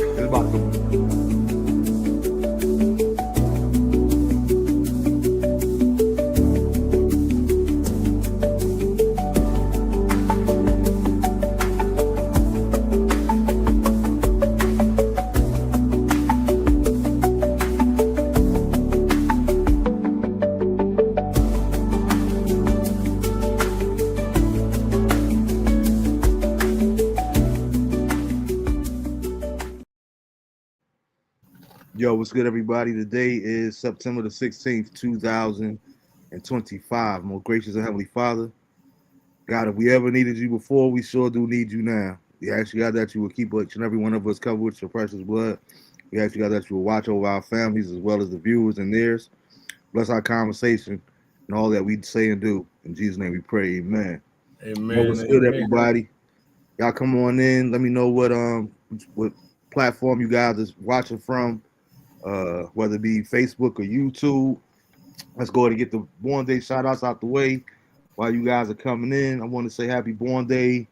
It's about to. Yo, what's good, everybody? Today is September the 16th, 2025. Most gracious and heavenly Father, God, if we ever needed you before, we sure do need you now. We ask you, God, that you will keep each and every one of us covered with your precious blood. We ask you, God, that you will watch over our families as well as the viewers and theirs. Bless our conversation and all that we say and do. In Jesus' name we pray, amen. Yo, Amen. what's good, Amen. everybody? Y'all come on in. Let me know what platform you guys is watching from. Whether it be Facebook or YouTube. Let's go ahead and get the Born Day shout outs out the way while you guys are coming in. I want to say happy Born Day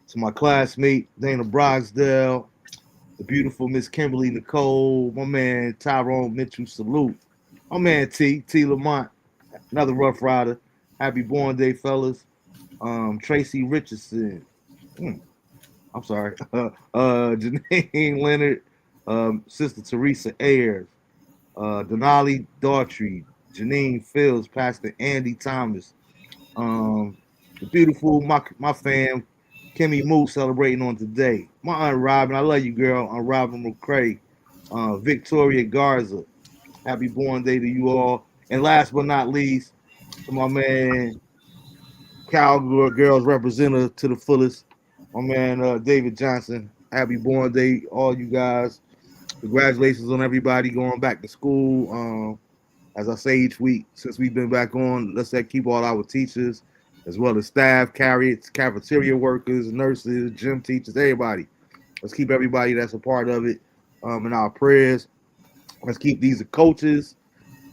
to my classmate, Dana Brogsdale, the beautiful Miss Kimberly Nicole, my man Tyrone Mitchell, salute. My man T Lamont, another Rough Rider. Happy Born Day, fellas. Tracy Richardson. Hmm, I'm sorry. Janine Leonard, Sister Teresa Ayers. Denali Daughtry, Janine Fields, Pastor Andy Thomas, the beautiful my fam, Kimmy Moose celebrating on today. My Aunt Robin, I love you, girl. Aunt Robin McCray, Victoria Garza, happy born day to you all. And last but not least, to my man, Cowgirls representative to the fullest, my man David Johnson. Happy born day, all you guys. Congratulations on everybody going back to school. As I say each week, since we've been back on, let's keep all our teachers, as well as staff, carriers, cafeteria workers, nurses, gym teachers, everybody. Let's keep everybody that's a part of it in our prayers. Let's keep these coaches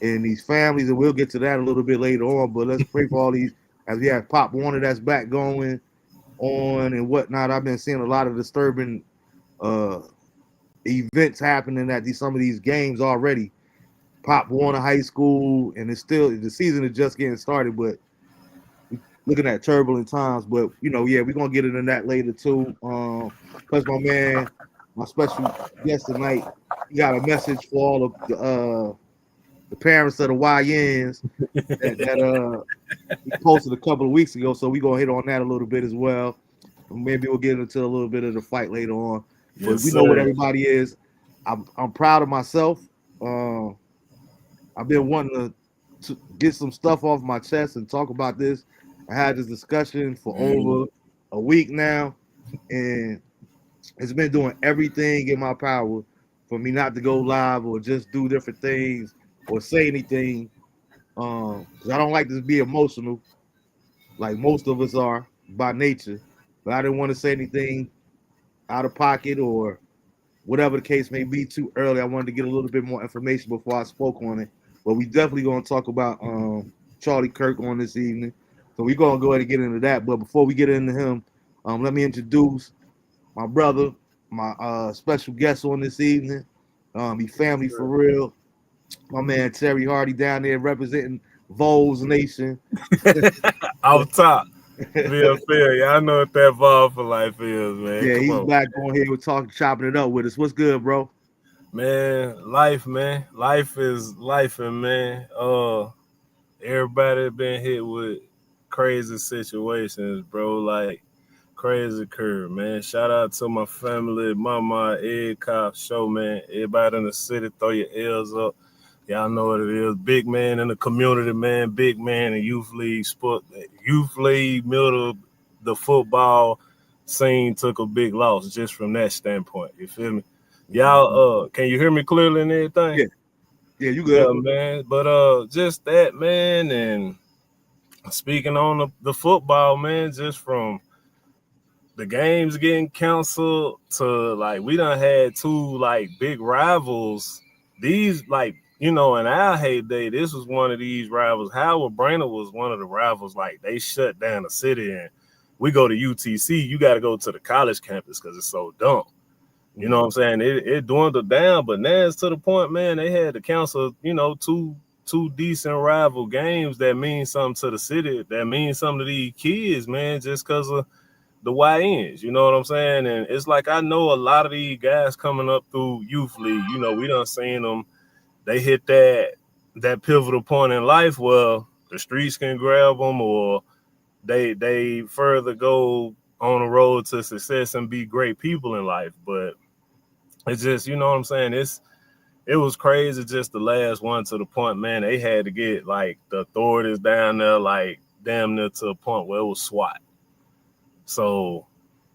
and these families, and we'll get to that a little bit later on. But let's pray for all these, as we have Pop Warner that's back going on and whatnot. I've been seeing a lot of disturbing uh, events happening at some of these games already. Pop Warner High School, and it's still the season is just getting started, but looking at turbulent times. But yeah, we're gonna get into that later too. Plus, my special guest tonight, he got a message for all of the parents of the YNs that he posted a couple of weeks ago. So we're gonna hit on that a little bit as well. Maybe we'll get into a little bit of the fight later on. But Yes, we know what sir. everybody is. I'm proud of myself. I've been wanting to get some stuff off my chest and talk about this. I had this discussion for over a week now, and it's been doing everything in my power for me not to go live or just do different things or say anything. Because I don't like to be emotional, like most of us are by nature. But I didn't want to say anything out of pocket or whatever the case may be too early. I wanted to get a little bit more information before I spoke on it. But we definitely going to talk about Charlie Kirk on this evening. So we're going to go ahead and get into that. But before we get into him, let me introduce my brother, my special guest on this evening. He family for real. My man Terry Hardy down there representing Vols Nation. Off top. Real fair. Y'all know what that ball for life is, man. Yeah, Come he's on. back on here. We're chopping it up with us. What's good, bro? Man, life, man. Life is life, and man. Everybody been hit with crazy situations, bro. Like crazy curve, man. Shout out to my family, mama, Ed Cop Show, man. Everybody in the city, throw your L's up. Y'all know what it is. Big man in the community, man. Big man in youth league sport, youth league, middle, the football scene took a big loss just from that standpoint. You feel me? Y'all, can you hear me clearly and everything? Yeah, yeah, you Yeah, good? man. But just that, man, and speaking on the football, man, just from the games getting canceled to like we done had two like big rivals. These like in our heyday, this was one of these rivals. Howard Brainerd was one of the rivals. Like they shut down the city and we go to UTC. You got to go to the college campus because it's so dumb. You know what I'm saying? It dwindled down, but now it's to the point, man, they had to cancel, two decent rival games that mean something to the city, that means something to these kids, man, just because of the YNs. You know what I'm saying? And it's like I know a lot of these guys coming up through youth league. We done seen them. They hit that pivotal point in life where the streets can grab them, or they further go on the road to success and be great people in life. But it's just, you know what I'm saying? It was crazy just the last one, to the point, man, they had to get like the authorities down there, like damn near to a point where it was SWAT. So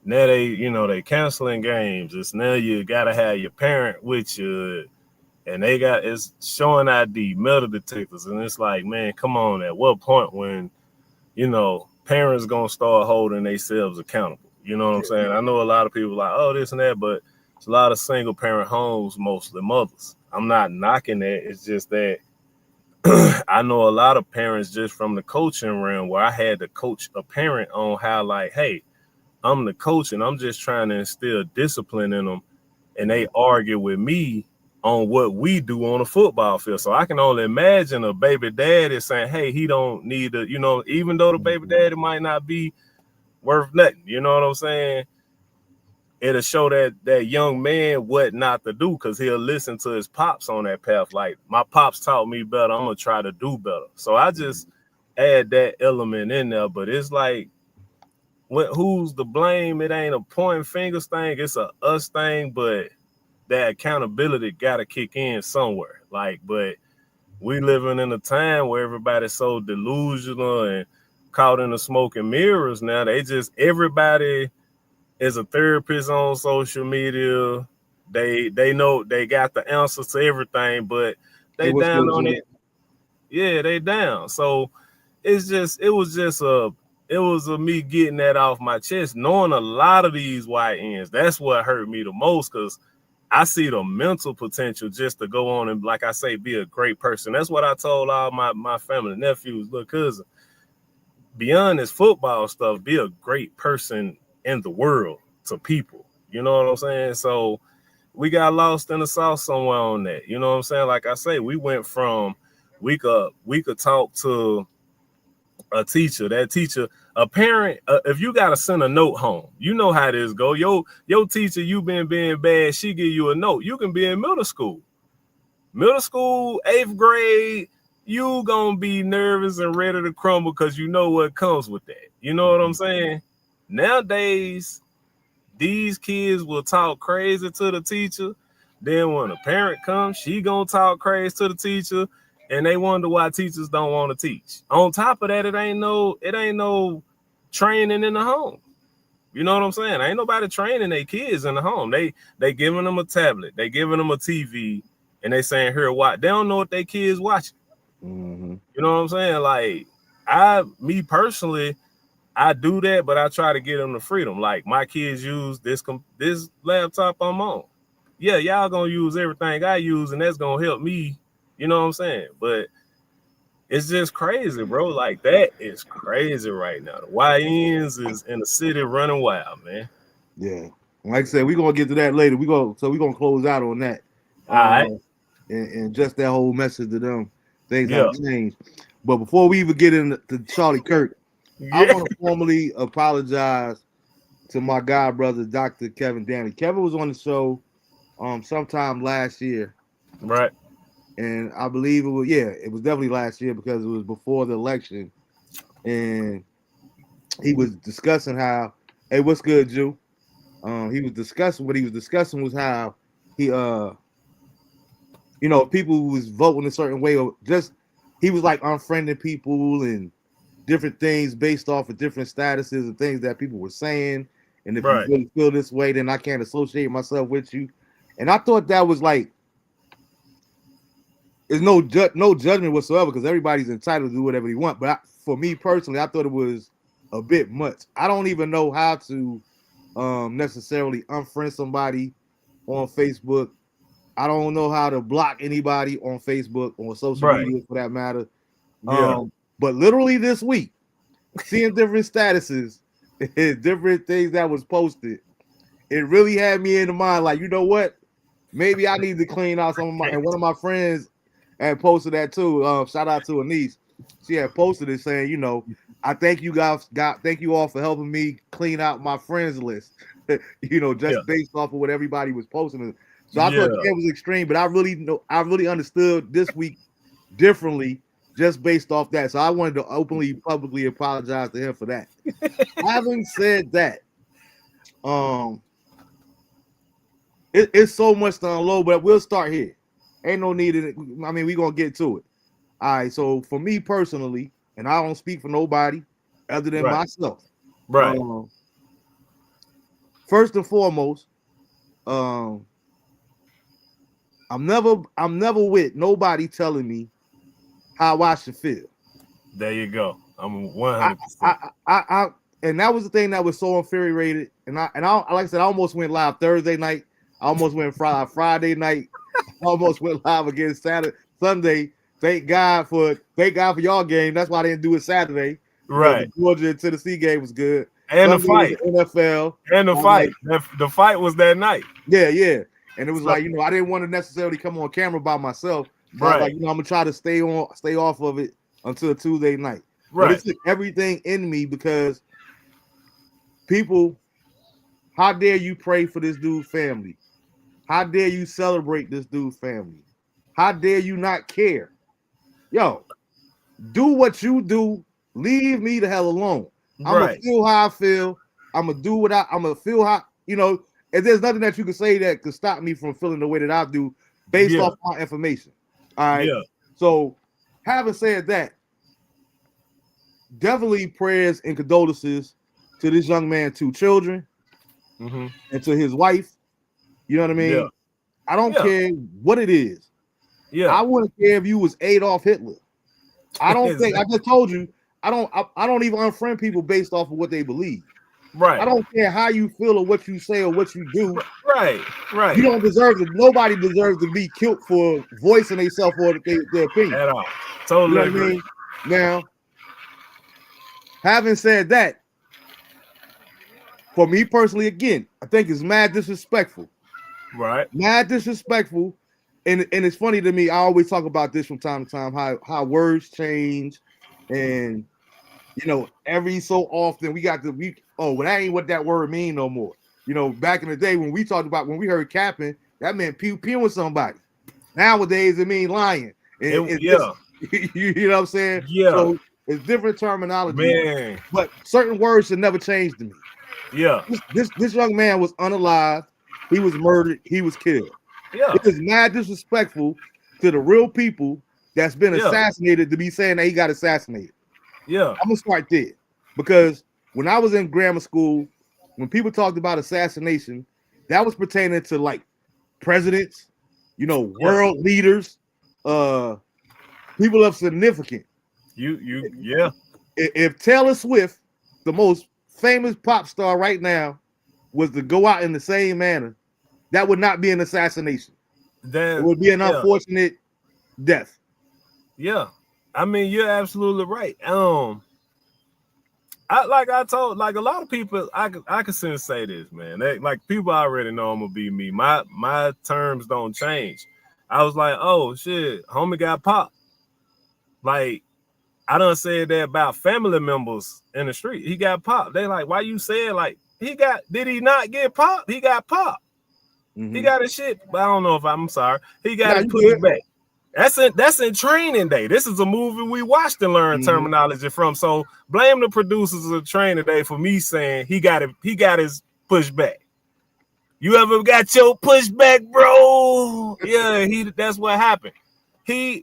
now they canceling games. It's now you gotta have your parent with you, and it's showing ID, metal detectors, and it's like, man, come on, at what point when parents gonna start holding themselves accountable? You know what I'm saying? I know a lot of people like, oh, this and that, but it's a lot of single parent homes, mostly mothers. I'm not knocking that. It's just that I know a lot of parents just from the coaching realm, where I had to coach a parent on how, like, hey, I'm the coach and I'm just trying to instill discipline in them, and they argue with me on what we do on the football field. So I can only imagine a baby daddy saying, hey, he don't need to, even though the baby daddy might not be worth nothing, you know what I'm saying? It'll show that young man what not to do, because he'll listen to his pops on that path. Like, my pops taught me better, I'm going to try to do better. So I just add that element in there. But it's like, who's to blame? It ain't a pointing fingers thing. It's a us thing, but that accountability got to kick in somewhere. Like, but we living in a time where everybody's so delusional and caught in the smoke and mirrors now. Everybody is a therapist on social media. They know they got the answers to everything, but they down on it. Yeah, they down. So it was me getting that off my chest, knowing a lot of these YNs. That's what hurt me the most, because I see the mental potential just to go on and, like I say, be a great person. That's what I told all my family, nephews, little cousin. Beyond this football stuff, be a great person in the world to people. You know what I'm saying? So we got lost in the sauce somewhere on that. You know what I'm saying? Like I say, we went from we could talk to a teacher, a parent. If you gotta send a note home, you know how this go. Your teacher, you been being bad, she give you a note. You can be in middle school, 8th grade. You gonna be nervous and ready to crumble because you know what comes with that. You know what I'm saying? Nowadays, these kids will talk crazy to the teacher. Then when a parent comes, she gonna talk crazy to the teacher, and they wonder why teachers don't want to teach. On top of that, it ain't no training in the home. You know what I'm saying? Ain't nobody training their kids in the home. They giving them a tablet, they giving them a TV, and they saying, here, watch. They don't know what their kids watching. Mm-hmm. You know what I'm saying? Like, me personally, I do that, but I try to get them the freedom. Like, my kids use this laptop I'm on. Yeah, y'all gonna use everything I use, and that's gonna help me. You know what I'm saying? But it's just crazy, bro. Like, that is crazy right now. The YNs is in the city running wild, man. Yeah. Like I said, we're gonna get to that later. We're gonna close out on that. All right. And just that whole message to them. Things Yeah. have changed. But before we even get into Charlie Kirk, I want to formally apologize to my god brother, Dr. Kevin Danny. Kevin was on the show sometime last year. Right. And I believe it was definitely last year, because it was before the election. And he was discussing how, hey, what's good, Jew? He was discussing was how he people who was voting a certain way, or just he was like unfriending people and different things based off of different statuses and things that people were saying. And if you really feel this way, then I can't associate myself with you. And I thought that was like, there's no judgment whatsoever, because everybody's entitled to do whatever they want. But for me personally, I thought it was a bit much. I don't even know how to necessarily unfriend somebody on Facebook. I don't know how to block anybody on Facebook or social media, for that matter. Yeah. But literally this week, seeing different statuses, different things that was posted, it really had me in the mind, like, you know what? Maybe I need to clean out some of my. And one of my friends had posted that too. Shout out to Anise. She had posted it saying, you know, I thank you guys, thank you all for helping me clean out my friends list. You know, just based off of what everybody was posting. So I thought that was extreme, but I really understood this week differently just based off that. So I wanted to openly, publicly apologize to him for that. Having said that, it's so much to unload, but we'll start here. Ain't no need in it. I mean, we're gonna get to it. All right. So for me personally, and I don't speak for nobody other than myself. Right. First and foremost, I'm never with nobody telling me how I should feel. There you go. I'm 100%. I and that was the thing that was so infuriated. And I like I said, I almost went live Thursday night. I almost went Friday night. I almost went live again Sunday. Thank God for y'all game. That's why I didn't do it Saturday. Right. The Georgia and Tennessee game was good. And Sunday the fight. NFL. And the fight. The fight was that night. Yeah. And it was like, you know, I didn't want to necessarily come on camera by myself. So I was like, you know, I'm gonna try to stay off of it until Tuesday night. Right. But it took everything in me because people, how dare you pray for this dude's family? How dare you celebrate this dude's family? How dare you not care? Yo, do what you do. Leave me the hell alone. I'm gonna feel how I feel. I'm gonna do what I'm gonna feel how, you know, and there's nothing that you can say that could stop me from feeling the way that I do based off my information. All right. Yeah. So having said that, definitely prayers and condolences to this young man's 2 children and to his wife. You know what I mean? Yeah. I don't care what it is. Yeah. I wouldn't care if you was Adolf Hitler. I don't think, I just told you, I don't even unfriend people based off of what they believe. Right. I don't care how you feel or what you say or what you do. Right. You don't deserve to, nobody deserves to be killed for voicing themselves or their opinion. At all. Totally. You know what I mean? Now, having said that, for me personally, again, I think it's mad disrespectful. Right. Mad disrespectful. And it's funny to me, I always talk about this from time to time, how words change. And, you know, every so often well, that ain't what that word mean no more. You know, back in the day when we heard capping, that meant pew-pewing somebody. Nowadays, it means lying. You know what I'm saying? Yeah. So it's different terminology. Man. But certain words should never change to me. Yeah. This young man was unalive. He was murdered. He was killed. Yeah. It is mad disrespectful to the real people that's been assassinated to be saying that he got assassinated. Yeah. I'm going to start there. Because when I was in grammar school, when people talked about assassination, that was pertaining to like presidents, you know, world leaders, people of significance. If Taylor Swift, the most famous pop star right now, was to go out in the same manner, that would not be an assassination. It would be an unfortunate death. Yeah. I mean, you're absolutely right. I told a lot of people, I can say this, man. Like people already know I'm gonna be me. My terms don't change. I was like, oh shit, homie got popped. Like, I done said that about family members in the street. He got popped. They like, why you said like did he not get popped? He got popped. He got his shit. I don't know if I'm sorry. He got it put back. That's in Training Day. This is a movie we watched and learned terminology from. So blame the producers of Training Day for me saying he got his pushback. You ever got your pushback, bro? Yeah, that's what happened.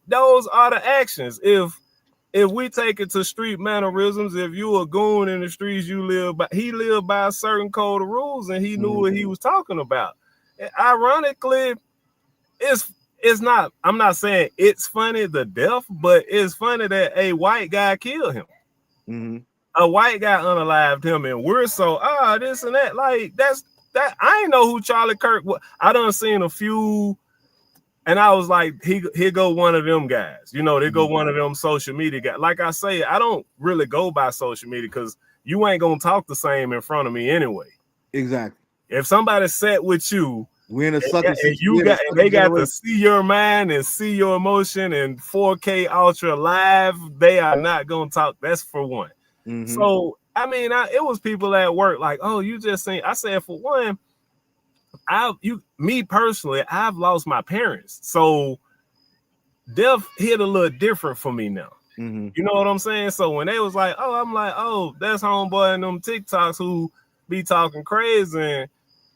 Those are the actions. If we take it to street mannerisms, if you a goon in the streets, he lived by a certain code of rules and he knew what he was talking about. And ironically, it's not, I'm not saying it's funny, the death, but it's funny that a white guy killed him. A white guy unalived him, and we're so, this and that. Like, that. I ain't know who Charlie Kirk was. I done seen a few, and I was like, here go one of them guys. You know, they go one of them social media guys. Like I say, I don't really go by social media because you ain't going to talk the same in front of me anyway. Exactly. If somebody sat with you, we're in a sucker and they got to see your mind and see your emotion in 4K ultra live, they are not gonna talk. That's for one. Mm-hmm. So I mean, it was people at work like, oh, you just saying. I said, for one, me personally, I've lost my parents, so death hit a little different for me now. Mm-hmm. You know what I'm saying? So when they was like, oh, I'm like, oh, that's homeboy and them TikToks who be talking crazy and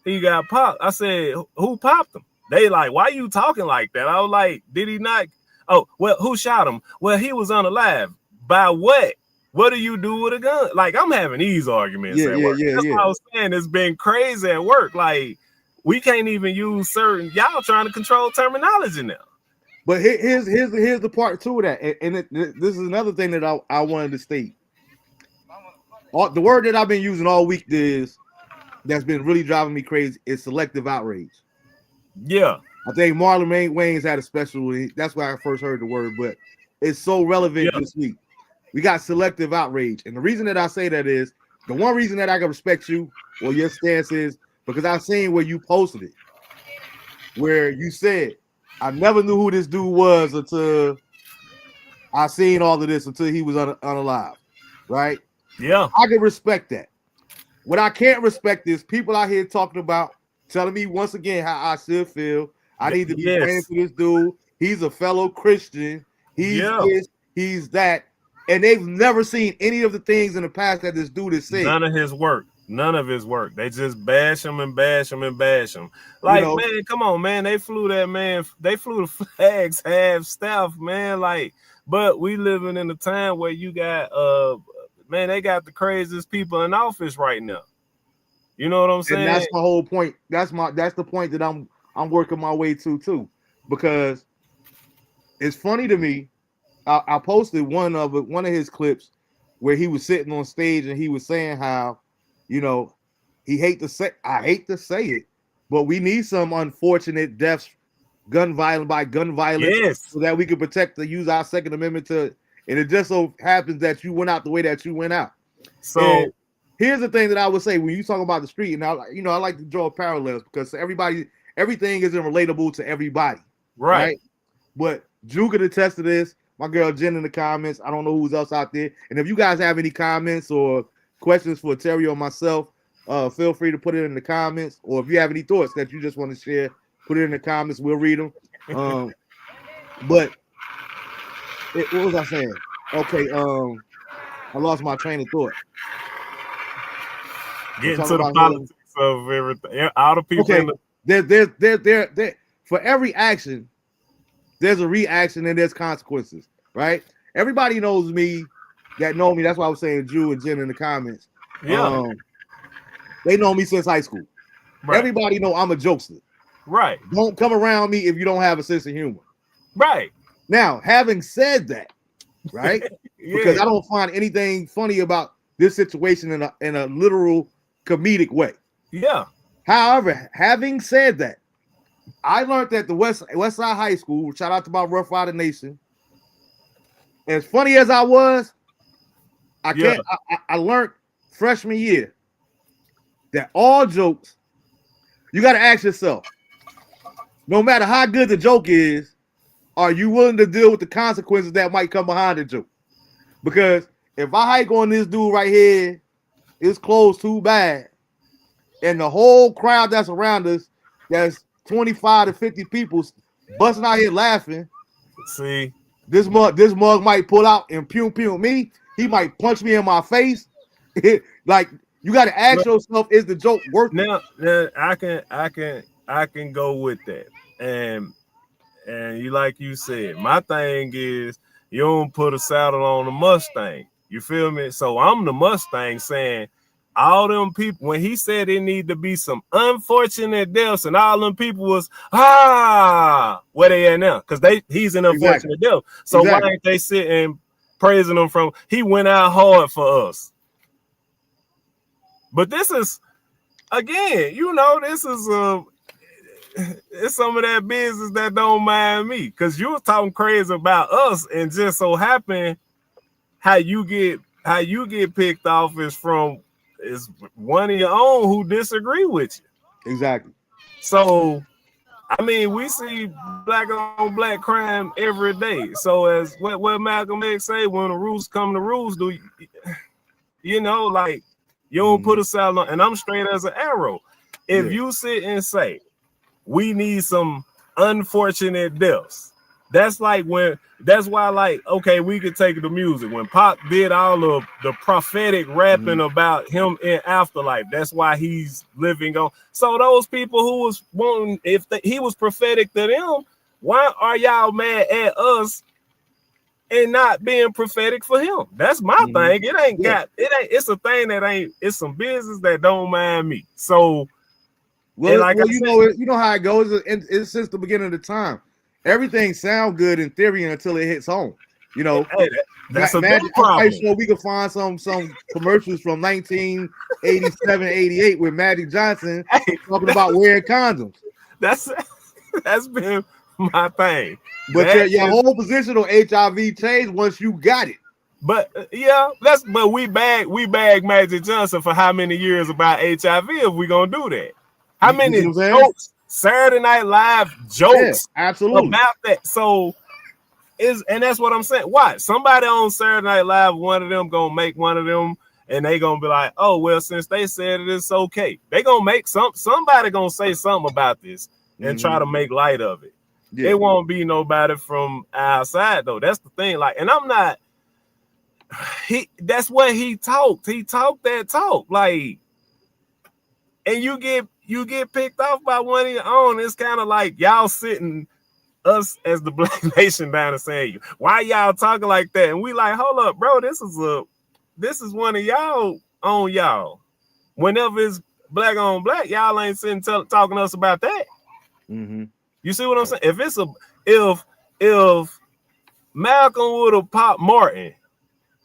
he got popped. I said, who popped him? They like, why you talking like that? I was like, did he not? Oh, well, who shot him? Well, he was unalive. By what? What do you do with a gun? Like, I'm having these arguments at work. That's what I was saying. It's been crazy at work. Like, we can't even use certain, y'all trying to control terminology now. But here's the part two of that. And this is another thing that I wanted to state. The word that I've been using all week that's been really driving me crazy is selective outrage. Yeah. I think Marlon Wayans had a special. That's why I first heard the word, but it's so relevant this week. We got selective outrage. And the reason that I say that is the one reason that I can respect you or your stance is because I've seen where you posted it, where you said, I never knew who this dude was until I seen all of this until he was unalive, right? Yeah. I can respect that. What I can't respect is people out here talking about, telling me once again how I should feel. I need to be praying for this dude. He's a fellow Christian. He's this, he's that. And they've never seen any of the things in the past that this dude has said. None of his work. They just bash him and bash him and bash him. Like, man, come on, man. They flew the flags half staff, man. Like, but we living in a time where you got man, they got the craziest people in office right now. You know what I'm saying? And that's the whole point. That's the point that I'm working my way to too. Because it's funny to me. I posted one of his clips where he was sitting on stage and he was saying how, you know, I hate to say it, but we need some unfortunate deaths, gun violence, so that we can use our Second Amendment to. And it just so happens that you went out the way that you went out. So and here's the thing that I would say when you talk about the street, and I like to draw parallels because everything isn't relatable to everybody, right? But Drew could attest to this. My girl Jen in the comments. I don't know who's else out there. And if you guys have any comments or questions for Terry or myself, feel free to put it in the comments. Or if you have any thoughts that you just want to share, put it in the comments. We'll read them. But what was I saying? Okay, I lost my train of thought. Getting to the politics of everything. All the people. Okay, there. For every action, there's a reaction and there's consequences, right? Everybody knows me that know me. That's why I was saying Drew and Jen in the comments. Yeah. They know me since high school. Right. Everybody know I'm a jokester. Right. Don't come around me if you don't have a sense of humor. Right. Now, having said that, right? Because I don't find anything funny about this situation in a literal comedic way. Yeah. However, having said that, I learned that the West Side High School, shout out to my Rough Rider Nation. As funny as I was, I learned freshman year that all jokes, you got to ask yourself, no matter how good the joke is, are you willing to deal with the consequences that might come behind the joke? Because if I hike on this dude right here, his clothes too bad, and the whole crowd that's around us, that's 25 to 50 people busting out here laughing. See, this mug might pull out and pew me. He might punch me in my face. Like, you got to ask yourself, is the joke worth it? Now I can go with that. And you, like you said, my thing is you don't put a saddle on a Mustang. You feel me? So I'm the Mustang saying all them people, when he said it need to be some unfortunate deaths, and all them people was, where they at now? Because he's an unfortunate death. So why ain't they sitting praising him from, he went out hard for us. But this is, again, this is it's some of that business that don't mind me, because you was talking crazy about us, and just so happen how you get picked off is one of your own who disagree with you. Exactly. So, I mean, we see black on black crime every day. So, as what Malcolm X say, when the rules come to rules, you know, like you don't put a salad on, and I'm straight as an arrow. If you sit and say we need some unfortunate deaths, that's why, like, okay, we could take the music. When Pop did all of the prophetic rapping about him in afterlife, that's why he's living on. So those people who was wanting, he was prophetic to them, why are y'all mad at us and not being prophetic for him? That's my thing. It's a thing that ain't, it's some business that don't mind me. So, you know how it goes. It's since the beginning of the time. Everything sound good in theory until it hits home. You know, that's a I'm problem. sure we could find some commercials from 1987, 88 with Magic Johnson talking about wearing condoms. That's been my thing. But your whole position on HIV changed once you got it. But but we bag Magic Johnson for how many years about HIV if we gonna do that? How many jokes, Saturday Night Live jokes absolutely about that? So and that's what I'm saying. Why? Somebody on Saturday Night Live, one of them gonna make one of them, and they gonna be like, oh well, since they said it's okay, they gonna make somebody gonna say something about this and try to make light of it. Yeah. It won't be nobody from outside though. That's the thing. Like, and I'm not. That's what he talked. He talked that talk. Like, and you get picked off by one of your own. It's kind of like y'all sitting us as the Black Nation down and saying, why y'all talking like that? And we like, hold up, bro. This is one of y'all on y'all. Whenever it's black on black, y'all ain't sitting talking to us about that. You see what I'm saying? If Malcolm would have popped Martin,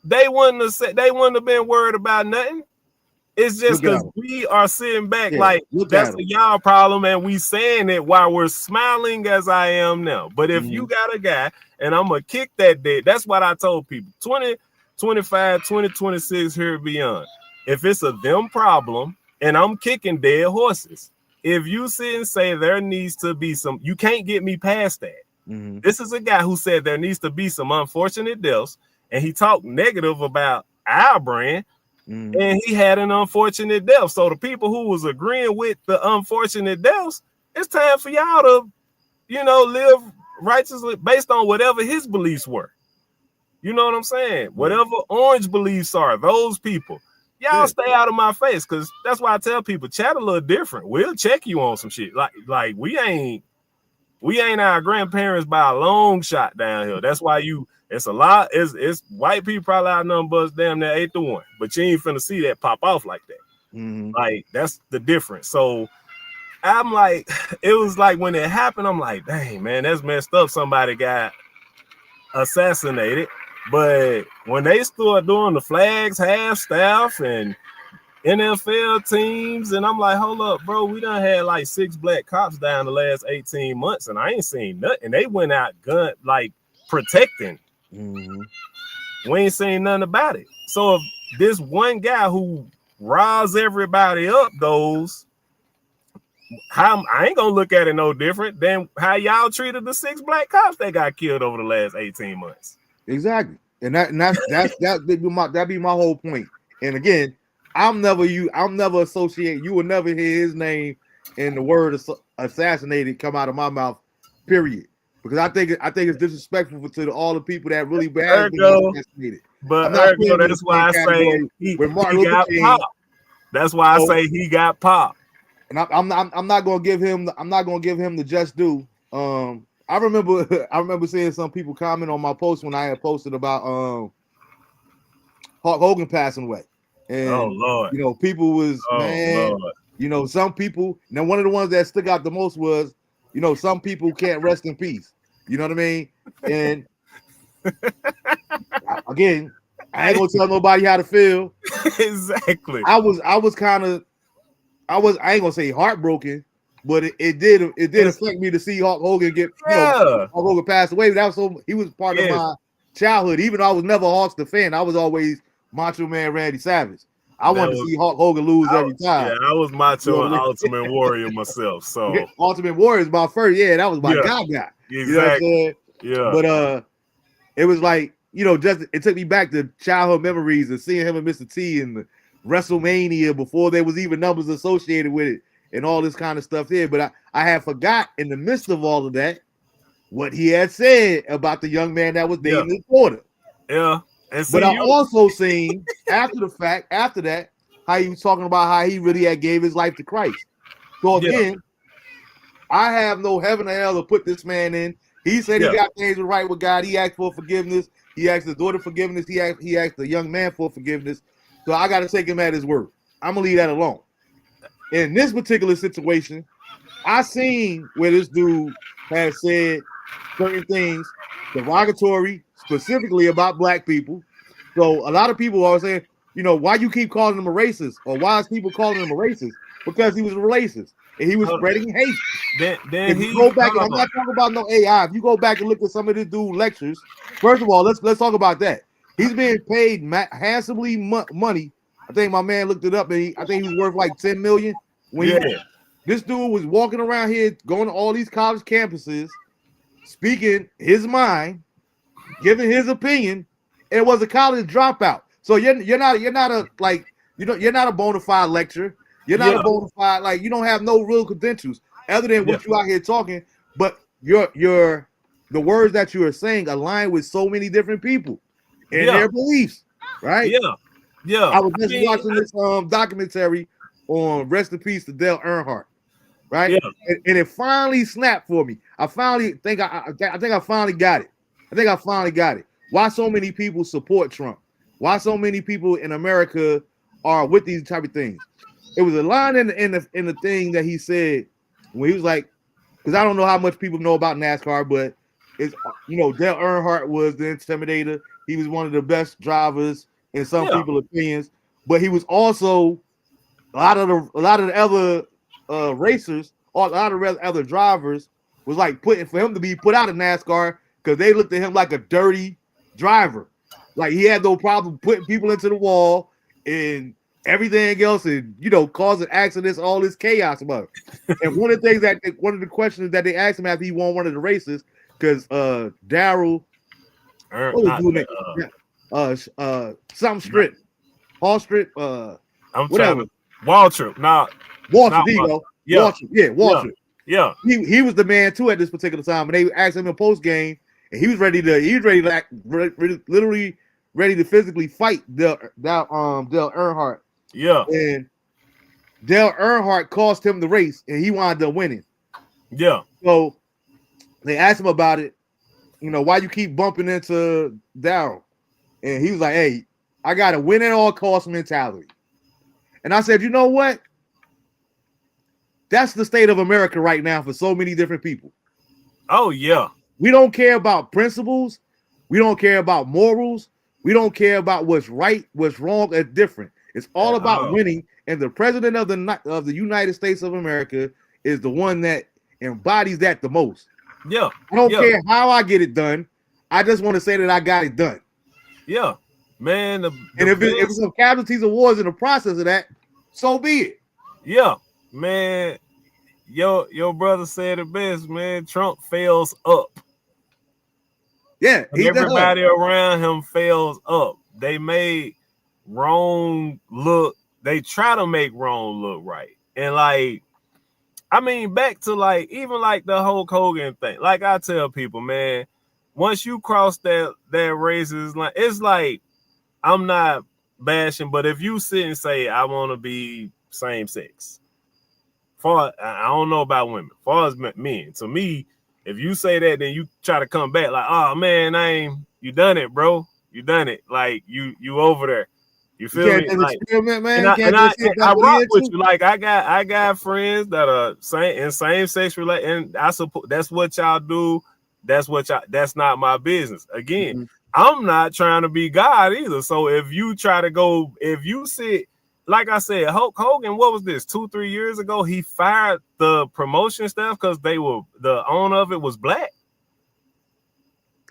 they wouldn't have been worried about nothing. It's just because we are sitting back like that's a y'all problem, and we saying it while we're smiling as I am now. But if you got a guy, and I'm gonna kick that dead, that's what I told people. 2025, 2026, here beyond. If it's a them problem, and I'm kicking dead horses. If you sit and say there needs to be some, you can't get me past that. This is a guy who said there needs to be some unfortunate deaths, and he talked negative about our brand. And he had an unfortunate death. So the people who was agreeing with the unfortunate deaths, it's time for y'all to, live righteously based on whatever his beliefs were. You know what I'm saying? Whatever Orange beliefs are, those people, y'all stay out of my face, because that's why I tell people, chat a little different. We'll check you on some shit. Like we ain't our grandparents by a long shot down here. That's why it's a lot. It's white people probably outnumber us damn near 8-1, but you ain't finna see that pop off like that. Like, that's the difference. So I'm like, it was like when it happened, I'm like, dang man, that's messed up. Somebody got assassinated. But when they start doing the flags, half staff, and NFL teams, and I'm like, hold up, bro, we done had like 6 black cops down the last 18 months, and I ain't seen nothing. They went out protecting. We ain't seen nothing about it. So if this one guy who riles everybody up I ain't gonna look at it no different than how y'all treated the 6 black cops that got killed over the last 18 months. Exactly. And that'd be my whole point. And again, I'm never associate. You will never hear his name and the word assassinated come out of my mouth. Period. Because I think it's disrespectful to all the people that really have been assassinated. But that's why I say he got popped. That's why I say he got popped. And I'm not gonna give him the just due. I remember seeing some people comment on my post when I had posted about Hulk Hogan passing away. And Lord. People was Lord. Some people. Now one of the ones that stuck out the most was, some people can't rest in peace. You know what I mean? And again, I ain't gonna tell nobody how to feel. Exactly. I ain't gonna say heartbroken, but it did affect me to see Hulk Hogan Hulk Hogan pass away. He was part of my childhood. Even though I was never a Hulkster fan, I was always Macho Man Randy Savage. I wanted to see Hulk Hogan lose every time. Yeah, I was Macho You know and what I mean? Ultimate Warrior myself. So Ultimate Warrior is my first. Yeah, that was my guy. exactly. You know what I'm saying? Yeah. But it was like, you know, just it took me back to childhood memories and seeing him and Mr. T in the WrestleMania before there was even numbers associated with it and all this kind of stuff there. But I had forgot in the midst of all of that what he had said about the young man that was dating his daughter. Yeah. And but I also seen after that, how he was talking about how he really had gave his life to Christ. So again, I have no heaven or hell to put this man in. He said he got things right with God. He asked for forgiveness. He asked his daughter forgiveness. He asked the young man for forgiveness. So I got to take him at his word. I'm gonna leave that alone. In this particular situation, I seen where this dude has said certain things derogatory, specifically about black people. So a lot of people are saying, you know, why you keep calling him a racist, or why is people calling him a racist? Because he was a racist and he was spreading hate. Then you go back, and I'm not talking about no AI. If you go back and look at some of this dude lectures, first of all, let's talk about that. He's being paid handsomely money. I think my man looked it up, and I think he was worth like 10 million. This dude was walking around here, going to all these college campuses, speaking his mind, giving his opinion, and was a college dropout. So you're not a bona fide lecturer. You're not a bona fide, like, you don't have no real credentials other than what you out here talking. But the words that you are saying align with so many different people and their beliefs, right? Yeah. I was just watching this documentary on rest in peace to Dale Earnhardt, right? And it finally snapped for me. I think I finally got it. Why so many people support Trump? Why so many people in America are with these type of things? It was a line in the thing that he said when he was like, because I don't know how much people know about NASCAR, but it's, you know, Dale Earnhardt was the intimidator. He was one of the best drivers in some people's opinions, but he was also a lot of the other racers or a lot of other drivers was like for him to be put out of NASCAR because they looked at him like a dirty driver. Like he had no problem putting people into the wall and everything else, and, you know, causing accidents, all this chaos about it. And one of the questions that they asked him after he won one of the races, because Daryl, something Stritt, Paul Stritt, whatever. Waltrip, Waltrip, there you go. Waltrip. Yeah. He was the man too at this particular time, and they asked him in post game, and he was ready to literally ready to physically fight Dale Earnhardt. Yeah. And Dale Earnhardt cost him the race, and he wound up winning. Yeah. So they asked him about it. You know, why you keep bumping into Daryl? And he was like, "Hey, I got a win at all cost mentality." And I said, "You know what? That's the state of America right now for so many different people." Oh yeah. We don't care about principles. We don't care about morals. We don't care about what's right, what's wrong, or different. It's all about winning, and the president of the United States of America is the one that embodies that the most. Yeah. I don't care how I get it done. I just want to say that I got it done. Yeah. Man. And if it's some casualties of wars in the process of that, so be it. Yeah. Man. Your brother said it best, man. Trump fails up. Yeah. Everybody around him fails up. They made wrong look. They try to make wrong look right. And like, I mean, back to like, even like the Hulk Hogan thing. Like I tell people, man, once you cross that racist line, it's like, I'm not bashing, but if you sit and say, I want to be same sex, I don't know about women, far as men, to me, if you say that, then you try to come back like, oh man, you done it, bro. You done it. Like you over there. You feel me? Like, man. I rock with you. Like I got friends that are same sex relate, and I support. That's what y'all do. That's not my business. Again, I'm not trying to be God either. So if you sit, like I said, Hulk Hogan, what was this? 2-3 years ago, he fired the promotion staff because the owner of it was black.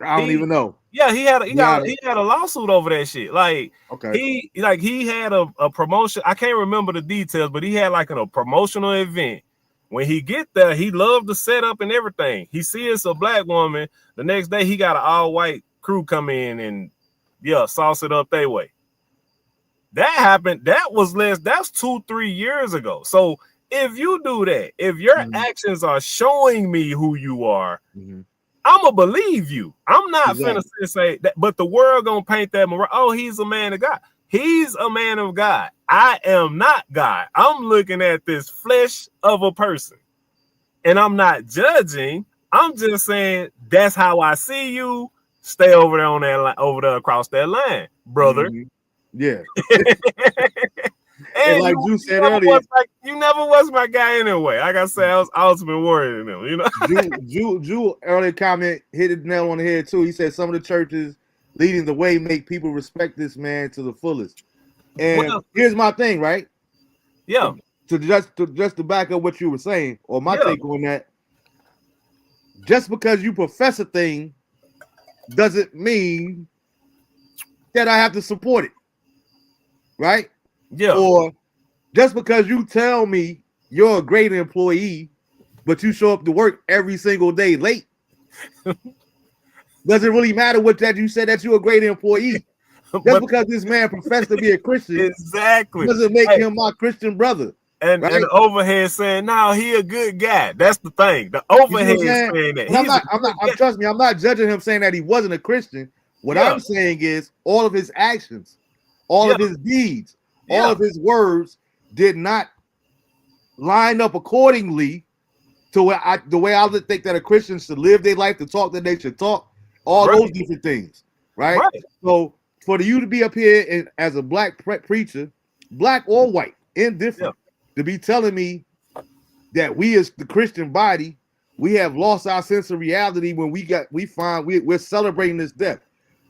I don't even know. Yeah, he had a lawsuit over that shit. Like okay, he had a promotion. I can't remember the details, but he had like a promotional event. When he get there, he loved the setup and everything. He sees a black woman. The next day, he got an all white crew come in and sauce it up their way. That happened. That's 2-3 years ago. So if you do that, if your actions are showing me who you are, I'm gonna believe you. I'm not finna say that, but the world gonna paint that. Oh, he's a man of God. He's a man of God. I am not God. I'm looking at this flesh of a person, and I'm not judging. I'm just saying that's how I see you. Stay over there on that line, over there across that line, brother. Yeah. And like you said earlier, you never was my guy anyway. Like I said, I was ultimate warrior in them, you know. Drew earlier comment hit the nail on the head too. He said some of the churches leading the way make people respect this man to the fullest. And here's my thing, right? Yeah. To back up what you were saying, or my take on that. Just because you profess a thing doesn't mean that I have to support it. Right? Yeah. Or just because you tell me you're a great employee, but you show up to work every single day late, doesn't really matter what that you said that you're a great employee. Just because this man professed to be a Christian, exactly, doesn't make him my Christian brother. And the overhead saying, "No, he a good guy." That's the thing. The overhead saying that. Trust me, I'm not judging him saying that he wasn't a Christian. What I'm saying is all of his actions, all of his deeds, all of his words did not line up accordingly to the way I would think that a Christian should live their life, to talk that they should talk, all those different things, right? So for you to be up here and as a black preacher, black or white, indifferent, to be telling me that we as the Christian body, we have lost our sense of reality when we're celebrating this death.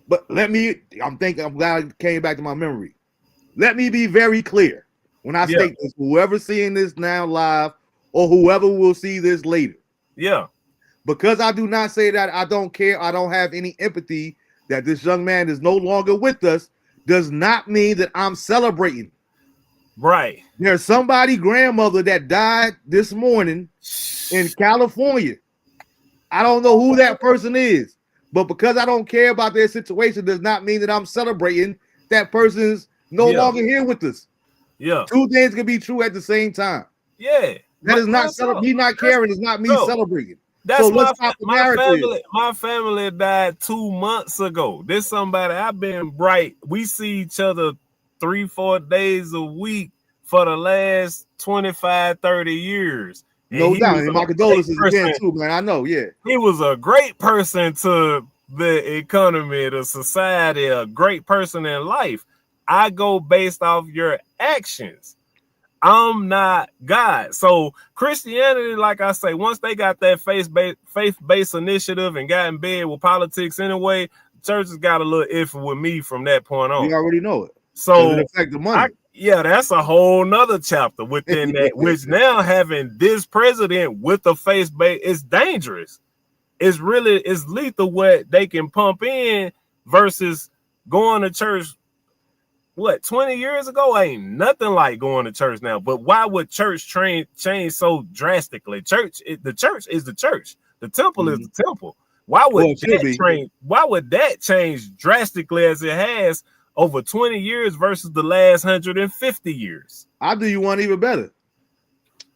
But I'm glad it came back to my memory. Let me be very clear when I state this, whoever's seeing this now live or whoever will see this later. Yeah. Because I do not say that I don't care, I don't have any empathy that this young man is no longer with us, does not mean that I'm celebrating. Right. There's somebody's grandmother that died this morning in California. I don't know who that person is, but because I don't care about their situation does not mean that I'm celebrating that person's no longer here with us. Yeah. Two things can be true at the same time. Yeah. That is not me not caring, is not me celebrating. That's my family died 2 months ago. This somebody I've been bright. We see each other 3-4 days a week for the last 25-30 years. No doubt. And my condolences again too, man. I know, yeah. He was a great person to the economy, the society, a great person in life. I go based off your actions. I'm not God. So Christianity, like I say, once they got that faith-based initiative and got in bed with politics anyway, churches got a little iffy with me from that point on. You already know it. So it affect the money. That's a whole nother chapter within that, which now having this president with the faith-based is dangerous. It's lethal what they can pump in versus going to church. 20 years ago ain't nothing like going to church now. But why would church change so drastically? The church is the church. The temple is the temple. Why would that change drastically as it has over 20 years versus the last 150 years? I'll do you one even better.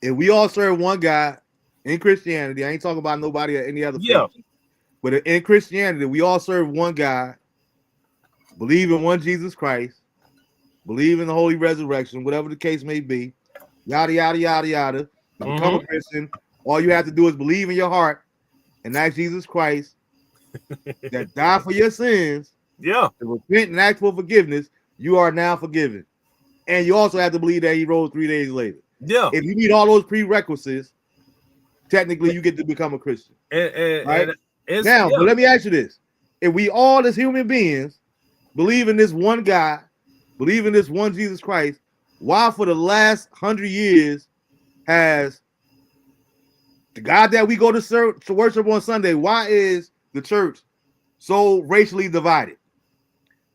If we all serve one God in Christianity, I ain't talking about nobody or any other faith, but in Christianity, we all serve one God, believe in one Jesus Christ, believe in the holy resurrection, whatever the case may be, yada, yada, yada, yada. Become a Christian. All you have to do is believe in your heart and ask Jesus Christ that died for your sins. Yeah. To repent and ask for forgiveness. You are now forgiven. And you also have to believe that he rose 3 days later. Yeah. If you meet all those prerequisites, technically you get to become a Christian. Right? But let me ask you this. If we all as human beings believe in this one God, believe in this one Jesus Christ, why for the last 100 years has the God that we go to worship on Sunday, why is the church so racially divided?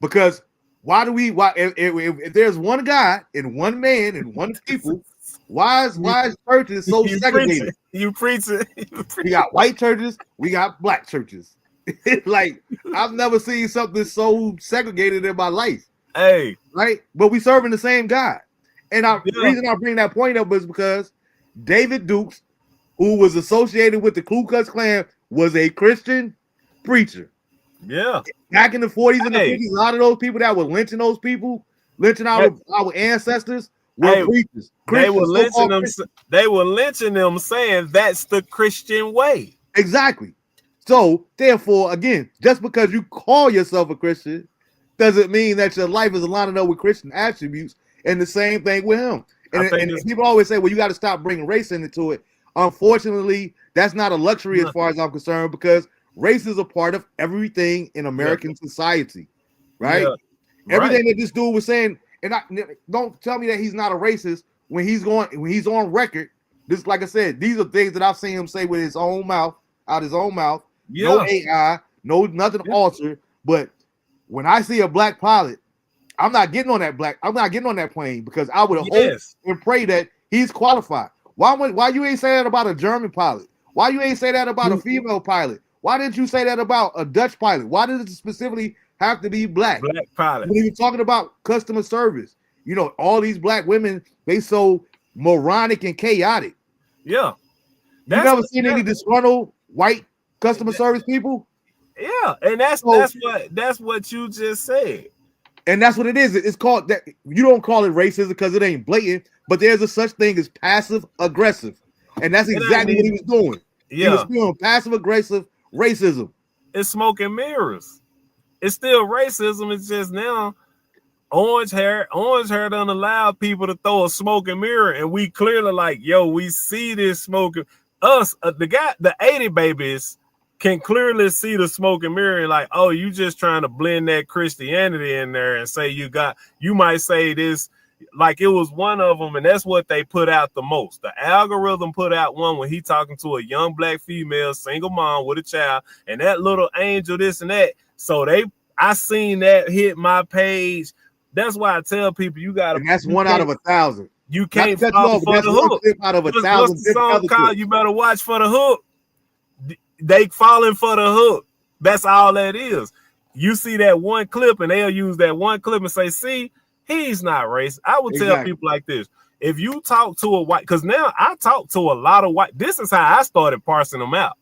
Because why if there's one God and one man and one people, why is churches so segregated? You preach it. We got white churches, we got black churches. Like, I've never seen something so segregated in my life. Hey, right? But we serving the same God. And the reason I bring that point up is because David Dukes, who was associated with the Ku Klux Klan, was a Christian preacher. Yeah. Back in the 40s and the 50s, a lot of those people that were lynching those people, lynching our ancestors, were preachers. They were lynching them. They were lynching them, saying that's the Christian way. Exactly. So, therefore, again, just because you call yourself a Christian doesn't mean that your life is aligned up with Christian attributes. And the same thing with him. And people always say, well, you got to stop bringing race into it. Unfortunately, that's not a luxury as far as I'm concerned, because race is a part of everything in American society, right? Yeah. Everything that this dude was saying, and don't tell me that he's not a racist when he's on record. This, like I said, these are things that I've seen him say with his own mouth, out his own mouth. Yeah. No AI, no nothing altered. But when I see a black pilot, I'm not getting on that plane, because I would hope and pray that he's qualified. Why you ain't say that about a German pilot? Why you ain't say that about a female pilot? Why didn't you say that about a Dutch pilot? Why did it specifically have to be black? Black pilot. When you're talking about customer service, all these black women, they so moronic and chaotic. Yeah. You never seen any disgruntled white customer service people? Yeah, and that's what you just said. And that's what it is. It's called that. You don't call it racism because it ain't blatant, but there's a such thing as passive aggressive, and that's exactly what he was doing. Yeah, he was doing passive aggressive racism. It's smoke and mirrors. It's still racism. It's just now orange hair done allow people to throw a smoke and mirror, and we clearly like, yo, we see this smoke. Us, the 80 babies can clearly see the smoke and mirror, and like, oh, you just trying to blend that Christianity in there and say you might say this, like it was one of them, and that's what they put out the most. The algorithm put out one when he talking to a young black female, single mom with a child, and that little angel, this and that. So I seen that hit my page. That's why I tell people you gotta. And that's one out of 1,000. You can't fall for the hook. Out of 1,000. What's the song called? You better watch for the hook. They falling for the hook. That's all that is. You see that one clip, and they'll use that one clip and say, see, he's not racist. I would tell people like this. If you talk to a white, because now I talk to a lot of white, this is how I started parsing them out.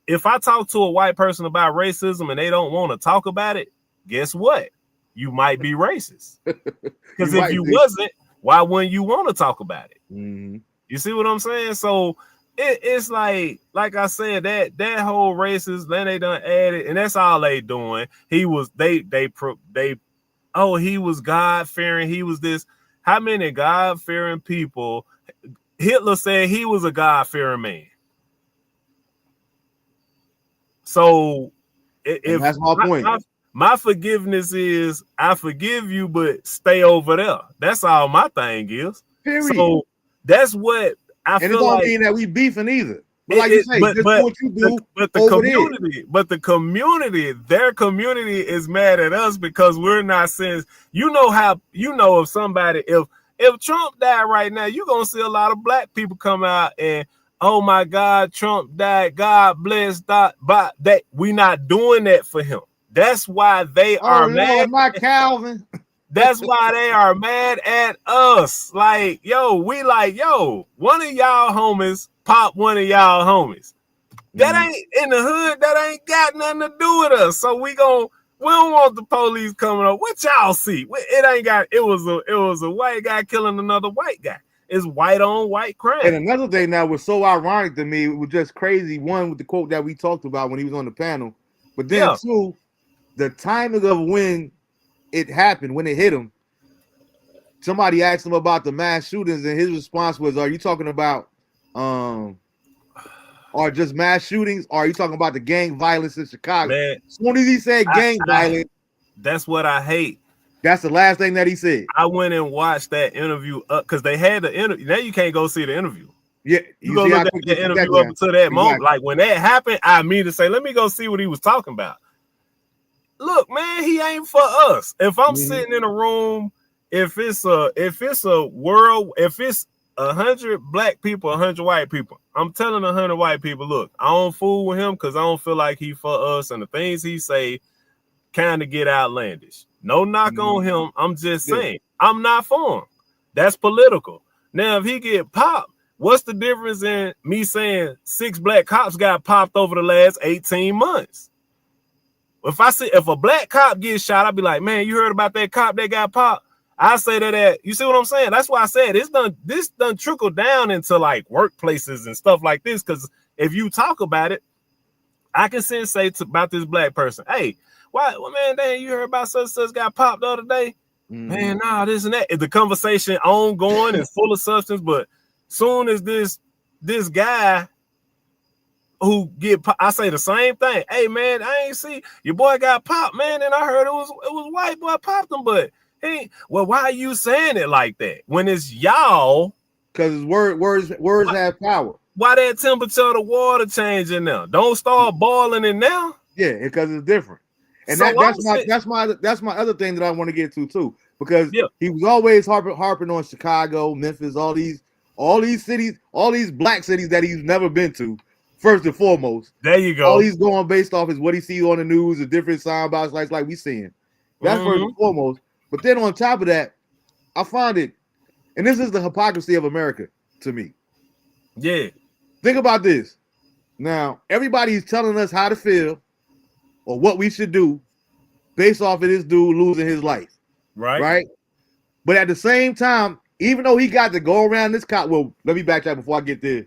If I talk to a white person about racism and they don't want to talk about it, guess what? You might be racist. Because if you wasn't, why wouldn't you want to talk about it? Mm-hmm. You see what I'm saying? So it's like I said, that whole racist, then they done added, and that's all they doing. He was he was God-fearing, he was this. How many God-fearing people? Hitler said he was a God-fearing man. So if that's my point. My forgiveness is I forgive you, but stay over there. That's all my thing is. Period. So that's what I feel like. And it don't mean that we beefing either. But like you say, just do what you do. But the community, their community is mad at us because we're not saying, if somebody, if Trump died right now, you're gonna see a lot of black people come out and, oh my God, Trump died. God bless that. But we not doing that for him. That's why they are mad. Not Calvin. That's why they are mad at us. Like, one of y'all homies pop one of y'all homies. That ain't in the hood. That ain't got nothing to do with us. So we don't want the police coming up. What y'all see? It was a white guy killing another white guy. It's white on white crime. And another thing that was so ironic to me, it was just crazy. One, with the quote that we talked about when he was on the panel, but then two, the timing of when it happened, when it hit him. Somebody asked him about the mass shootings, and his response was, "Are you talking about or just mass shootings? Or are you talking about the gang violence in Chicago?" Man, as soon as he said gang violence, that's what I hate. That's the last thing that he said. I went and watched that interview because they had the interview. Now you can't go see the interview. Yeah, you go look at the interview up until that moment. Like when that happened, I immediately say, "Let me go see what he was talking about." look, man, he ain't for us. If I'm Mhm. sitting in a room, if it's a world, if it's 100 black people, 100 white people, I'm telling 100 white people, look, I don't fool with him because I don't feel like he for us, and the things he say kind of get outlandish. No knock on him. I'm just saying, I'm not for him. That's political. Now, if he get popped, what's the difference in me saying 6 black cops got popped over the last 18 months? If a black cop gets shot, I'll be like, man, you heard about that cop that got popped? I say that you see what I'm saying? That's why I said this done trickled down into like workplaces and stuff like this. Because if you talk about it, I can say about this black person, hey, why, well, man, damn, you heard about such got popped the other day? Man, nah, this and that. The conversation ongoing and full of substance, but soon as this guy who I say the same thing. Hey, man, I ain't see your boy got popped, man, and I heard it was white boy popped him, but hey, well, why are you saying it like that when it's y'all? Because words have power. Why that temperature of the water changing now? Don't start boiling it now. Yeah, because it's different. And So that's my other thing that I want to get to too, because he was always harping on Chicago, Memphis, all these cities, all these black cities that he's never been to. First and foremost, there you go. All he's going based off is what he sees on the news, the different sound bites like we seeing. That's first and foremost. But then on top of that, I find it, and this is the hypocrisy of America to me. Yeah. Think about this. Now, everybody's telling us how to feel or what we should do based off of this dude losing his life. Right? But at the same time, even though he got to go around this cop, well, let me backtrack before I get there.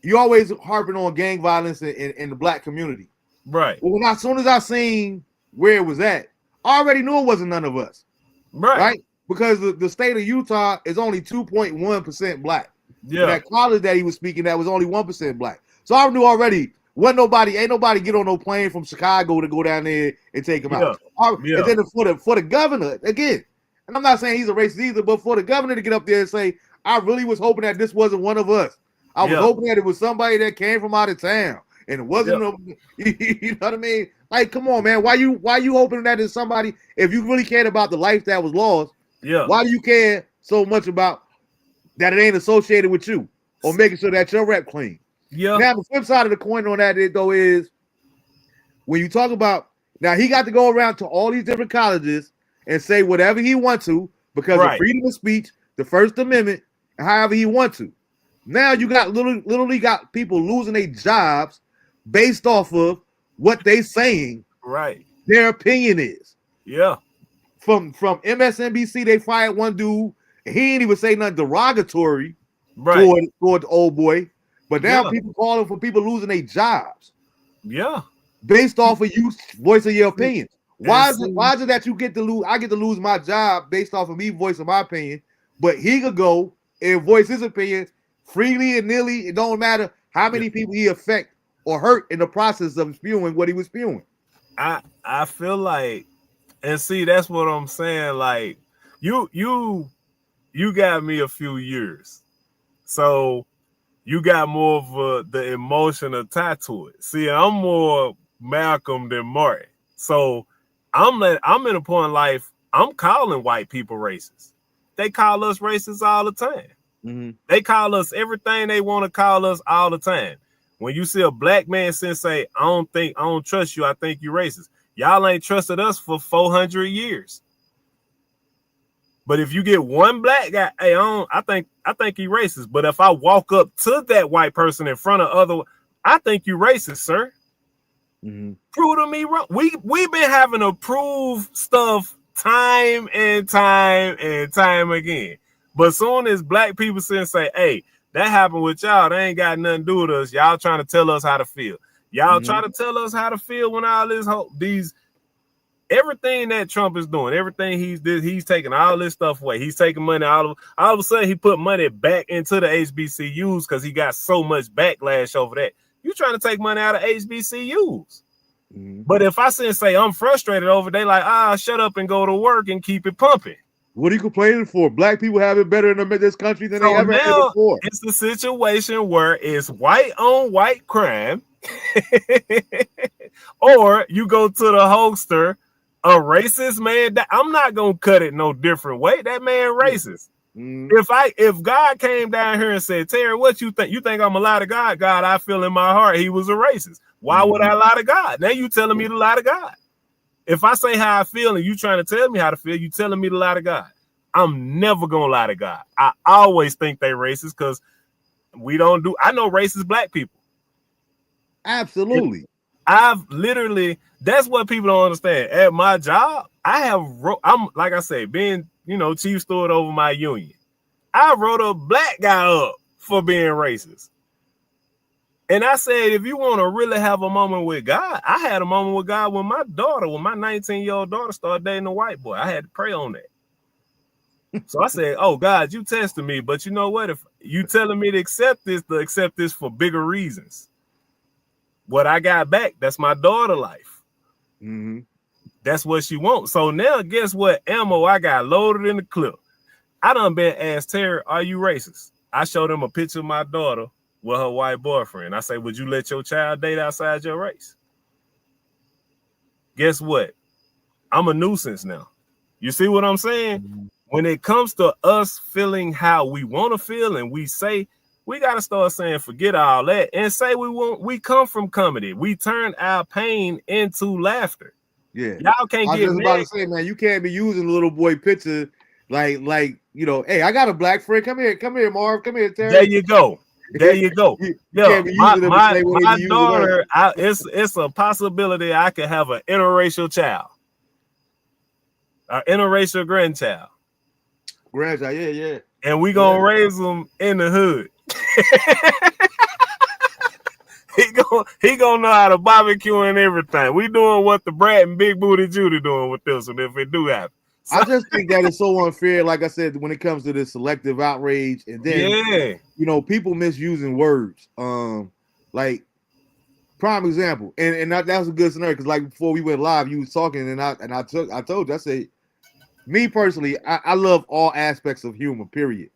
You always harping on gang violence in the black community. Right. Well, as soon as I seen where it was at, I already knew it wasn't none of us. Right? Because the state of Utah is only 2.1% black. Yeah. That college that he was speaking at was only 1% black. So I knew already ain't nobody get on no plane from Chicago to go down there and take him out. And then for the governor, again, and I'm not saying he's a racist either, but for the governor to get up there and say, I really was hoping that this wasn't one of us. I was hoping that it was somebody that came from out of town, and it wasn't. You know what I mean? Like, come on, man. Why you hoping that it's somebody? If you really cared about the life that was lost, why do you care so much about that it ain't associated with you or making sure that your rep clean? Now the flip side of the coin on that though is when you talk about now he got to go around to all these different colleges and say whatever he wants to because of freedom of speech, the First Amendment, and however he wants to. Now you got literally got people losing their jobs based off of what they saying. Right. Their opinion is. Yeah. From MSNBC, they fired one dude. And he ain't even say nothing derogatory toward the old boy. But now people calling for people losing their jobs. Yeah. Based off of you voicing your opinion. Why is it that you get to lose? I get to lose my job based off of me voicing my opinion, but he could go and voice his opinion freely and nearly. It don't matter how many people he affect or hurt in the process of spewing what he was spewing. I feel like, and see, that's what I'm saying. Like you got me a few years, so you got more of the emotional tie to it. See, I'm more Malcolm than Martin, so I'm in a point in life. I'm calling white people racist. They call us racist all the time. Mm-hmm. They call us everything they want to call us all the time. When you see a black man say, I don't trust you, I think you racist. Y'all ain't trusted us for 400 years. But if you get one black guy, hey, I think he racist. But if I walk up to that white person in front of other, I think you racist, sir. Mm-hmm. Prove to me wrong. We've been having to prove stuff time and time again. But soon as black people sit and say, hey, that happened with y'all, they ain't got nothing to do with us. Y'all trying to tell us how to feel. Y'all trying to tell us how to feel when all this everything that Trump is doing, everything he's taking all this stuff away. He's taking money all of a sudden he put money back into the HBCUs because he got so much backlash over that. You trying to take money out of HBCUs. But if I sit and say I'm frustrated over, they like, shut up and go to work and keep it pumping. What are you complaining for? Black people have it better in this country than they ever had before. It's a situation where it's white on white crime Or you go to the holster, a racist man. I'm not gonna cut it no different way. That man racist. If God came down here and said, Terry, what you think? You think I'm a lie to God? God, I feel in my heart he was a racist. Why would I lie to God? Now you telling me to lie to God. If I say how I feel and you trying to tell me how to feel, you telling me to lie to God. I'm never gonna lie to God. I always think they racist because we don't do. I know racist black people. Absolutely. I've literally. That's what people don't understand. At my job, I'm like I say, being chief steward over my union. I wrote a black guy up for being racist. And I said, if you want to really have a moment with God, I had a moment with God when my 19-year-old daughter started dating a white boy. I had to pray on that. So I said, oh, God, you tested me. But you know what? If you telling me to accept this for bigger reasons. What I got back, that's my daughter life. That's what she wants. So now guess what ammo I got loaded in the clip. I done been asked, Terry, are you racist? I showed him a picture of my daughter with her white boyfriend. I say, would you let your child date outside your race? Guess what? I'm a nuisance now. You see what I'm saying? When it comes to us feeling how we want to feel and we say, we got to start saying, forget all that and say we come from comedy. We turn our pain into laughter. Yeah. Y'all can't get I was about to say, man, you can't be using the little boy picture like, hey, I got a black friend. Come here, Marv. Come here, Terry. There you go. Yo, my daughter, it's a possibility I could have an interracial child. An interracial grandchild. Yeah. And we gonna raise them in the hood. he gonna know how to barbecue and everything. We doing what the Brad and Big Booty Judy doing with this one if it do happen. So, I just think that it's so unfair, like I said, when it comes to this selective outrage, and then people misusing words. Like prime example, and that was a good scenario because like before we went live, you was talking, and I told you, I said, me personally, I love all aspects of humor. Period.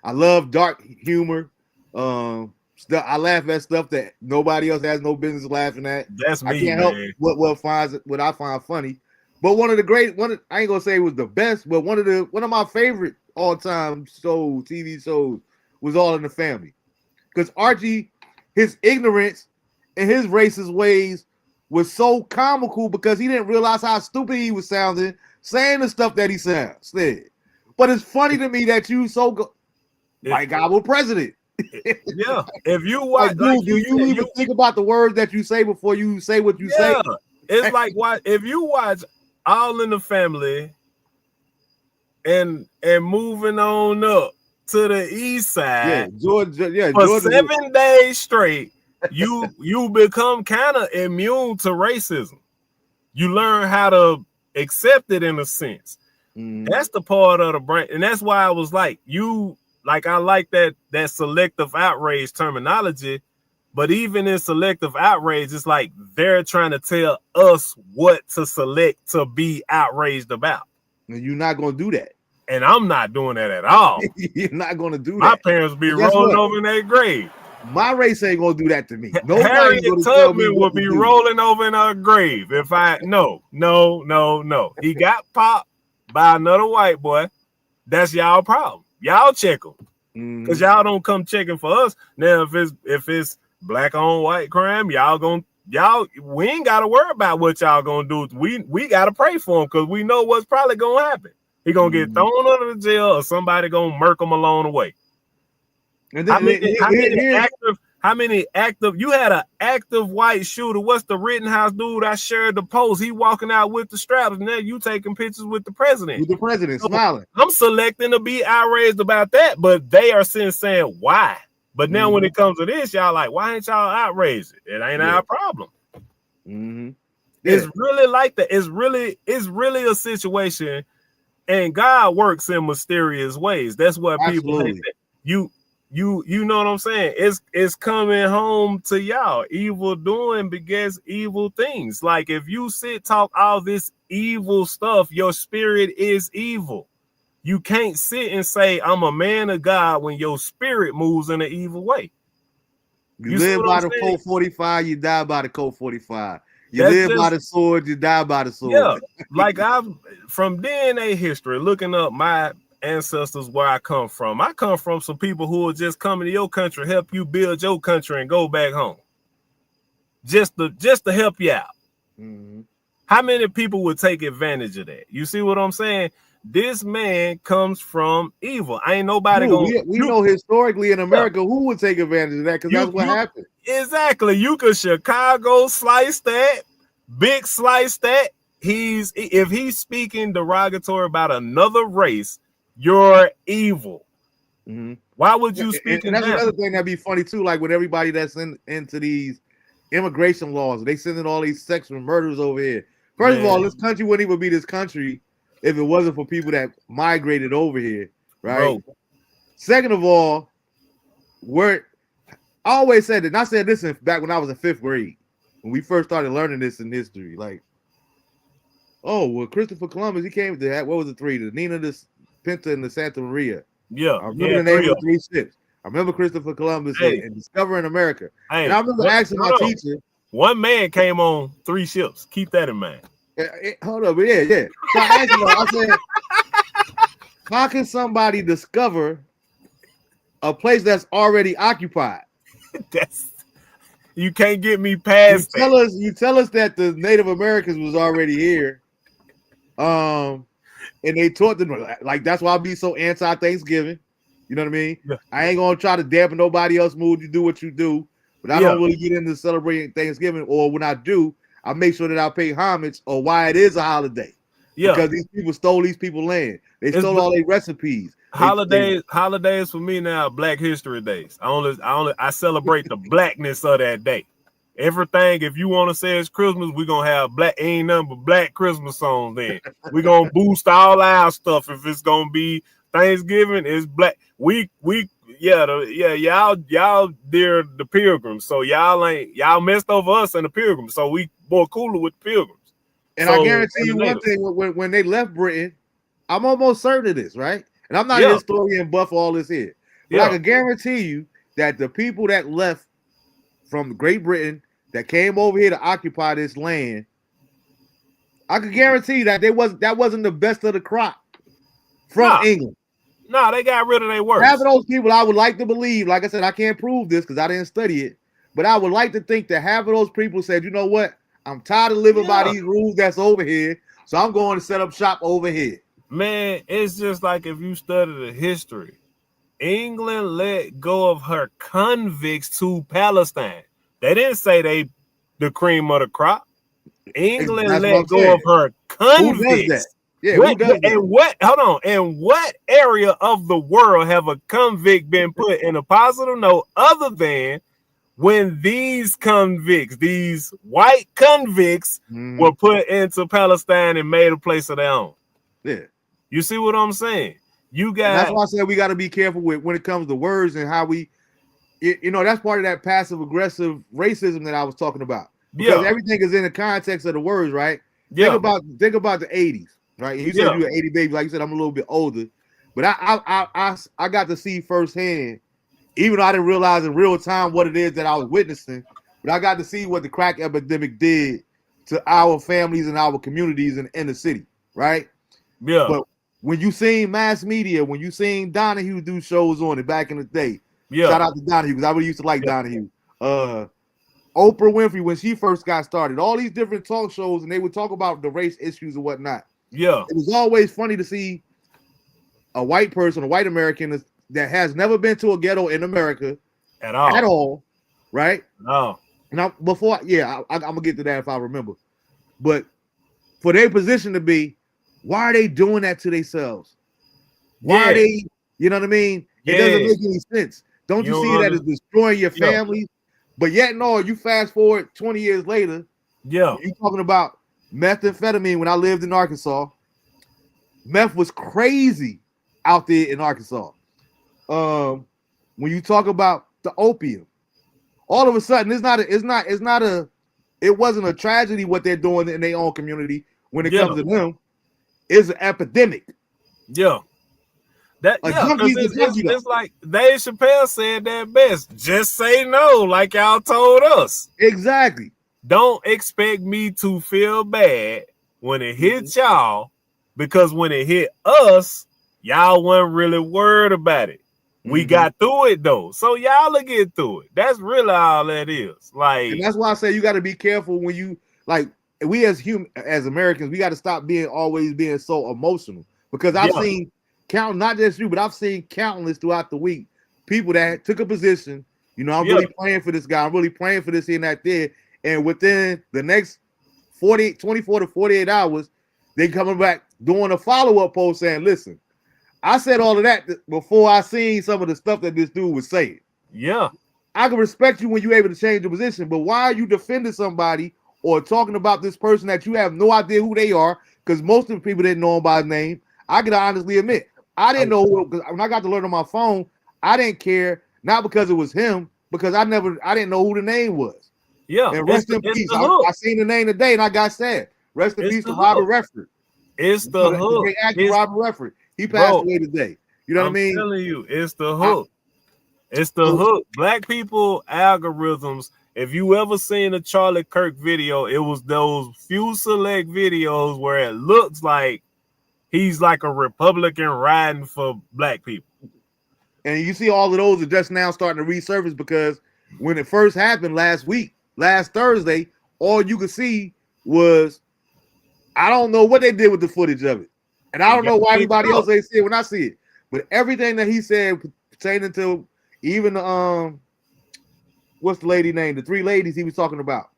I love dark humor. I laugh at stuff that nobody else has no business laughing at. That's me. I can't help what I find funny. But I ain't gonna say it was the best, but one of my favorite all-time TV shows was All in the Family. Because Archie, his ignorance and his racist ways was so comical because he didn't realize how stupid he was sounding, saying the stuff that he said. But it's funny to me that you white guy was president. Yeah. If you watch, do you even think about the words that you say before you say what you say? It's like if you watch All in the Family and moving on up to the east side, Georgia, for 7 days straight, you become kind of immune to racism. You learn how to accept it in a sense. That's the part of the brain, and that's why I was like, I like that selective outrage terminology. But even in selective outrage, it's like they're trying to tell us what to select to be outraged about. And you're not going to do that. And I'm not doing that at all. You're not going to do that. My parents be rolling over in their grave. My race ain't going to do that to me. Harriet Tubman will be rolling over in her grave if no. He got popped by another white boy. We y'all problem. Y'all check them. Because y'all don't come checking for us. Now, if it's black on white crime, we ain't gotta worry about what y'all gonna do. We gotta pray for him because we know what's probably gonna happen. He gonna get thrown under the jail or somebody gonna murk him along the way. And then, how many active you had an active white shooter? What's the Rittenhouse dude I shared the post? He walking out with the straps, and now you taking pictures with the president. Smiling. I'm selecting to be outraged about that, but they are saying why. But now when it comes to this, y'all like, why ain't y'all outraged? It ain't our problem. It's really like that. It's really a situation, and God works in mysterious ways. That's what people hate. You know what I'm saying? It's coming home to y'all. Evil doing begets evil things. Like if you talk all this evil stuff, your spirit is evil. You can't sit and say, I'm a man of God when your spirit moves in an evil way. You live by the code 45, you die by the code 45. You live by the sword, you die by the sword. Yeah, like from DNA history, looking up my ancestors where I come from. I come from some people who will just come into your country, help you build your country, and go back home. Just to help you out. Mm-hmm. How many people would take advantage of that? You see what I'm saying? This man comes from evil. Ain't nobody going. We know historically in America who would take advantage of that because that's what happened. Exactly. You could Chicago slice that, big slice that. If he's speaking derogatory about another race, you're evil. Mm-hmm. Why would you speak? And that's another thing that'd be funny too. Like with everybody that's into these immigration laws, they sending all these sex and murders over here. First of all, this country wouldn't even be this country if it wasn't for people that migrated over here, right? Bro. Second of all, I always said it, and I said this back when I was in 5th grade, when we first started learning this in history. Like, Christopher Columbus, he came to that. What was the 3? The Nina, the Pinta, and the Santa Maria. Yeah. I remember the name of the 3 ships. I remember Christopher Columbus and discovering America. And I remember asking my teacher. One man came on 3 ships. Keep that in mind. Hold up, yeah. So I asked him, I said, how can somebody discover a place that's already occupied? You can't get me past that. You tell us that the Native Americans was already here. And they taught them, like, that's why I be so anti-Thanksgiving. You know what I mean? Yeah. I ain't gonna try to dampen nobody else's mood. You do what you do, but I don't really get into celebrating Thanksgiving. Or when I do, I make sure that I pay homage or why it is a holiday. Yeah, because these people stole these people's land. They stole all their recipes. Holidays for me now, Black History Days. I celebrate the blackness of that day. Everything, if you want to say it's Christmas, we're gonna have ain't nothing but black Christmas songs then. We're gonna boost all our stuff. If it's gonna be Thanksgiving, it's black. Y'all they're the Pilgrims. So y'all messed over us and the Pilgrims. So we more cooler with the Pilgrims. And I guarantee you one thing, when they left Britain, I'm almost certain of this, right? And I'm not a historian buff all this here. But I can guarantee you that the people that left from Great Britain that came over here to occupy this land, I can guarantee you that that wasn't the best of the crop from England. No, they got rid of their worst. Half of those people, I would like to believe, like I said, I can't prove this because I didn't study it, but I would like to think that half of those people said, you know what? I'm tired of living by these rules that's over here, so I'm going to set up shop over here. Man, it's just like if you study the history, England let go of her convicts to Palestine. They didn't say they the cream of the crop. England let go of her convicts. Yeah, in what area of the world have a convict been put in a positive note other than when these convicts, these white convicts, were put into Palestine and made a place of their own? Yeah. You see what I'm saying? That's why I said we got to be careful with when it comes to words and how that's part of that passive aggressive racism that I was talking about. Because everything is in the context of the words, right? Yeah. Think about the 80s. Right, and you said you were 80 baby. Like you said, I'm a little bit older, but I got to see firsthand, even though I didn't realize in real time what it is that I was witnessing, but I got to see what the crack epidemic did to our families and our communities in the city, right? Yeah. But when you seen mass media, when you seen Donahue do shows on it back in the day, shout out to Donahue because I really used to like Donahue. Oprah Winfrey when she first got started, all these different talk shows, and they would talk about the race issues and whatnot. Yeah, it was always funny to see a white person, a white American that has never been to a ghetto in America at all, right? No. Now, I'm gonna get to that if I remember. But for their position to be, why are they doing that to themselves? Why are they, you know what I mean? It doesn't make any sense. Don't you see that as destroying your family? But yet, no, you fast forward 20 years later, you talking about methamphetamine. When I lived in Arkansas, meth was crazy out there in Arkansas. When you talk about the opium, all of a sudden it wasn't a tragedy what they're doing in their own community. When it comes to them, it's an epidemic. Yeah. It's like Dave Chappelle said that best. Just say no, like y'all told us. Exactly. don't expect me to feel bad when it hits y'all, because when it hit us, y'all weren't really worried about it. We got through it though, so y'all will get through it. That's really all that is. Like, and that's why I say you got to be careful when you like. We as Americans, we got to stop always being so emotional, because I've seen not just you, but I've seen countless throughout the week people that took a position. You know, I'm really praying for this guy. I'm really praying for this here and that there. And within the next 24 to 48 hours, they coming back doing a follow-up post saying, listen, I said all of that before I seen some of the stuff that this dude was saying. Yeah. I can respect you when you're able to change your position, but why are you defending somebody or talking about this person that you have no idea who they are? Because most of the people didn't know him by name. I can honestly admit, I didn't know who, because when I got to learn on my phone, I didn't care, not because it was him, because I didn't know who the name was. Yeah. And rest in peace. I seen the name today and I got sad. Rest in peace to Robert Redford. It's the hook. The actor Robert Redford. He passed away today. You know what I mean? I'm telling you, it's the hook. It's the hook. Black people algorithms. If you ever seen a Charlie Kirk video, it was those few select videos where it looks like he's like a Republican riding for black people. And you see all of those are just now starting to resurface, because when it first happened last Thursday, all you could see was, I don't know what they did with the footage of it. And I don't know why everybody else ain't see it when I see it. But everything that he said pertaining to even what's the lady name? The three ladies he was talking about.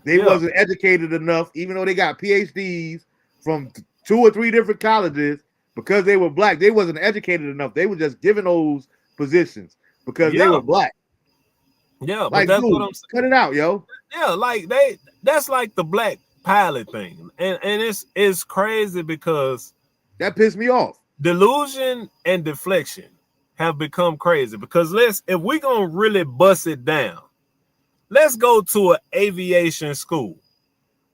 They wasn't educated enough, even though they got PhDs from 2 or 3 different colleges, because they were black. They wasn't educated enough. They were just given those positions because they were black. Yeah, like, but that's dude, what I'm saying. Cut it out, yo. Yeah, like that's like the black pilot thing. And it's crazy because that pissed me off. Delusion and deflection have become crazy, because if we're gonna really bust it down, let's go to an aviation school.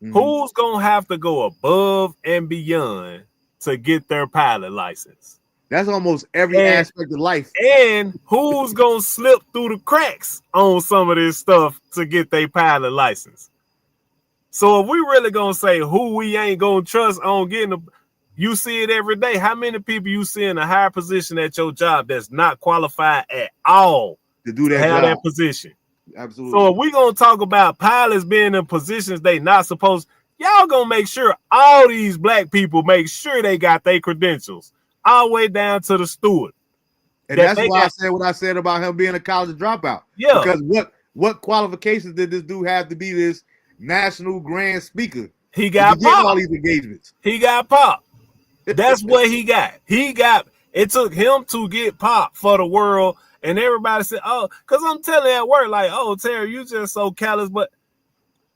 Who's gonna have to go above and beyond to get their pilot license? That's almost every aspect of life. And who's gonna slip through the cracks on some of this stuff to get their pilot license? So if we really gonna say who we ain't gonna trust on getting you see it every day. How many people you see in a higher position at your job that's not qualified at all to do that have job. that position? Absolutely. So if we gonna talk about pilots being in positions they not supposed, y'all gonna make sure all these black people make sure they got their credentials all the way down to the steward. And that's why I said what I said about him being a college dropout. Yeah. Because what qualifications did this dude have to be this national grand speaker? He got popped. All these engagements. He got popped. That's what he got. It took him to get popped for the world. And everybody said, oh, because I'm telling at work, like, oh, Terry, you just so callous. But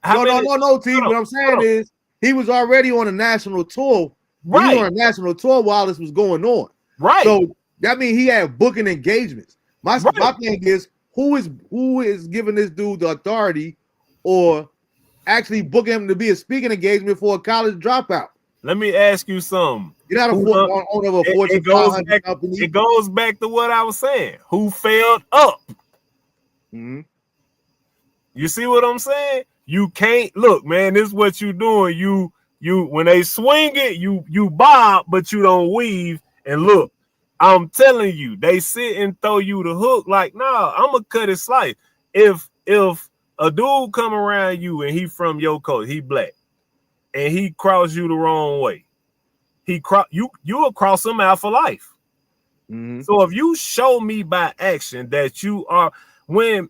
no, T. What I'm saying is he was already on a national tour. Right. He was on a national tour while this was going on. Right. So that means he had booking engagements. My thing is, who is giving this dude the authority or actually booking him to be a speaking engagement for a college dropout? Let me ask you something. You're not owner of a Fortune 500 company. It goes back to what I was saying. Who failed up? Mm-hmm. You see what I'm saying? You can't look, man. This is what you doing. You when they swing it, you bob, but you don't weave. And look, I'm telling you, they sit and throw you the hook. Like, nah, I'm gonna cut his slice. If a dude come around you and he from your coast, he black, and he cross you the wrong way, you'll cross him out for life. Mm-hmm. So if you show me by action that you are, when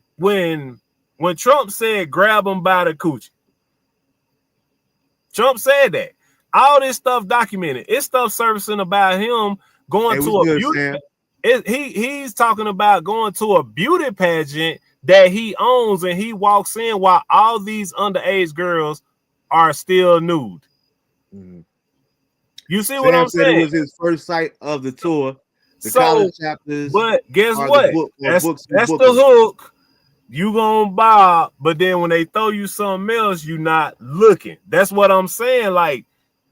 Trump said grab him by the coochie, Trump said that. All this stuff documented. It's stuff surfacing about him going to a beauty. He's talking about going to a beauty pageant that he owns, and he walks in while all these underage girls are still nude. Mm-hmm. You see what I'm saying? It was his first sight of the tour. The college chapters. But guess what? That's the hook. You gonna bob, but then when they throw you something else, you not looking. That's what I'm saying. Like,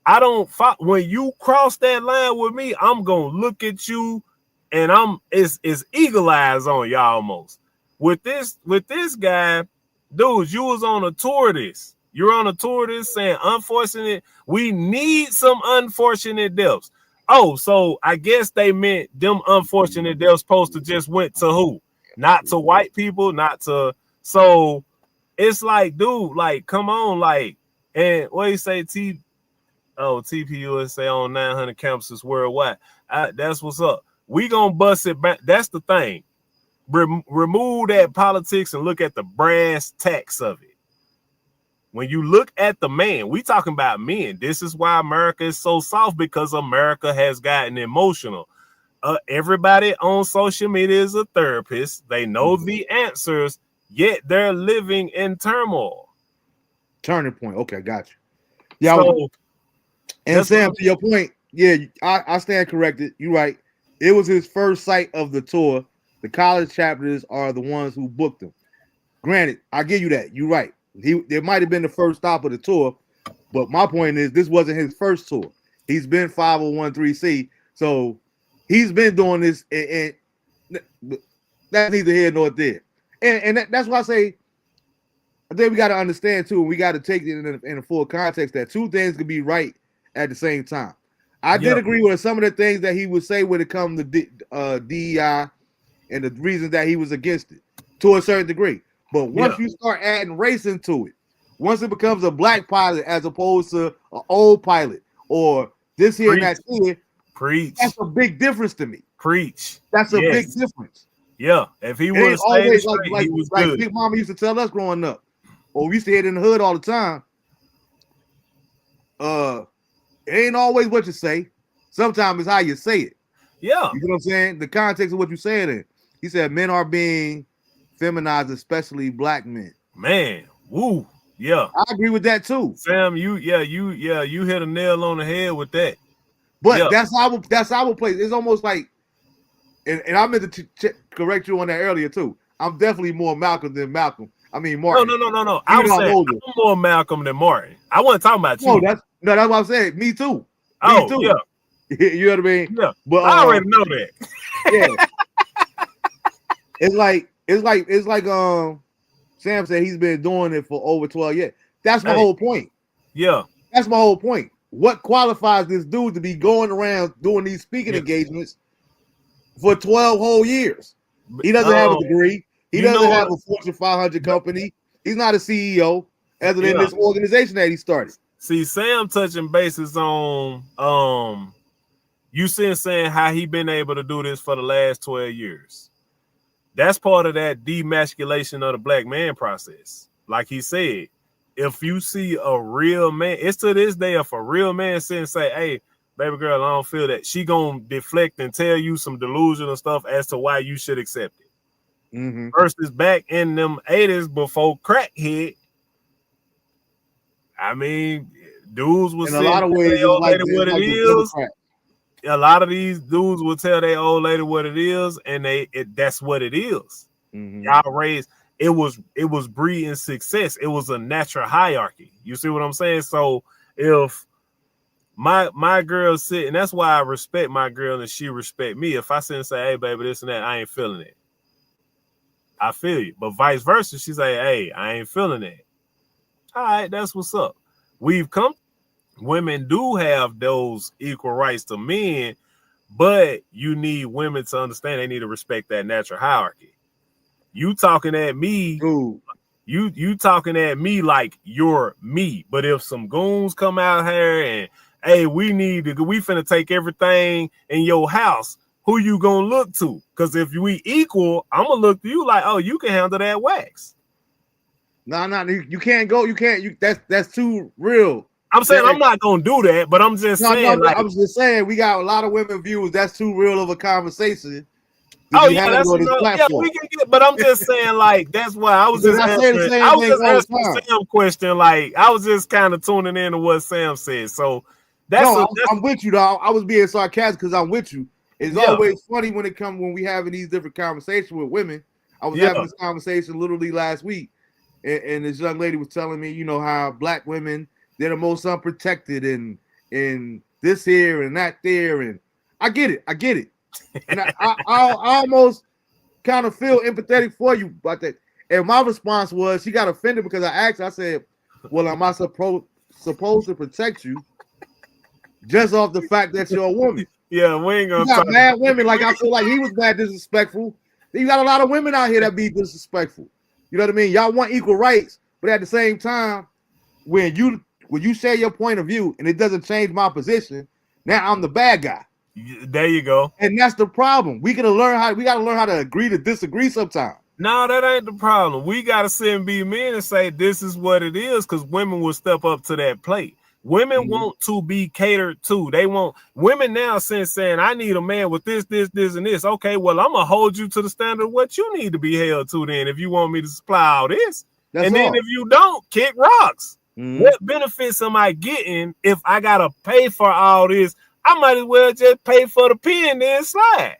I don't when you cross that line with me, I'm gonna look at you, and it's eagle eyes on you almost. With this guy, dude, you was on a tour. You're on a tour this saying unfortunate. We need some unfortunate deaths. Oh, so I guess they meant them unfortunate deaths supposed to just went to who? Not to white people, not to. So it's like, dude, like, come on, like, and what you say, TPUSA on 900 campuses worldwide. That's what's up. We gonna bust it back. That's the thing. Remove that politics and look at the brass tacks of it. When you look at the man, we talking about men. This is why America is so soft, because America has gotten emotional. Everybody on social media is a therapist. They know the answers, yet they're living in turmoil. Turning point. Okay, got you. Yeah. So, and Sam, to your point, yeah, I stand corrected. You're right. It was his first sight of the tour. The college chapters are the ones who booked him. Granted, I give you that. You're right. It might have been the first stop of the tour, but my point is this wasn't his first tour. He's been 501(c), so he's been doing this, and that's neither here nor there. And that's why I say, I think we got to understand too, and we got to take it in a full context that two things could be right at the same time. I did agree with some of the things that he would say when it comes to DEI and the reasons that he was against it to a certain degree. But once you start adding race into it, once it becomes a black pilot as opposed to an old pilot or this here and that here, that's a big difference to me. That's a big difference. Yeah, if he would have stayed straight, he was good. Big Mama used to tell us growing up, or we used to hear it in the hood all the time. It ain't always what you say. Sometimes it's how you say it. Yeah. You know what I'm saying? The context of what you said in. He said men are being feminized, especially black men. Man, woo. Yeah. I agree with that too. Sam, you hit a nail on the head with that. But that's our place. It's almost like, and I meant to correct you on that earlier too. I'm definitely more Malcolm than Malcolm. I mean Martin. No. I was saying I'm more Malcolm than Martin. I wasn't talking about you. No, that's what I'm saying. Me too. Me too. Yeah. You know what I mean? Yeah. But I already know that. Yeah. It's like Sam said he's been doing it for over 12 years. That's my whole point. Yeah. That's my whole point. What qualifies this dude to be going around doing these speaking engagements for 12 whole years? He doesn't have a degree. He doesn't have a Fortune 500 company. He's not a CEO other than this organization that he started. See, Sam touching bases on you saying how he been able to do this for the last 12 years. That's part of that demasculation of the black man process. Like he said, if you see a real man, it's to this day, if a real man sit and say, hey, baby girl, I don't feel that, she gonna deflect and tell you some delusional stuff as to why you should accept it. Mm-hmm. Versus back in them 80s before crack hit, I mean, dudes would say, a lot of ways, old lady what it is. A lot of these dudes will tell their old lady what it is, and that's what it is. Mm-hmm. Y'all raised, it was breeding success. It was a natural hierarchy. You see what I'm saying? So if my girl sit, and that's why I respect my girl and she respect me. If I sit and say, hey, baby, this and that, I ain't feeling it. I feel you. But vice versa, she say, hey, I ain't feeling it. All right, that's what's up. Women do have those equal rights to men, but you need women to understand they need to respect that natural hierarchy. You talking at me, Ooh. you talking at me like you're me. But if some goons come out here and, hey, we finna take everything in your house, who you gonna look to? Because if we equal, I'm gonna look to you like, oh, you can handle that wax. No, you can't go. That's too real. I'm saying I'm not gonna do that, but I'm just saying. I was just saying we got a lot of women views. That's too real of a conversation. Oh yeah, that's we can get. But I'm just saying, like, that's why I was just asking Sam question. Like, I was just kind of tuning in to what Sam said. So I'm with you, dog. I was being sarcastic because I'm with you. It's always funny when we having these different conversations with women. I was having this conversation literally last week, and this young lady was telling me, you know, how black women, they're the most unprotected and this here and that there. And I get it. And I almost kind of feel empathetic for you about that. And my response was, she got offended because I asked her, I said, well, am I supposed to protect you just off the fact that you're a woman? Yeah, we ain't gonna You got talk. mad women. Like, I feel like he was mad disrespectful. Then you got a lot of women out here that be disrespectful. You know what I mean? Y'all want equal rights, but at the same time, when you say your point of view and it doesn't change my position, now I'm the bad guy. There you go. And that's the problem. We gotta learn how to agree to disagree sometimes. No, that ain't the problem. We gotta sit and be men and say this is what it is, because women will step up to that plate. Women want to be catered to. They want women now since saying, I need a man with this, and this. Okay, well, I'm gonna hold you to the standard of what you need to be held to then if you want me to supply all this. That's then if you don't, kick rocks. What benefits am I getting if I gotta pay for all this? I might as well just pay for the pen then slide.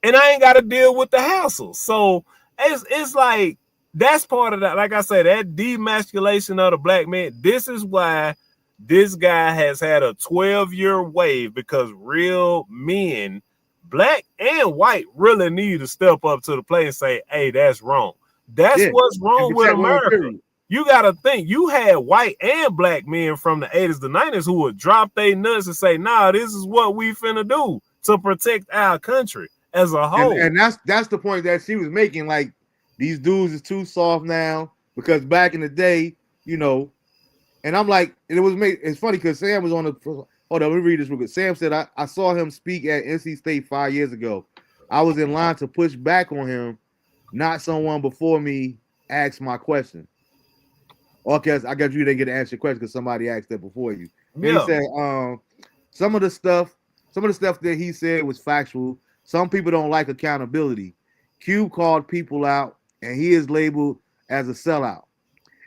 And I ain't gotta deal with the hassle. So it's like that's part of that. Like I said, that demasculation of the black man. This is why this guy has had a 12-year wave, because real men, black and white, really need to step up to the plate and say, hey, that's wrong. That's what's wrong with America. You got to think, you had white and black men from the 80s to 90s who would drop their nuts and say, nah, this is what we finna do to protect our country as a whole. And that's the point that she was making. Like, these dudes is too soft now, because back in the day, you know, and I'm like, it's funny because Sam was on the, hold on, let me read this real quick. Sam said, I saw him speak at NC State 5 years ago. I was in line to push back on him. Not someone before me asked my question. Okay, I guess you didn't get to answer your question because somebody asked that before you. Then he said, some of the stuff that he said was factual. Some people don't like accountability. Cube called people out, and he is labeled as a sellout.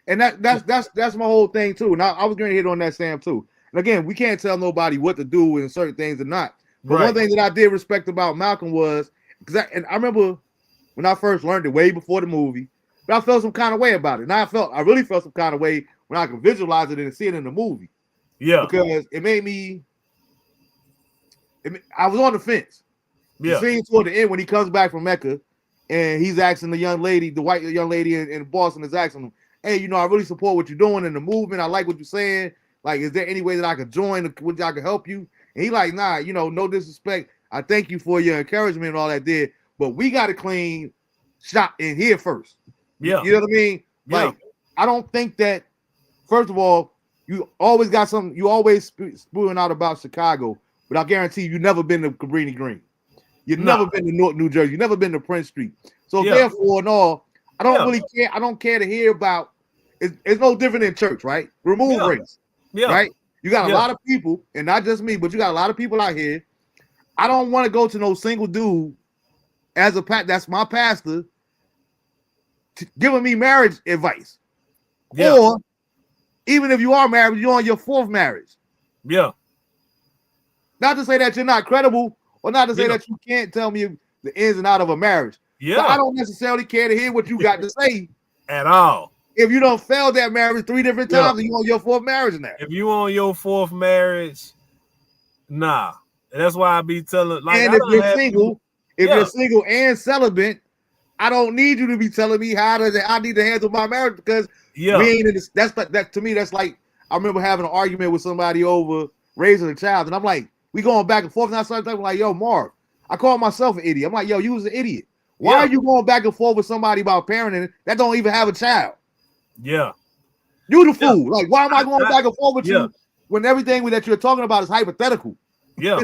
And that's my whole thing too. Now I was going to hit on that, Sam, too. And again, we can't tell nobody what to do in certain things or not. But one thing that I did respect about Malcolm was, I remember when I first learned it way before the movie, but I felt some kind of way about it. And I really felt some kind of way when I could visualize it and see it in the movie. Yeah. Because it made me, I was on the fence. Yeah. The scene toward the end when he comes back from Mecca and he's asking the young lady, the white young lady in Boston is asking him, hey, you know, I really support what you're doing in the movement. I like what you're saying. Like, is there any way that I could join? Would I could help you? And he like, nah, you know, no disrespect. I thank you for your encouragement and all that did. But we got to clean shop in here first. Yeah. You know what I mean? Like, I don't think that, first of all, you always got something, you always spewing out about Chicago, but I guarantee you never been to Cabrini Green. You've never been to North New Jersey. You've never been to Prince Street. So therefore, no, I don't really care. I don't care to hear about, it's no different than church, right? Remove race, right? You got a lot of people, and not just me, but you got a lot of people out here. I don't want to go to no single dude that's my pastor giving me marriage advice. Or even if you are married, you're on your fourth marriage. Yeah. Not to say that you're not credible, or not to say that you can't tell me the ins and out of a marriage. Yeah. But I don't necessarily care to hear what you got to say at all. If you don't fail that marriage 3 different times, and you on your fourth marriage now. If you on your fourth marriage, nah. And that's why I be telling. Like, and if you're single, you're single and celibate, I don't need you to be telling me how I need to handle my marriage, because we ain't in this. That's like that to me. That's like, I remember having an argument with somebody over raising a child, and I'm like, we going back and forth, and I started talking like, yo, Marv, I call myself an idiot. I'm like, yo, you was an idiot. Why are you going back and forth with somebody about parenting that don't even have a child? Yeah. You the fool. Like, why am I going back and forth with you when everything that you're talking about is hypothetical? Yeah.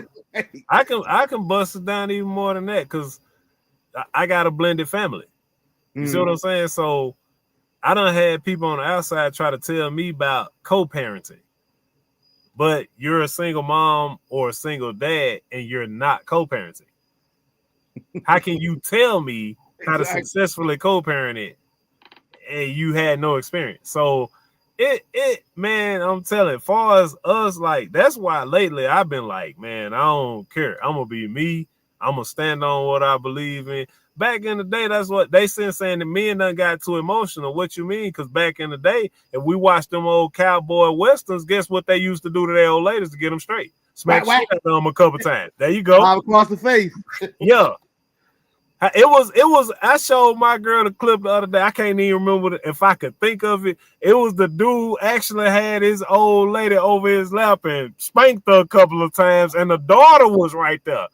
I can bust it down even more than that, because I got a blended family. You see what I'm saying? So I done had people on the outside try to tell me about co-parenting. But you're a single mom or a single dad and you're not co-parenting. How can you tell me how to successfully co-parent it and you had no experience? So man, I'm telling, as far as us, like, that's why lately I've been like, man, I don't care. I'm gonna be me. I'm gonna stand on what I believe in. Back in the day, that's what they saying the men done got too emotional. What you mean? Because back in the day, if we watched them old cowboy westerns, guess what they used to do to their old ladies to get them straight? Smack shit at them a couple times. There you go. All across the face. Yeah. It was. I showed my girl the clip the other day. I can't even remember if I could think of it. It was the dude actually had his old lady over his lap and spanked her a couple of times, and the daughter was right there.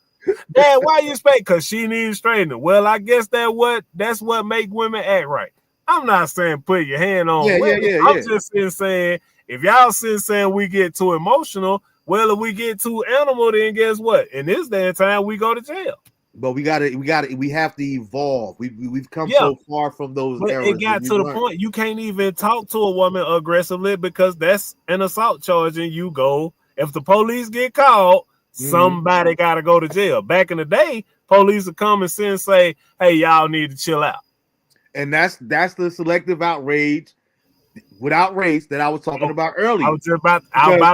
Dad, why you spank? Because she needs straightening. Well, I guess that's what make women act right. I'm not saying put your hand on women. I'm just saying if y'all saying we get too emotional, well, if we get too animal, then guess what? In this day and time, we go to jail. But we have to evolve. We've come so far from those eras. It got to the point you can't even talk to a woman aggressively because that's an assault charge, and you go. If the police get called, somebody got to go to jail. Back in the day, police would come and say, "Hey, y'all need to chill out." And that's the selective outrage without race that I was talking about earlier. I was about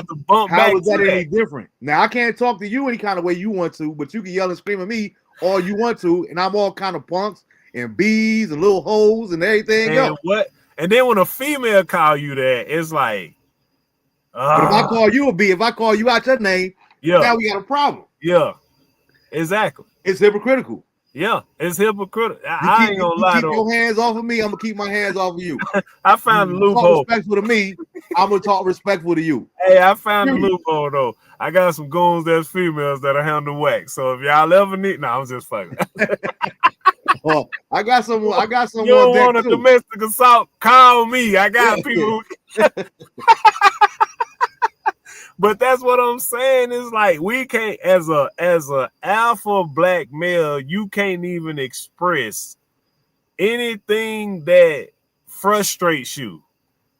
to bump back. How is that any different? Now I can't talk to you any kind of way you want to, but you can yell and scream at me all you want to, and I'm all kind of punks and bees and little hoes and everything else. What? And then when a female call you that, it's like, but if I call you a bee, if I call you out your name, now we got a problem. Yeah, exactly. It's hypocritical. Yeah, it's hypocritical. I ain't gonna lie. Keep your hands off of me. I'm gonna keep my hands off of you. I found a loophole. Talk respectful to me. I'm gonna talk respectful to you. Hey, I found a loophole though. I got some goons that's females that are handle wax. So if y'all ever need, I'm just fucking. I got some. You don't want a domestic assault? Call me. I got people. But that's what I'm saying. Is like we can't, as a alpha black male, you can't even express anything that frustrates you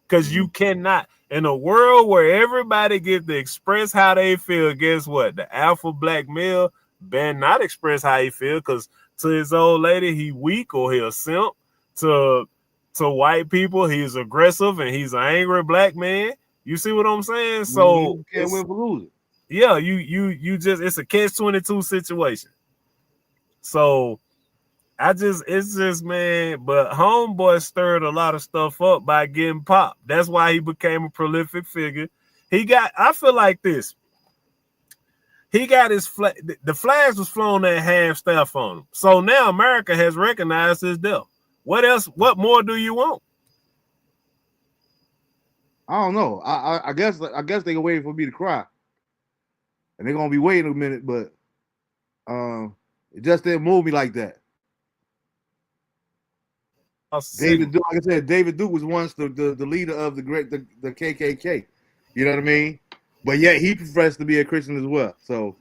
because you cannot. In a world where everybody gets to express how they feel, guess what? The alpha black male better not express how he feel because to his old lady he weak or he a simp. To white people he's aggressive and he's an angry black man. You see what I'm saying? So you can't win for losing. Yeah, you just it's a catch-22 situation. So it's just man, but homeboy stirred a lot of stuff up by getting popped. That's why he became a prolific figure. I feel like this. He got his the flags was flown at half staff on him. So now America has recognized his death. What else? What more do you want? I don't know. I guess they can wait for me to cry, and they're gonna be waiting a minute. But it just didn't move me like that. David Duke, like I said, David Duke was once the leader of the KKK. You know what I mean? But yet he professed to be a Christian as well. So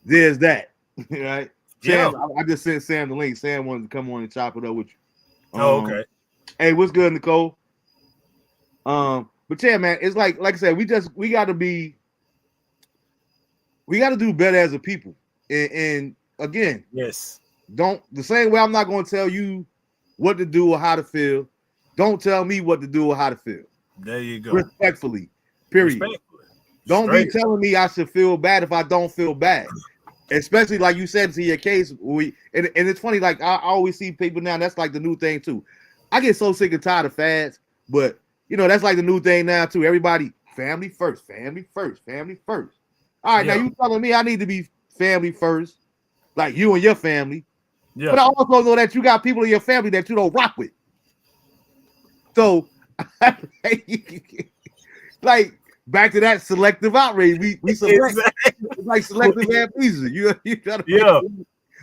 there's that. Right? Sam, yeah. I just sent Sam the link. Sam wanted to come on and chop it up with you. Okay. Hey, what's good, Nicole? But yeah, man, it's like I said, we gotta do better as a people. And again, yes, the same way I'm not gonna tell you what to do or how to feel. Don't tell me what to do or how to feel. There you go. Respectfully. Period. Don't be telling me I should feel bad if I don't feel bad. Especially like you said to your case, and it's funny, like I always see people now, that's like the new thing too. I get so sick and tired of fads, but that's like the new thing now too. Everybody, family first, family first, family first. All right, now you telling me I need to be family first, like you and your family. Yeah. But I also know that you got people in your family that you don't rock with. So, like back to that selective outrage. We select. Exactly. It's like selective amnesia. You gotta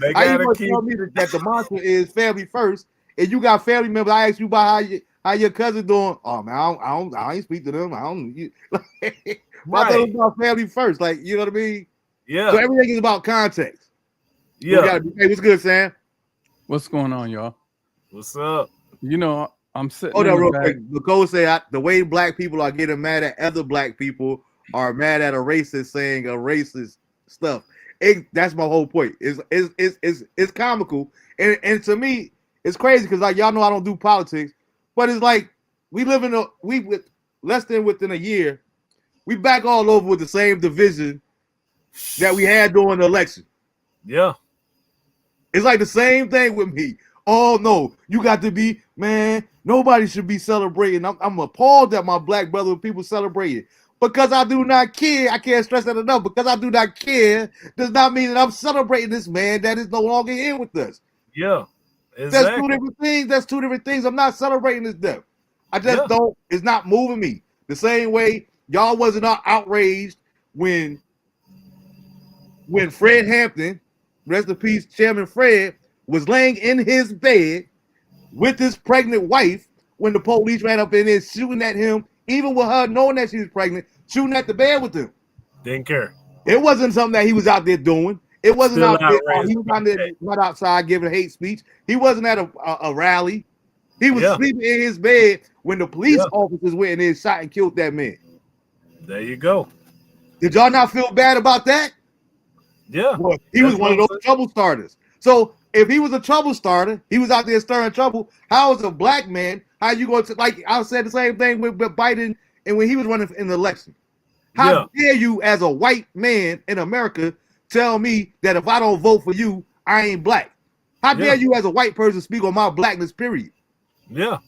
they gotta tell me that the mantra is family first, and you got family members. I ask you about how your cousin doing. Oh man, I ain't speak to them. I don't. My thought about family first. Like you know what I mean? Yeah. So everything is about context. Yeah. Hey, what's good, Sam? What's going on, y'all? What's up? I'm sitting. Hold on, real quick. Nicole say the way black people are getting mad at other black people are mad at a racist saying a racist stuff. That's my whole point. It's comical, and to me, it's crazy because like y'all know I don't do politics, but it's like we live in with less than within a year, we back all over with the same division that we had during the election. Yeah, it's like the same thing with me. Oh no, you got to be, man. Nobody should be celebrating. I'm appalled that my black brother people celebrating. Because I do not care, I can't stress that enough. Because I do not care does not mean that I'm celebrating this man that is no longer here with us. Yeah, That's two exactly. different things. That's two different things. I'm not celebrating his death. I just Yeah. don't. It's not moving me the same way y'all wasn't outraged when Fred Hampton, rest in peace, Chairman Fred, was laying in his bed with his pregnant wife when the police ran up in there shooting at him, even with her knowing that she was pregnant, shooting at the bed with him. Didn't care. It wasn't something that he was out there doing. It wasn't Still out there. outraged He was about out there, that. not outside giving hate speech. He wasn't at a rally. He was Yeah. sleeping in his bed when the police Yeah. officers went in there and shot and killed that man. There you go. Did y'all not feel bad about that? Yeah. Well, he was one of those trouble starters. So if he was a trouble starter, he was out there stirring trouble. How is a black man? How you going to, like I said the same thing with Biden and when he was running in the election? How dare you, as a white man in America, tell me that if I don't vote for you, I ain't black? How dare you, as a white person, speak on my blackness? Period. Yeah,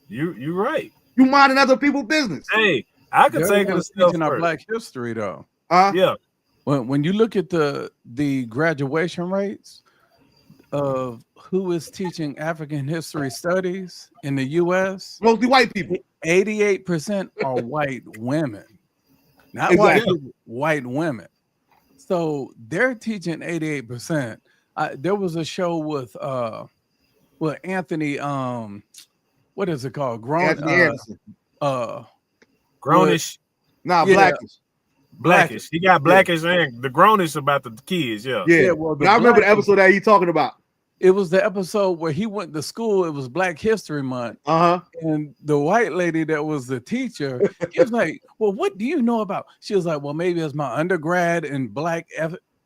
you're right. You minding other people's business. Hey, I could take it a step teaching our further. Black history though. Yeah. When you look at the graduation rates of who is teaching African history studies in the U.S., mostly white people. 88% are white women, not Exactly. white people, white women. So they're teaching 88%. There was a show with Anthony. What is it called? Anthony Anderson. Grownish. Nah, yeah. Blackish. Blackish. He got Blackish and the Grownish about the kids. Yeah. Yeah. Well, I remember the episode that he's talking about. It was the episode where he went to school. It was Black History Month. And the white lady that was the teacher, he was like, well, what do you know about? She was like, well, maybe it's my undergrad in Black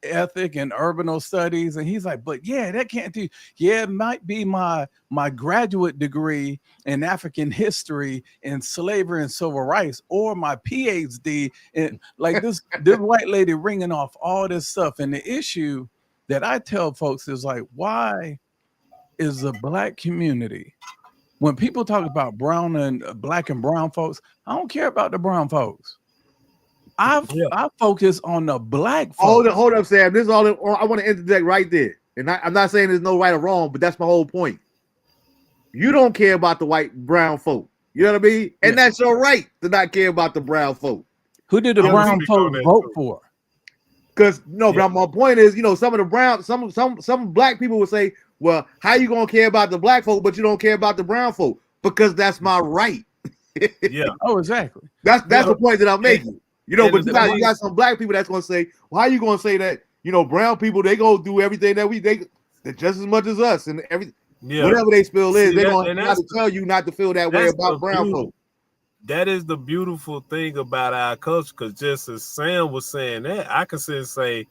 ethic and urbanal studies. And he's like, but yeah, that can't do. Yeah, it might be my graduate degree in African history and slavery and civil rights, or my PhD. And like this white lady ringing off all this stuff. And the issue that I tell folks is like, why is the Black community, when people talk about brown and Black and brown folks, I don't care about the brown folks. I focus on the Black folks. Hold up, Sam. This is all I want to interject right there. And I'm not saying there's no right or wrong, but that's my whole point. You don't care about the white brown folk. You know what I mean? And that's your right to not care about the brown folk. Who did the brown folk vote for? Because but my point is, some of the brown, some Black people would say, well, how you gonna care about the Black folk, but you don't care about the brown folk? Because that's my right. Yeah. Oh, exactly. That's the point that I'm making. But you got some Black people that's gonna say, well, how you gonna say that? Brown people, they gonna do everything that they're just as much as us and everything. Yeah. Whatever they spill is, they're gonna have to tell you not to feel that way about brown folk. That is the beautiful thing about our culture, because just as Sam was saying that, I can sit and say,